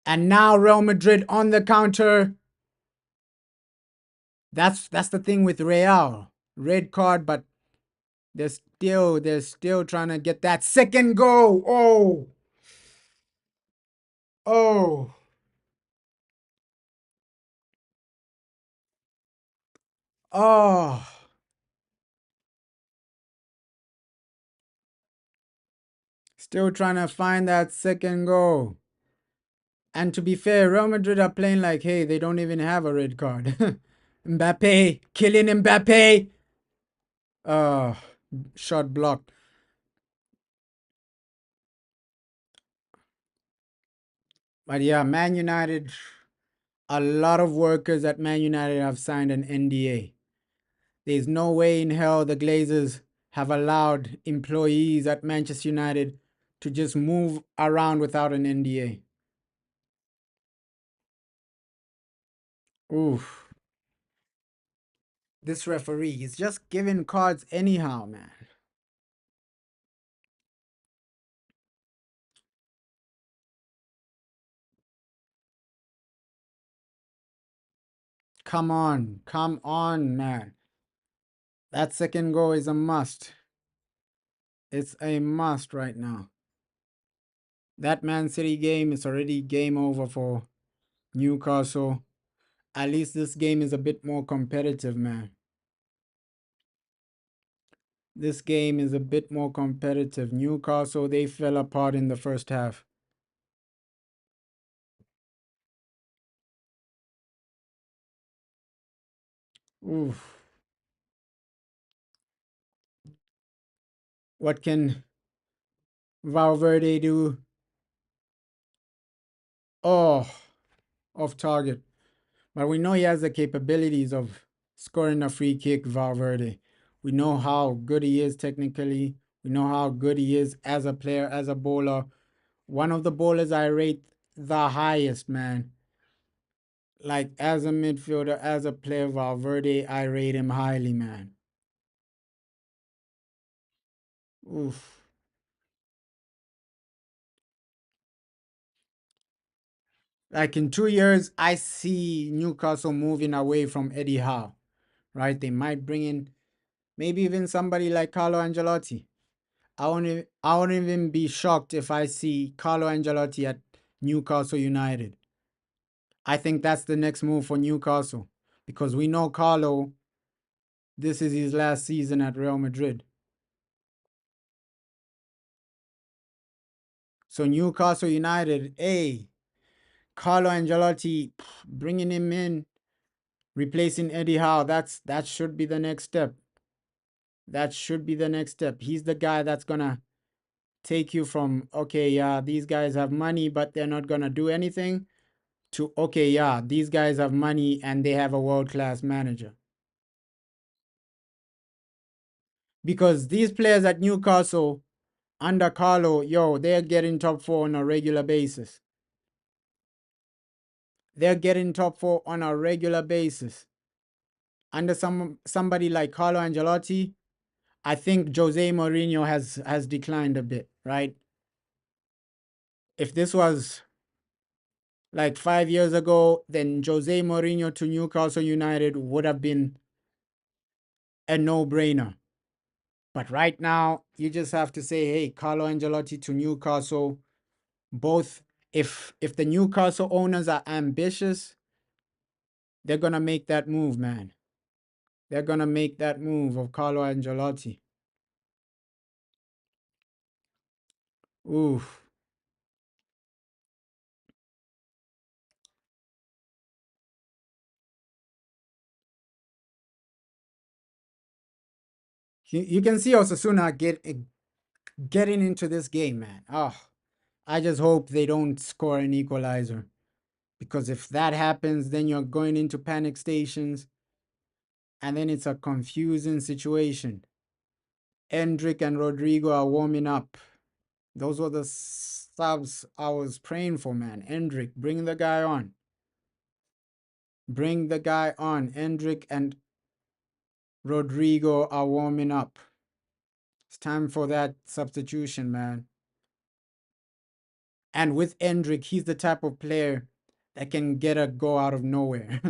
And now Real Madrid on the counter. That's the thing with Real. Red card, but they're still trying to get that second goal. Oh. Oh. Oh. Still trying to find that second goal. And to be fair, Real Madrid are playing like, hey, they don't even have a red card. Mbappe, Kylian Mbappe. Oh, shot blocked. But yeah, Man United, a lot of workers at Man United have signed an NDA. There's no way in hell the Glazers have allowed employees at Manchester United to just move around without an NDA. Oof. This referee is just giving cards anyhow, man. Come on, man. That second goal is a must. It's a must right now. That Man City game is already game over for Newcastle. At least this game is a bit more competitive, man. This game is a bit more competitive. Newcastle, they fell apart in the first half. Oof. What can Valverde do? Oh, off target. But we know he has the capabilities of scoring a free kick, Valverde. We know how good he is technically. We know how good he is as a player, as a bowler. One of the bowlers I rate the highest, man. Like as a midfielder, as a player, Valverde, I rate him highly, man. Oof. Like in 2 years, I see Newcastle moving away from Eddie Howe, right? They might bring in maybe even somebody like Carlo Ancelotti. I won't even be shocked if I see Carlo Ancelotti at Newcastle United. I think that's the next move for Newcastle because we know Carlo, this is his last season at Real Madrid. So Newcastle United, hey, Carlo Ancelotti, bringing him in, replacing Eddie Howe, that should be the next step. That should be the next step. He's the guy that's gonna take you from, okay, yeah, these guys have money, but they're not gonna do anything, to, okay, yeah, these guys have money and they have a world-class manager. Because these players at Newcastle under Carlo, yo, they're getting top four on a regular basis. They're getting top four on a regular basis. Under somebody like Carlo Ancelotti, I think Jose Mourinho has declined a bit, right? If this was like 5 years ago, then Jose Mourinho to Newcastle United would have been a no-brainer. But right now, you just have to say, hey, Carlo Ancelotti to Newcastle, both if the Newcastle owners are ambitious, they're gonna make that move, man. They're gonna make that move of Carlo Ancelotti. Oof. You can see Osasuna getting into this game, man. Oh, I just hope they don't score an equalizer. Because if that happens, then you're going into panic stations, and then it's a confusing situation. Endrick and Rodrigo are warming up. Those were the subs I was praying for, man. Endrick, bring the guy on. Bring the guy on. Endrick and Rodrigo are warming up. It's time for that substitution, man. And with Endrick, he's the type of player that can get a goal out of nowhere.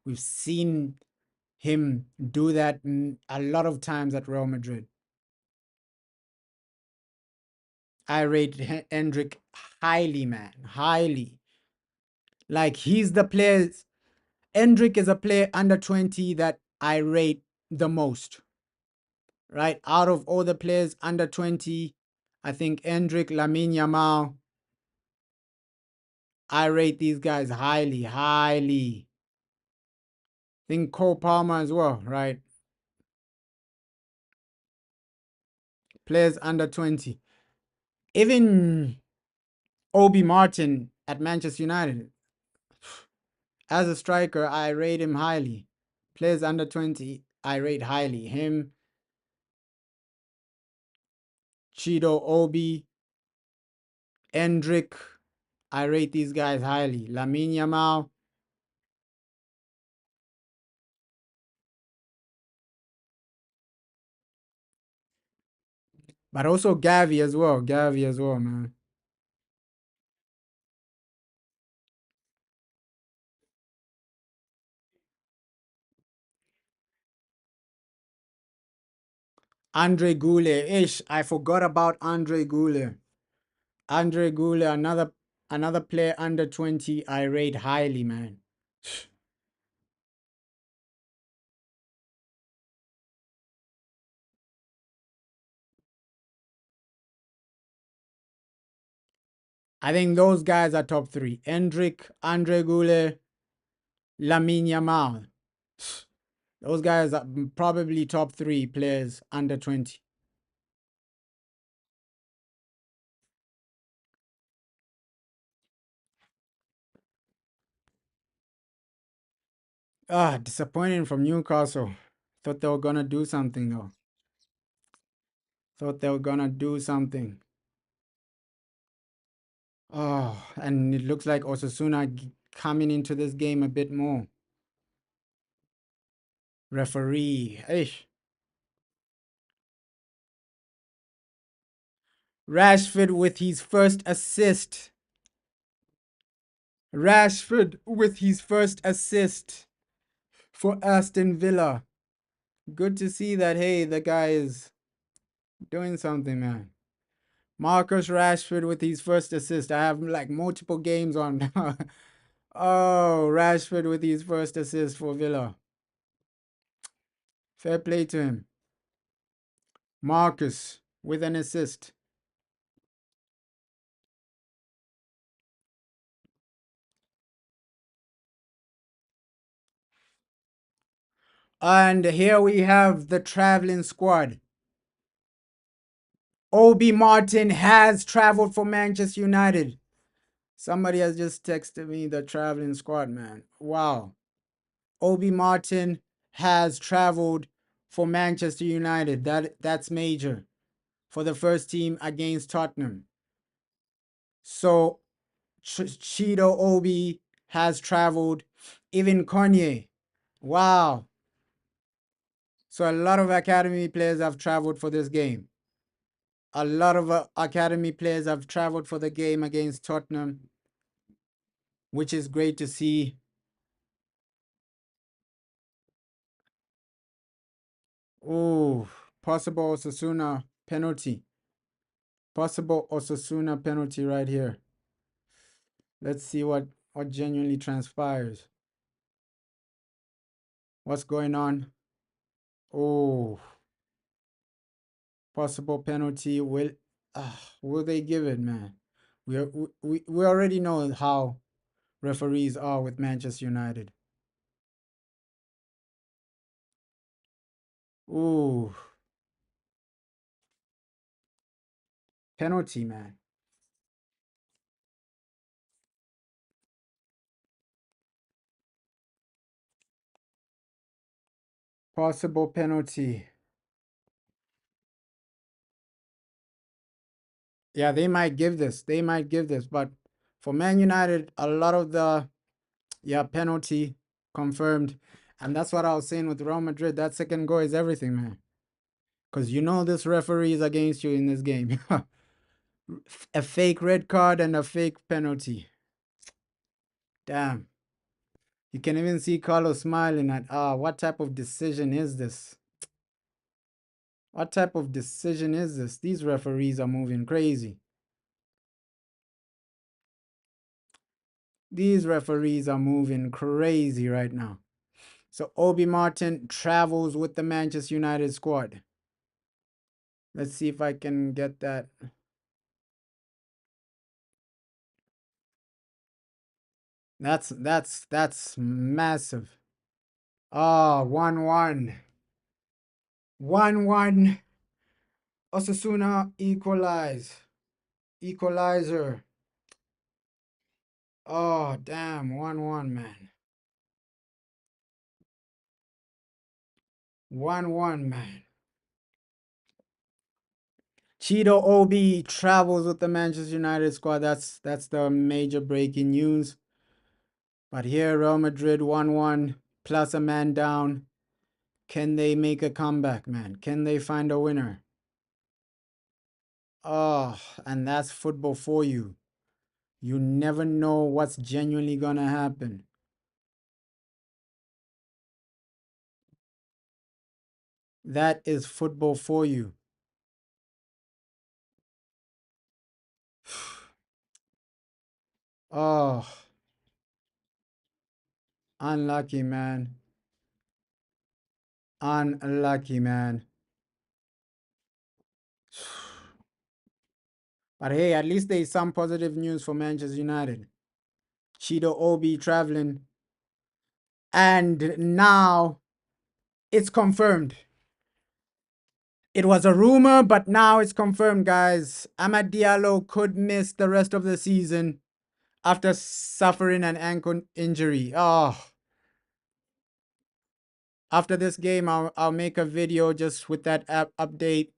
We've seen him do that a lot of times at Real Madrid. I rate Endrick highly, man. Highly. Like, he's the player. Endrick is a player under 20 that I rate the most. Right? Out of all the players under 20, I think Endrick, Lamine Yamal, I rate these guys highly, highly. I think Cole Palmer as well, right? Players under 20. Even Obi Martin at Manchester United. As a striker, I rate him highly. Players under 20, I rate highly. Him, Chido, Obi, Endrick, I rate these guys highly. Lamine Yamal. But also Gavi as well. Gavi as well, man. Andre Goulet. Ish, I forgot about Andre Goulet. Andre Goulet, another player under 20, I rate highly, man. I think those guys are top three. Endrick, Andre Goulet, Lamine Yamal. Those guys are probably top three players under 20. Ah, disappointing from Newcastle. Thought they were gonna do something though. Thought they were gonna do something. Oh, and it looks like Osasuna coming into this game a bit more. Referee. Ish. Rashford with his first assist. Rashford with his first assist for Aston Villa. Good to see that, hey, the guy is doing something, man. Marcus Rashford with his first assist. I have like multiple games on. Oh, Rashford with his first assist for Villa. Fair play to him. Marcus with an assist. And here we have the traveling squad. Obi Martin has traveled for Manchester United. Somebody has just texted me the traveling squad, man. Wow. Obi Martin has traveled for Manchester United. That's major for the first team against Tottenham. So Chido Obi has traveled. Even Kanye. Wow. So a lot of academy players have traveled for this game. A lot of academy players have traveled for the game against Tottenham, which is great to see. Oh, possible Osasuna penalty. Possible Osasuna penalty right here. Let's see what genuinely transpires. What's going on? Oh, possible penalty. Will they give it, man? We already know how referees are with Manchester United. Ooh, penalty, man. Possible penalty. Yeah, they might give this. They might give this. But for Man United, a lot of the penalty confirmed. And that's what I was saying with Real Madrid. That second goal is everything, man. Because you know this referee is against you in this game. A fake red card and a fake penalty. Damn. You can even see Carlos smiling at, what type of decision is this? What type of decision is this? These referees are moving crazy. These referees are moving crazy right now. So Obi Martin travels with the Manchester United squad. Let's see if I can get that. That's massive. Ah, 1-1. 1-1. Osasuna equalizer. Oh, damn. 1-1, man. 1-1, man. Chido Obi travels with the Manchester United squad. That's the major breaking news. But here, Real Madrid 1-1 plus a man down. Can they make a comeback, man? Can they find a winner? Oh, and that's football for you. You never know what's genuinely gonna happen. That is football for you. Oh, unlucky, man. Unlucky, man. But hey, at least there's some positive news for Manchester United. Chido Obi traveling. And now it's confirmed. It was a rumor, but now it's confirmed, guys. Amad Diallo could miss the rest of the season after suffering an ankle injury. Oh, after this game, I'll make a video just with that update.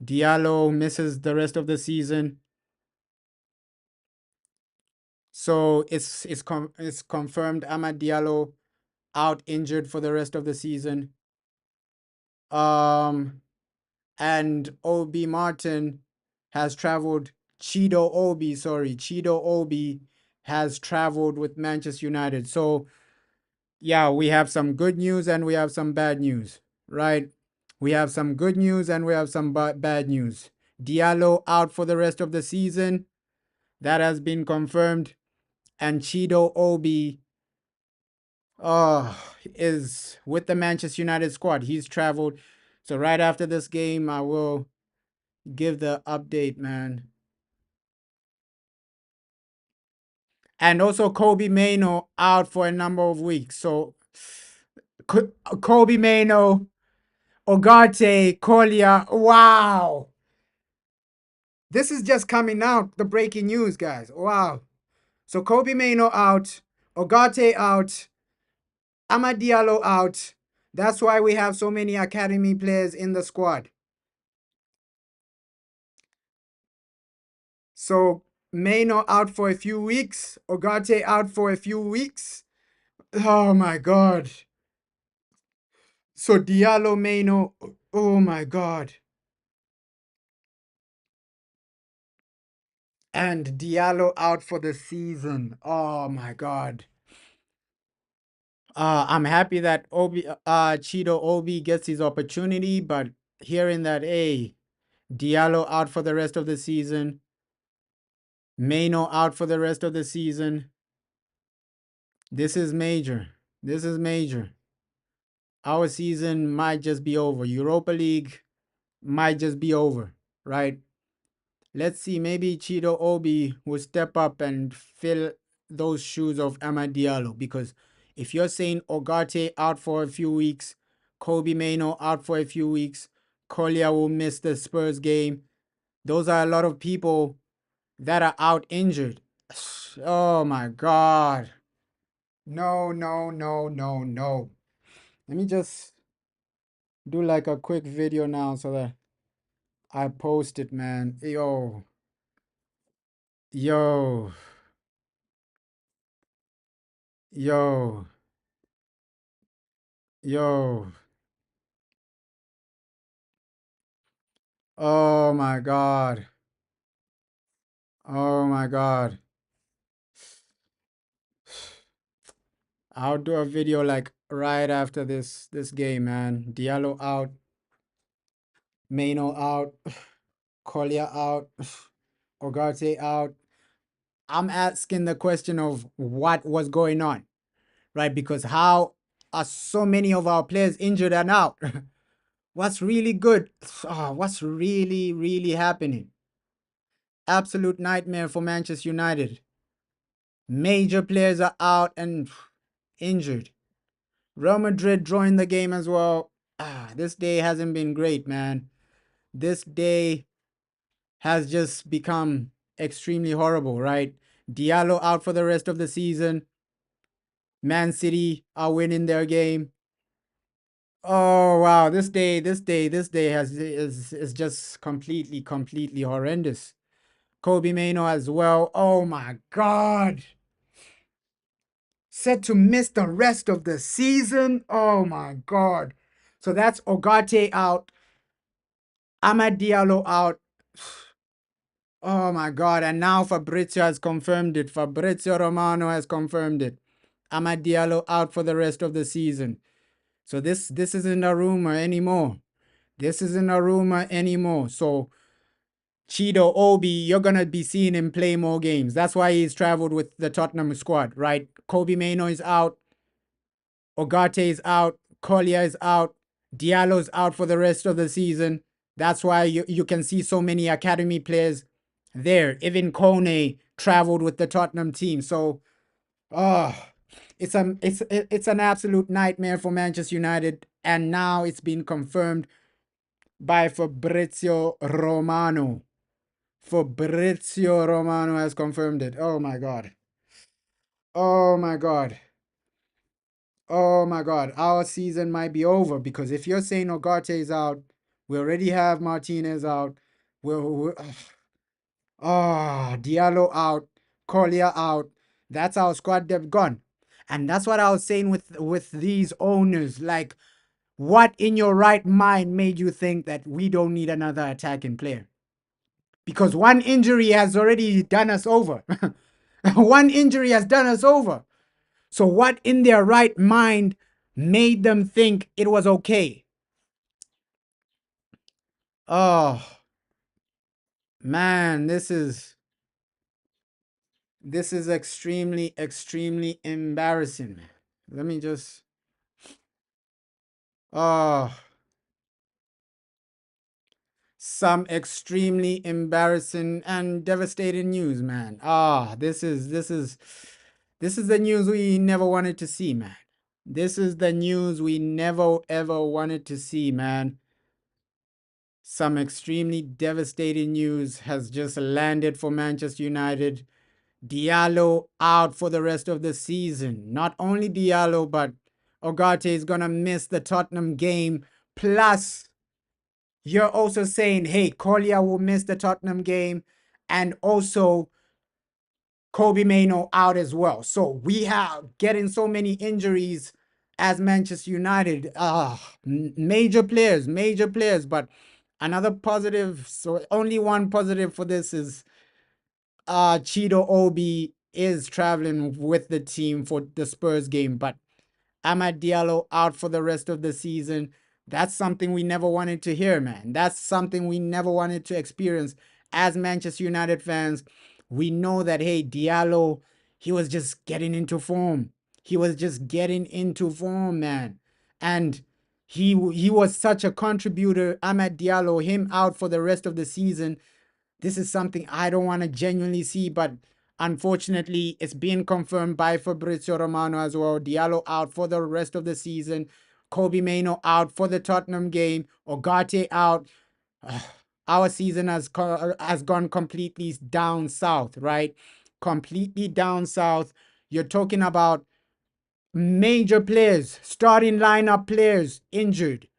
Diallo misses the rest of the season. So it's confirmed Amad Diallo out injured for the rest of the season. And Obi Martin has traveled. Chido Obi has traveled with Manchester United. So yeah, we have some good news and we have some bad news, right? We have some good news and we have some bad news. Diallo out for the rest of the season. That has been confirmed. And Chido Obi is with the Manchester United squad. He's traveled. So right after this game, I will give the update, man. And also Kobe Maino out for a number of weeks. So Kobe Maino, Ogate, Collier. Wow. This is just coming out, the breaking news, guys. Wow. So Kobe Mainoo out, Ogate out, Amad Diallo out. That's why we have so many academy players in the squad. So Mainoo out for a few weeks, Ogate out for a few weeks. Oh my God. So Diallo Mainoo, oh my God. And Diallo out for the season. Oh my God. I'm happy that Chido Obi gets his opportunity, but hearing that, hey, Diallo out for the rest of the season, Mainoo out for the rest of the season. This is major. This is major. Our season might just be over. Europa League might just be over, right? Let's see, maybe Chido Obi will step up and fill those shoes of Amad Diallo, because if you're saying Ogate out for a few weeks, Kobe Mainoo out for a few weeks, Collier will miss the Spurs game, those are a lot of people that are out injured. Oh my God. No, no, no, no, no. Let me just do like a quick video now so that I post it, man. Yo, yo, yo, yo. Oh my God. Oh my God. I'll do a video like right after this game, man. Diallo out, Mainoo out, Collier out, Ogate out. I'm asking the question of what was going on, right? Because how are so many of our players injured and out? What's really good? What's really, really happening? Absolute nightmare for Manchester United. Major players are out and injured. Real Madrid drawing the game as well. This day hasn't been great, man. This day has just become extremely horrible, right? Diallo out for the rest of the season. Man City are winning their game. Oh wow, this day is just completely horrendous. Kobe Mainoo as well. Oh my God. Set to miss the rest of the season. Oh my God. So that's Ogate out, Amad Diallo out. Oh my God. And now Fabrizio has confirmed it. Fabrizio Romano has confirmed it. Amad Diallo out for the rest of the season. So this isn't a rumor anymore. This isn't a rumor anymore. So Chido Obi, you're gonna be seeing him play more games. That's why he's traveled with the Tottenham squad, right? Kobe Mainoo is out, Ogate is out, Collier is out, Diallo's out for the rest of the season. That's why you can see so many academy players there. Even Kone traveled with the Tottenham team. So, it's an absolute nightmare for Manchester United, and now it's been confirmed by Fabrizio Romano. Fabrizio Romano has confirmed it. Oh my God. Oh my God. Oh my God. Our season might be over, because if you're saying Ogate is out, we already have Martinez out. We're Diallo out, Collier out. That's our squad depth gone. And that's what I was saying with these owners. Like, what in your right mind made you think that we don't need another attacking player? Because one injury has already done us over. One injury has done us over. So what in their right mind made them think it was okay? Oh man, this is extremely embarrassing, man. Let me just oh some extremely embarrassing and devastating news, man. This is the news we never wanted to see, man. This is the news we never ever wanted to see, man. Some extremely devastating news has just landed for Manchester United. Diallo out for the rest of the season. Not only Diallo, but Ugarte is going to miss the Tottenham game. Plus, you're also saying, hey, Collier will miss the Tottenham game. And also, Kobe Mainoo out as well. So we have getting so many injuries as Manchester United. Major players. But another positive, so only one positive for this is Chido Obi is traveling with the team for the Spurs game, but Amad Diallo out for the rest of the season. That's something we never wanted to hear, man. That's something we never wanted to experience. As Manchester United fans, we know that, hey, Diallo, he was just getting into form. He was just getting into form, man. And he was such a contributor. Amad Diallo, him out for the rest of the season. This is something I don't want to genuinely see, but unfortunately, it's being confirmed by Fabrizio Romano as well. Diallo out for the rest of the season. Kobe Mainoo out for the Tottenham game. Ugarte out. Our season has gone completely down south, right? Completely down south. You're talking about major players, starting lineup players injured.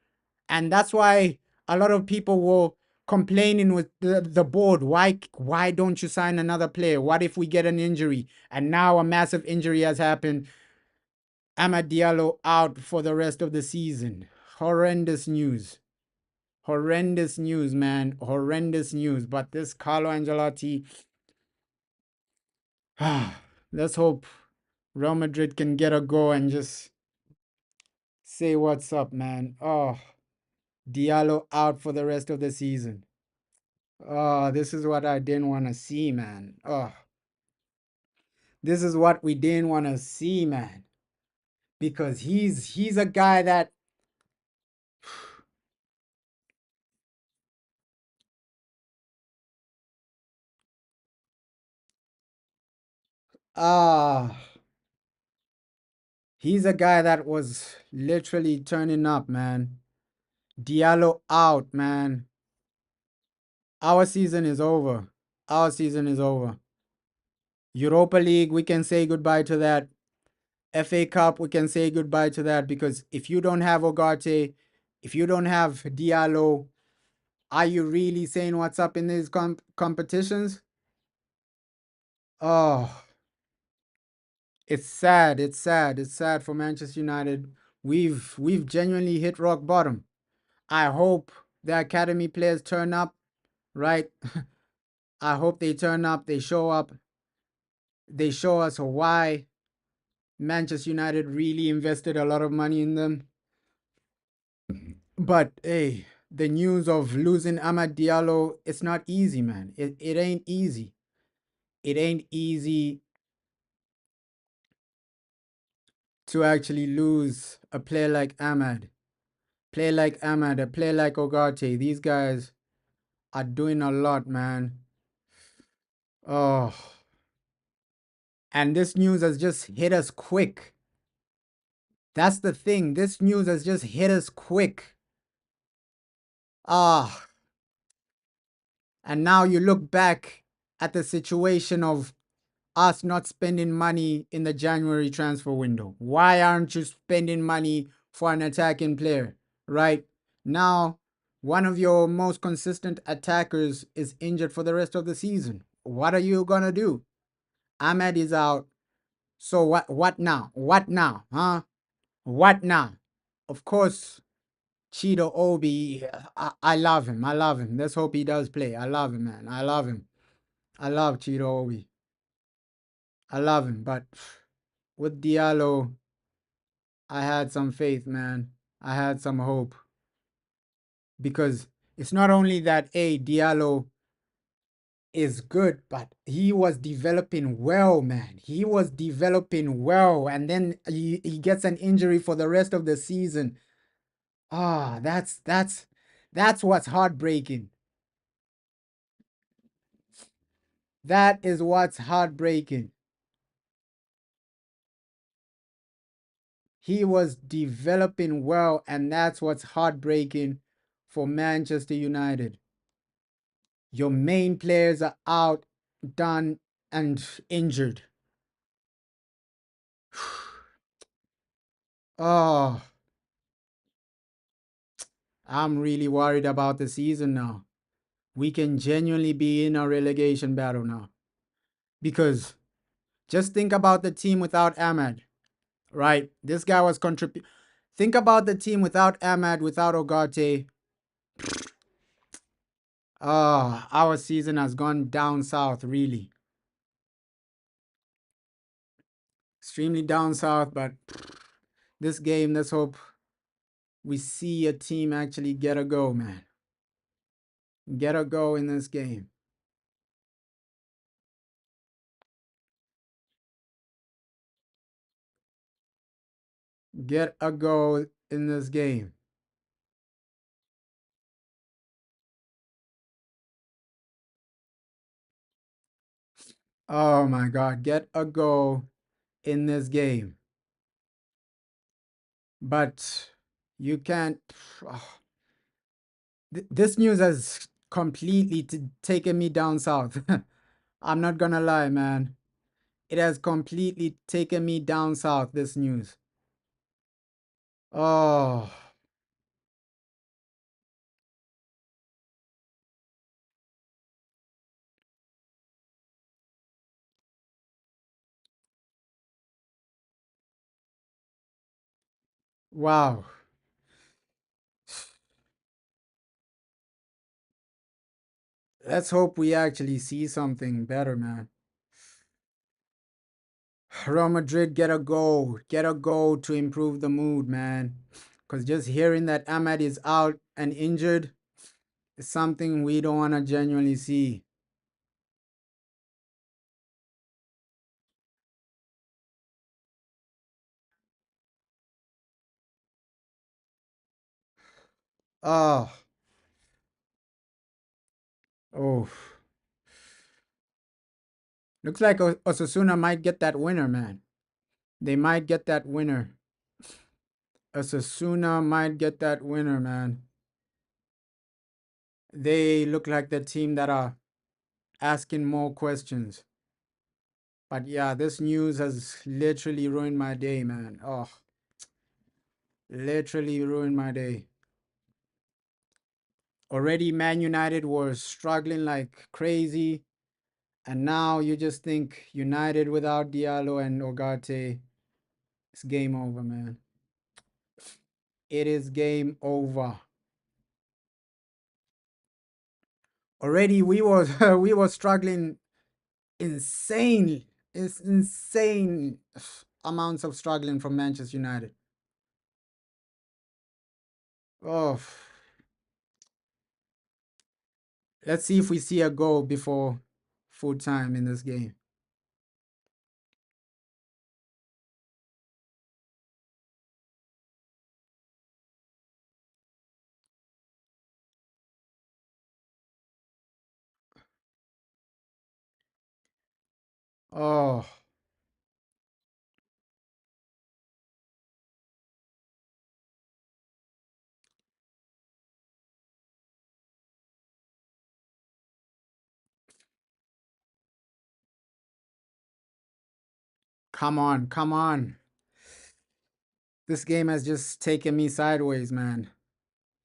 And that's why a lot of people were complaining with the board. Why don't you sign another player? What if we get an injury? And now a massive injury has happened. Amad Diallo out for the rest of the season. Horrendous news. Horrendous news, man. Horrendous news. But this Carlo Ancelotti, let's hope Real Madrid can get a go and just say what's up, man. Oh, Diallo out for the rest of the season. Oh, this is what I didn't want to see, man. Oh, this is what we didn't want to see, man. Because he's a guy that ah he's a guy that was literally turning up, man. Diallo out, man. Our season is over. Our season is over. Europa League, we can say goodbye to that. FA Cup, we can say goodbye to that because if you don't have Ugarte, if you don't have Diallo, are you really saying what's up in these competitions? Oh, it's sad. It's sad. It's sad for Manchester United. We've genuinely hit rock bottom. I hope the academy players turn up, right? I hope they turn up, they show up, they show us why Manchester United really invested a lot of money in them. But hey, the news of losing Amad Diallo, it's not easy, man. It ain't easy. It ain't easy to actually lose a player like Ahmad. Player like Ahmad, a player like Ugarte. These guys are doing a lot, man. Oh. And this news has just hit us quick. That's the thing. This news has just hit us quick. Ah. And now you look back at the situation of us not spending money in the January transfer window. Why aren't you spending money for an attacking player? Right? Now, one of your most consistent attackers is injured for the rest of the season. What are you going to do? Ahmed is out. So what now? What now? Huh? What now? Of course, Chido Obi, I love him. I love him. Let's hope he does play. I love him, man. I love him. I love Chido Obi. I love him. But with Diallo, I had some faith, man. I had some hope. Because it's not only that, Diallo is good, but he was developing well, man. He was developing well. And then he gets an injury for the rest of the season. That's what's heartbreaking. That is what's heartbreaking. He was developing well, and that's what's heartbreaking for Manchester United. Your main players are out, done. and injured. Oh, I'm really worried about the season now. We can genuinely be in a relegation battle now. Because just think about the team without Ahmad, right? This guy was contributing. Think about the team without Ahmad, without Ogate. Our season has gone down south, really. Extremely down south, but this game, let's hope we see a team actually get a go, man. Get a go in this game. Get a go in this game. Oh my God, get a go in this game. But you can't. Oh, this news has completely taken me down south. I'm not gonna lie, man. It has completely taken me down south, this news. Oh, wow. Let's hope we actually see something better, man. Real Madrid, get a goal. Get a goal to improve the mood, man. Because just hearing that Ahmad is out and injured is something we don't want to genuinely see. Oh, oh. Looks like Osasuna might get that winner, man. They might get that winner. Osasuna might get that winner, man. They look like the team that are asking more questions. But yeah, this news has literally ruined my day, man. Oh, literally ruined my day. Already, Man United was struggling like crazy. And now you just think United without Diallo and Ogate, it's game over, man. It is game over. Already we was we were struggling insane. It's insane amounts of struggling from Manchester United. Oh, let's see if we see a goal before full time in this game. Oh, come on, come on. This game has just taken me sideways, man.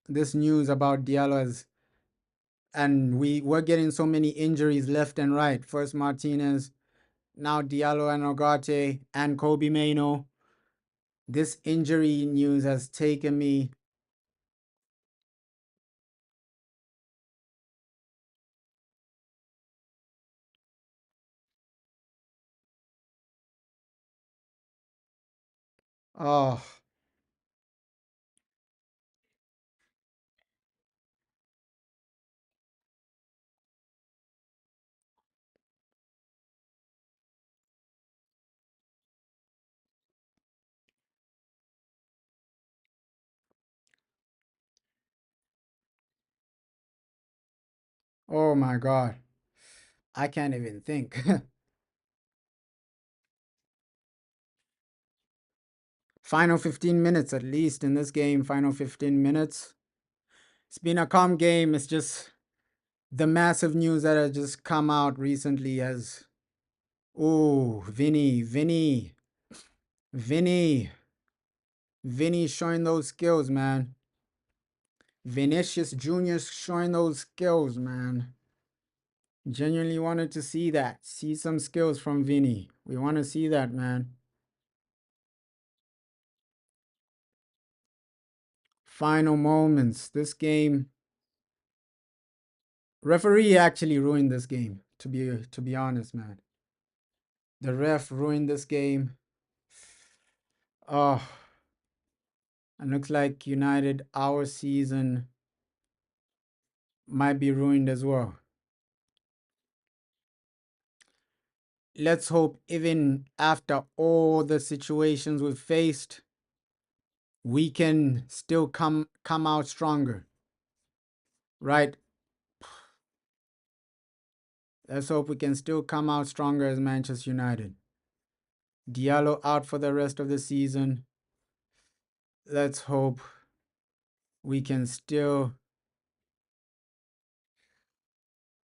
This news about Diallo has, and we're getting so many injuries left and right. First Martinez, now Diallo and Ogate and Kobe Maino. This injury news has taken me. Oh, oh my God. I can't even think. Final 15 minutes at least in this game. Final 15 minutes. It's been a calm game. It's just the massive news that has just come out recently has Oh, Vinny showing those skills, man. Vinicius Jr. showing those skills, man. Genuinely wanted to see that. See some skills from Vinny. We want to see that, man. Final moments. This game. Referee actually ruined this game, to be honest, man. The ref ruined this game. Oh, and looks like United, our season might be ruined as well. Let's hope even after all the situations we've faced, we can still come out stronger. Right? Let's hope we can still come out stronger as Manchester United. Diallo out for the rest of the season. Let's hope we can still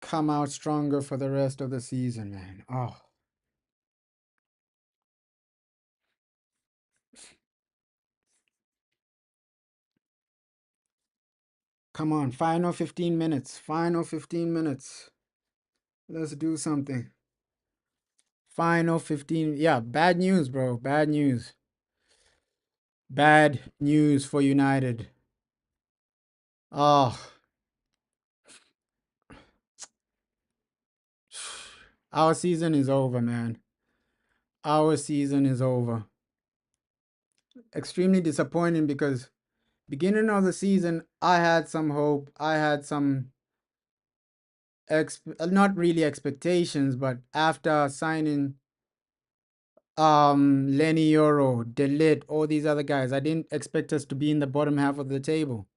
come out stronger for the rest of the season, man. Oh. Come on, final 15 minutes. Final 15 minutes. Let's do something. Final 15. Yeah, bad news, bro. Bad news. Bad news for United. Oh. Our season is over, man. Our season is over. Extremely disappointing because beginning of the season, I had some hope. I had some not really expectations, but after signing Lenny Euro, Delit, all these other guys, I didn't expect us to be in the bottom half of the table.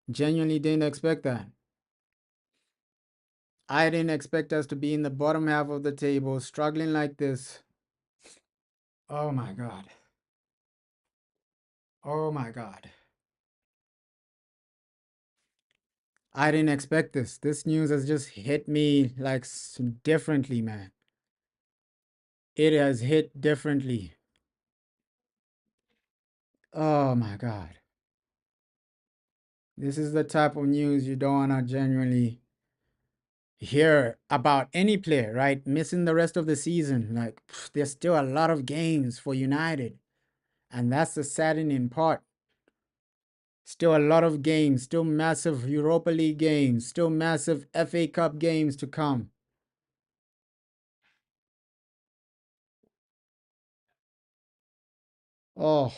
Genuinely didn't expect that. I didn't expect us to be in the bottom half of the table, struggling like this. Oh my God. Oh my God. I didn't expect this. This news has just hit me like differently, man. It has hit differently. Oh my God. This is the type of news you don't want to genuinely hear about any player, right? Missing the rest of the season. Like, there's still a lot of games for United. And that's the saddening part. Still a lot of games, still massive Europa League games, still massive FA Cup games to come. Oh.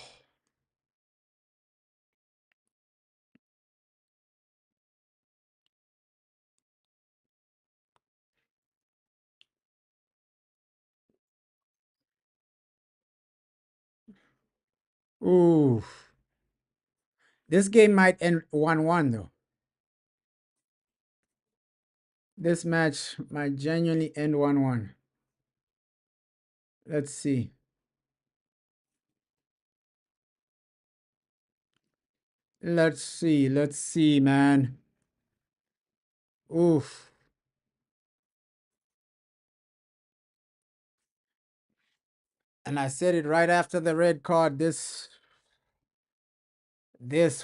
Ooh. This game might end 1-1 though. This match might genuinely end 1-1. Let's see. Let's see, man. Oof. And I said it right after the red card. This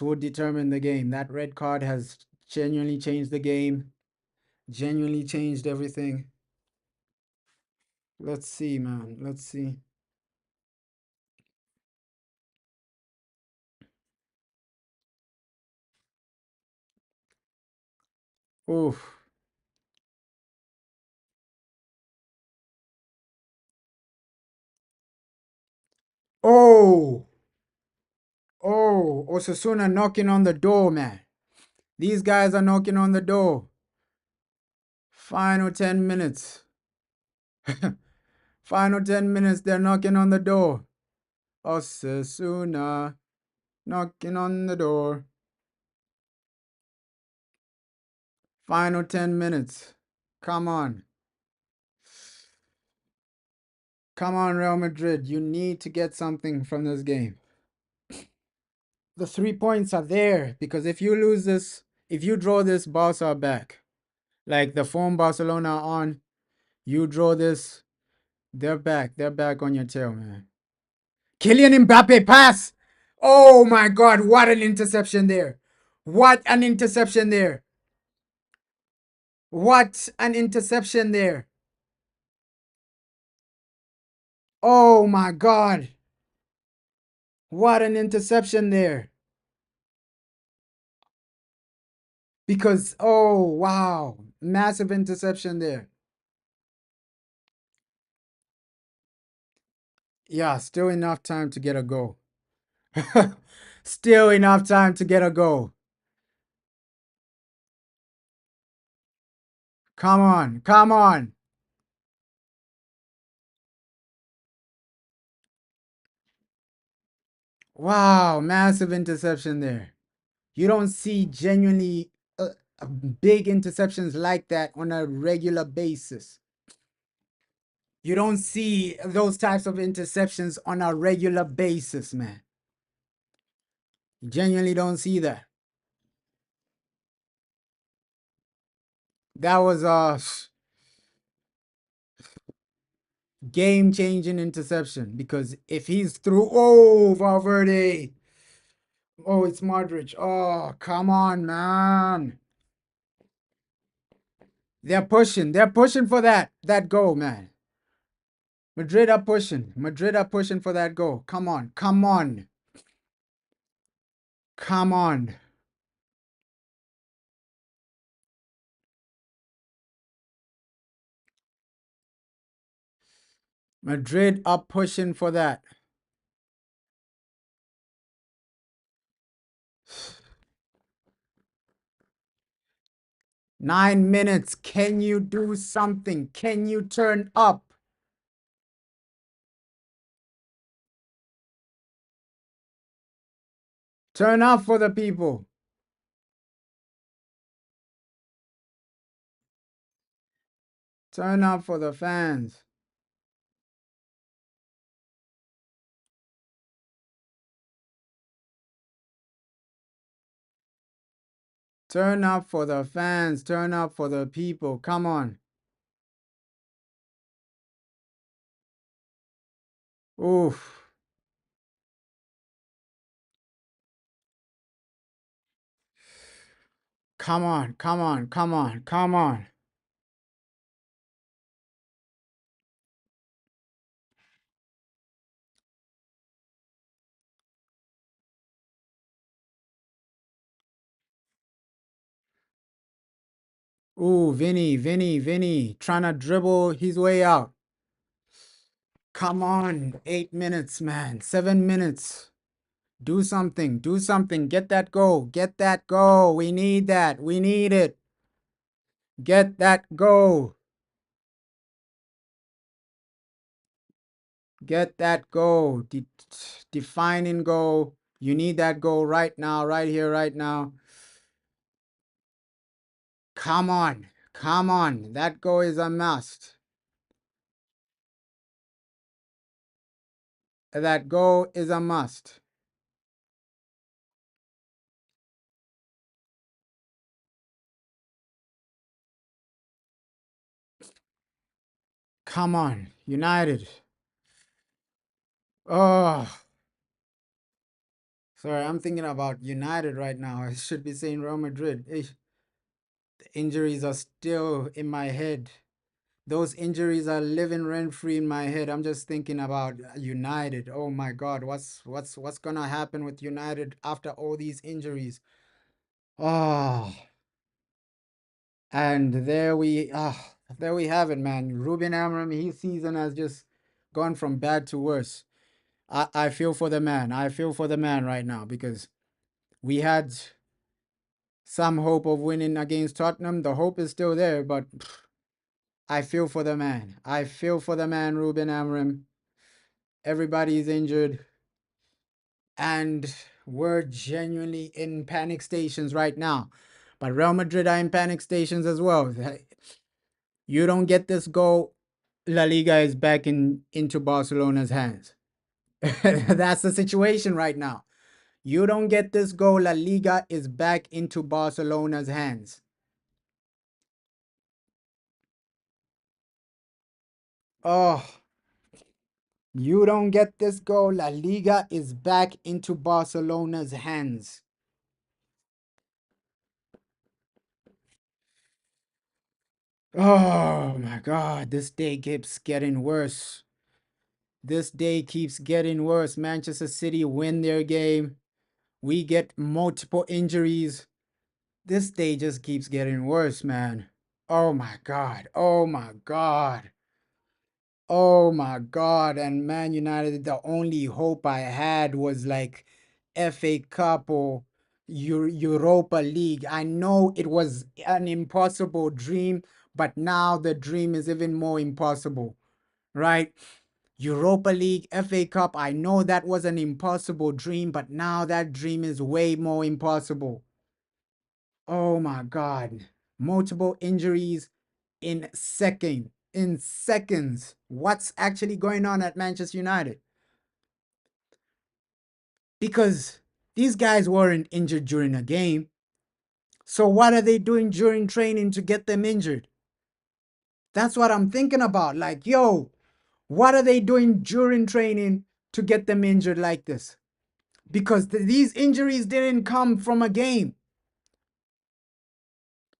would determine the game. That red card has genuinely changed the game. Genuinely changed everything. Let's see, man. Let's see. Oof. Oh. Oh, Osasuna knocking on the door, man. These guys are knocking on the door. Final 10 minutes. Final 10 minutes, they're knocking on the door. Osasuna knocking on the door. Final 10 minutes. Come on. Come on, Real Madrid. You need to get something from this game. The 3 points are there because if you lose this, if you draw this, Barca are back. Like the form Barcelona are on, you draw this, They're back. They're back on your tail, man. Kylian Mbappe pass. Oh my God. What an interception there. What an interception there. What an interception there. Oh my God. What an interception there. Because, oh, wow. Massive interception there. Yeah, still enough time to get a goal. Still enough time to get a goal. Come on. Come on. Wow. Massive interception there. You don't see genuinely big interceptions like that on a regular basis. You don't see those types of interceptions on a regular basis, man. You genuinely don't see that. That was a game-changing interception because if he's through, oh, Valverde. Oh, it's Modric. Oh, come on, man. They're pushing. They're pushing for that goal, man. Madrid are pushing. Madrid are pushing for that goal. Come on. Come on. Come on. Madrid are pushing for that. Nine minutes. Can you do something? Can you turn up? Turn up for the people. Turn up for the fans. Turn up for the fans. Turn up for the people. Come on. Oof. Come on. Come on. Come on. Come on. Ooh, Vinny, trying to dribble his way out. Come on, 8 minutes, man. 7 minutes. Do something. Do something. Get that goal. Get that goal. We need that. We need it. Get that goal. Get that goal. Defining goal. You need that goal right now, right here, right now. Come on. Come on. That goal is a must. That goal is a must. Come on. United. Oh. Sorry, I'm thinking about United right now. I should be saying Real Madrid. The injuries are still in my head. Those injuries are living rent free in my head. I'm just thinking about United. Oh my God, what's gonna happen with United after all these injuries? Oh, and there we have it, man. Ruben Amorim, his season has just gone from bad to worse. I feel for the man. I feel for the man right now because we had some hope of winning against Tottenham. The hope is still there, but I feel for the man. I feel for the man, Ruben Amorim. Everybody is injured, and we're genuinely in panic stations right now. But Real Madrid are in panic stations as well. You don't get this goal, La Liga is back into Barcelona's hands. That's the situation right now. You don't get this goal, La Liga is back into Barcelona's hands. Oh, You don't get this goal, La Liga is back into Barcelona's hands. Oh my God, this day keeps getting worse. This day keeps getting worse. Manchester City win their game. We get multiple injuries. This day just keeps getting worse, man. Oh my God. Oh my God. Oh my God. And Man United, the only hope I had was like FA Cup or Europa League. I know it was an impossible dream, but now the dream is even more impossible, right? Europa League, FA Cup, I know that was an impossible dream, but now that dream is way more impossible. Oh my God. Multiple injuries in seconds. What's actually going on at Manchester United? Because these guys weren't injured during a game. So what are they doing during training to get them injured? That's what I'm thinking about. Like, yo, what are they doing during training to get them injured like this? Because these injuries didn't come from a game.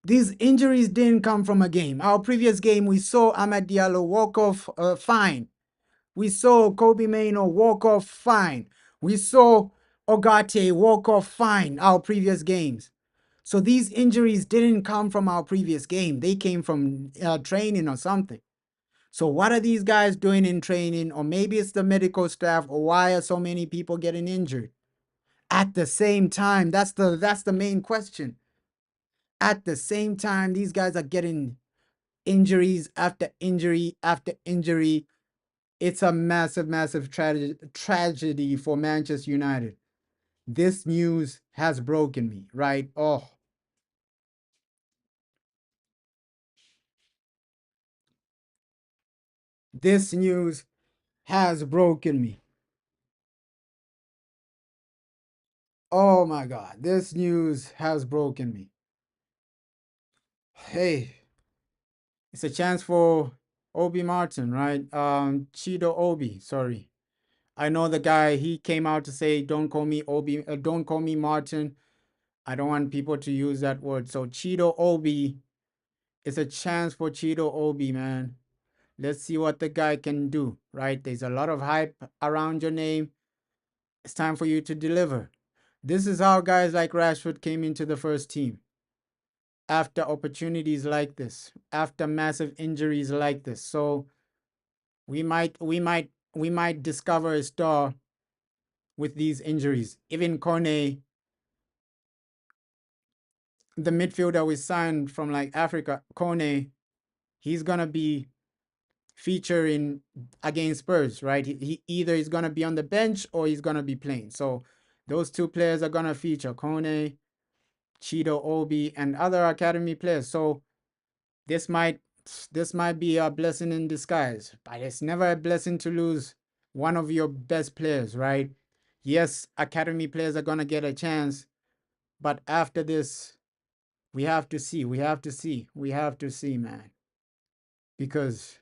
These injuries didn't come from a game. Our previous game, we saw Amad Diallo walk off fine. We saw Kobe Mainoo walk off fine. We saw Ogate walk off fine our previous games. So these injuries didn't come from our previous game. They came from training or something. So what are these guys doing in training? Or maybe it's the medical staff, or why are so many people getting injured at the same time? That's the main question. At the same time, these guys are getting injuries after injury after injury. It's a massive, massive tragedy for Manchester United. This news has broken me, right? Oh, this news has broken me. Oh my God, this news has broken me. Hey, it's a chance for Obi Martin, right? Chido Obi, sorry. I know the guy, he came out to say, don't call me Obi, don't call me Martin. I don't want people to use that word. So Chido Obi, it's a chance for Chido Obi, man. Let's see what the guy can do, right? There's a lot of hype around your name. It's time for you to deliver. This is how guys like Rashford came into the first team. After opportunities like this, after massive injuries like this. So we might discover a star with these injuries. Even Kone, the midfielder we signed from like Africa, Kone, he's gonna be featuring against Spurs, right? He either is gonna be on the bench or he's gonna be playing. So those two players are gonna feature Kone, Chido Obi, and other academy players. So this might this might be a blessing in disguise, but it's never a blessing to lose one of your best players, right? Yes, academy players are gonna get a chance, but after this, we have to see. We have to see. We have to see, man. Because,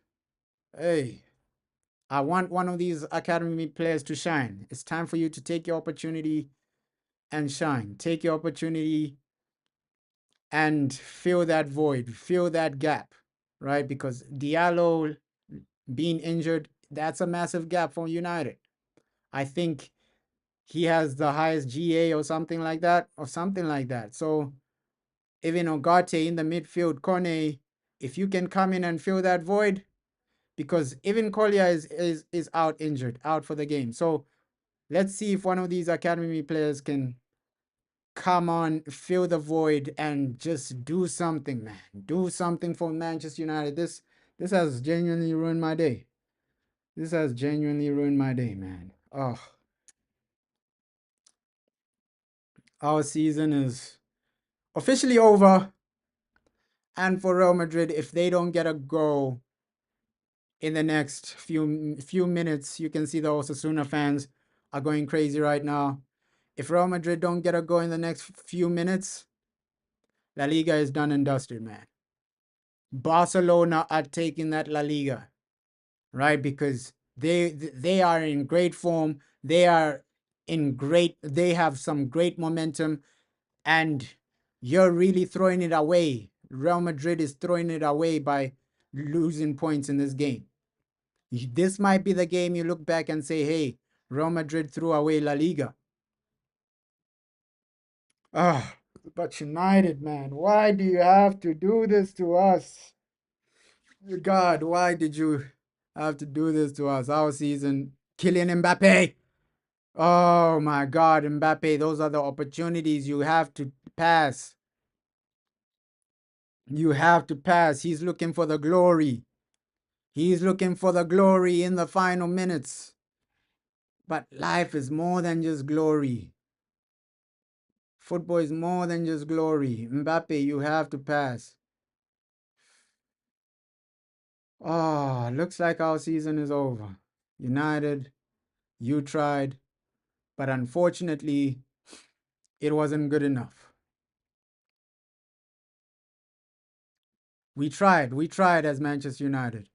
hey, I want one of these academy players to shine. It's time for you to take your opportunity and shine. Take your opportunity and fill that void, fill that gap, right? Because Diallo being injured, that's a massive gap for United. I think he has the highest GA or something like that, So even Ogate in the midfield, Kone, if you can come in and fill that void, because even Collier is out injured, out for the game. So let's see if one of these academy players can come on, fill the void, and just do something, man. Do something for Manchester United. This has genuinely ruined my day. This has genuinely ruined my day, man. Oh, our season is officially over. And for Real Madrid, if they don't get a goal in the next few minutes, you can see the Osasuna fans are going crazy right now. If Real Madrid don't get a goal in the next few minutes, La Liga is done and dusted, man. Barcelona are taking that La Liga, right? Because They are in great form. They have some great momentum, and you're really throwing it away. Real Madrid is throwing it away by losing points in this game. This might be the game you look back and say, hey, Real Madrid threw away La Liga. Ah, but United, man, why do you have to do this to us? God, why did you have to do this to us? Our season, Kylian Mbappe. Oh my God, Mbappe, those are the opportunities you have to pass. You have to pass. He's looking for the glory. He's looking for the glory in the final minutes. But life is more than just glory. Football is more than just glory. Mbappe, you have to pass. Oh, looks like our season is over. United, you tried, but unfortunately, it wasn't good enough. We tried as Manchester United.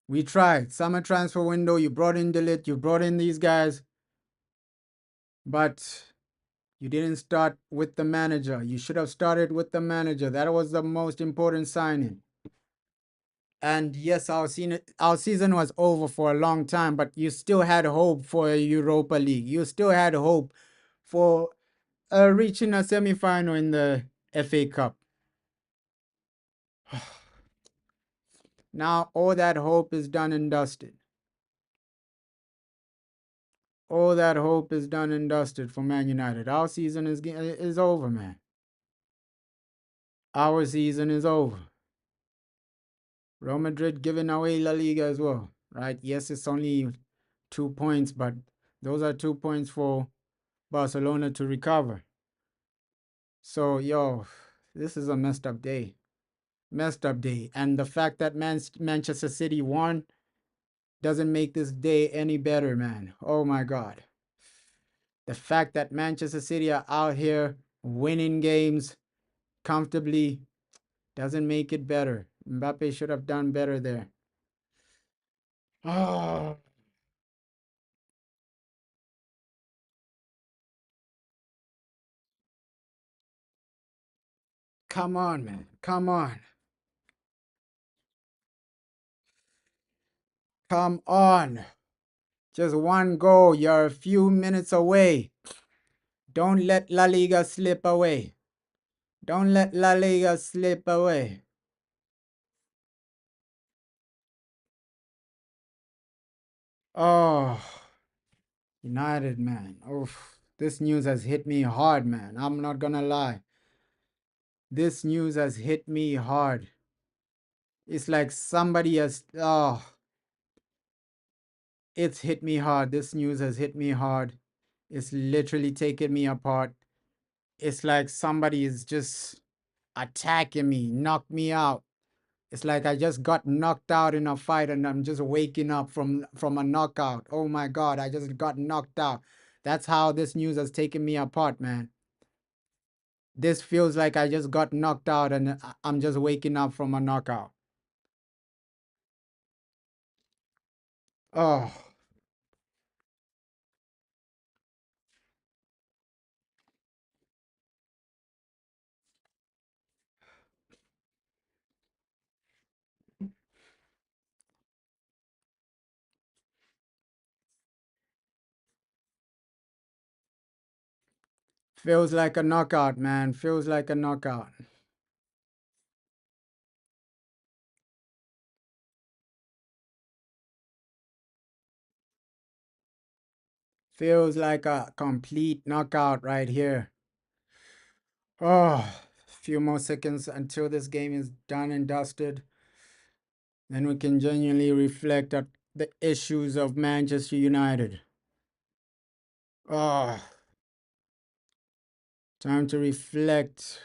We tried. Summer transfer window, you brought in Delit, you brought in these guys, but you didn't start with the manager. You should have started with the manager. That was the most important signing. And yes, our season was over for a long time, but you still had hope for a Europa League. You still had hope for reaching a semi-final in the FA Cup. Now all that hope is done and dusted. All that hope is done and dusted for Man United. Our season is over, man. Our season is over. Real Madrid giving away La Liga as well, right? Yes, it's only 2 points, but those are 2 points for Barcelona to recover. So, yo, this is a messed up day. Messed up day. And the fact that Manchester City won doesn't make this day any better, man. Oh my God. The fact that Manchester City are out here winning games comfortably doesn't make it better. Mbappe should have done better there. Oh, come on, man. Come on. Come on. Just one goal. You're a few minutes away. Don't let La Liga slip away. Don't let La Liga slip away. Oh, United, man. Oof. This news has hit me hard, man. I'm not gonna lie. This news has hit me hard. It's like somebody has. Oh, it's hit me hard. This news has hit me hard. It's literally taken me apart. It's like somebody is just attacking me, knocked me out. It's like I just got knocked out in a fight and I'm just waking up from a knockout. Oh my God, I just got knocked out. That's how this news has taken me apart, man. This feels like I just got knocked out and I'm just waking up from a knockout. Oh, feels like a knockout, man. Feels like a knockout. Feels like a complete knockout right here. Oh, few more seconds until this game is done and dusted. Then we can genuinely reflect at the issues of Manchester United. Oh, time to reflect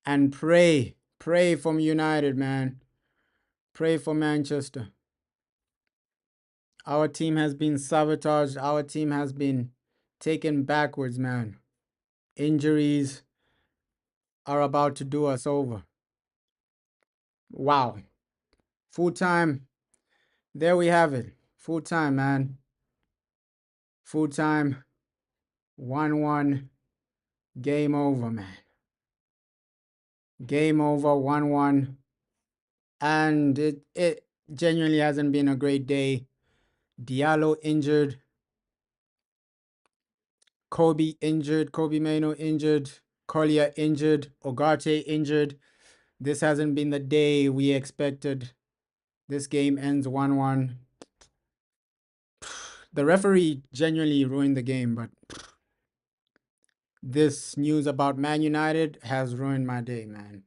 and pray. Pray for United, man. Pray for Manchester. Our team has been sabotaged. Our team has been taken backwards, man. Injuries are about to do us over. Wow. Full time. There we have it. Full time, man. Full time. 1-1. Game over, man. Game over. 1-1. And it genuinely hasn't been a great day. Diallo injured. Kobe injured. Kobe Mano injured. Collier injured. Ugarte injured. This hasn't been the day we expected. This game ends 1-1. The referee genuinely ruined the game, but this news about Man United has ruined my day, man.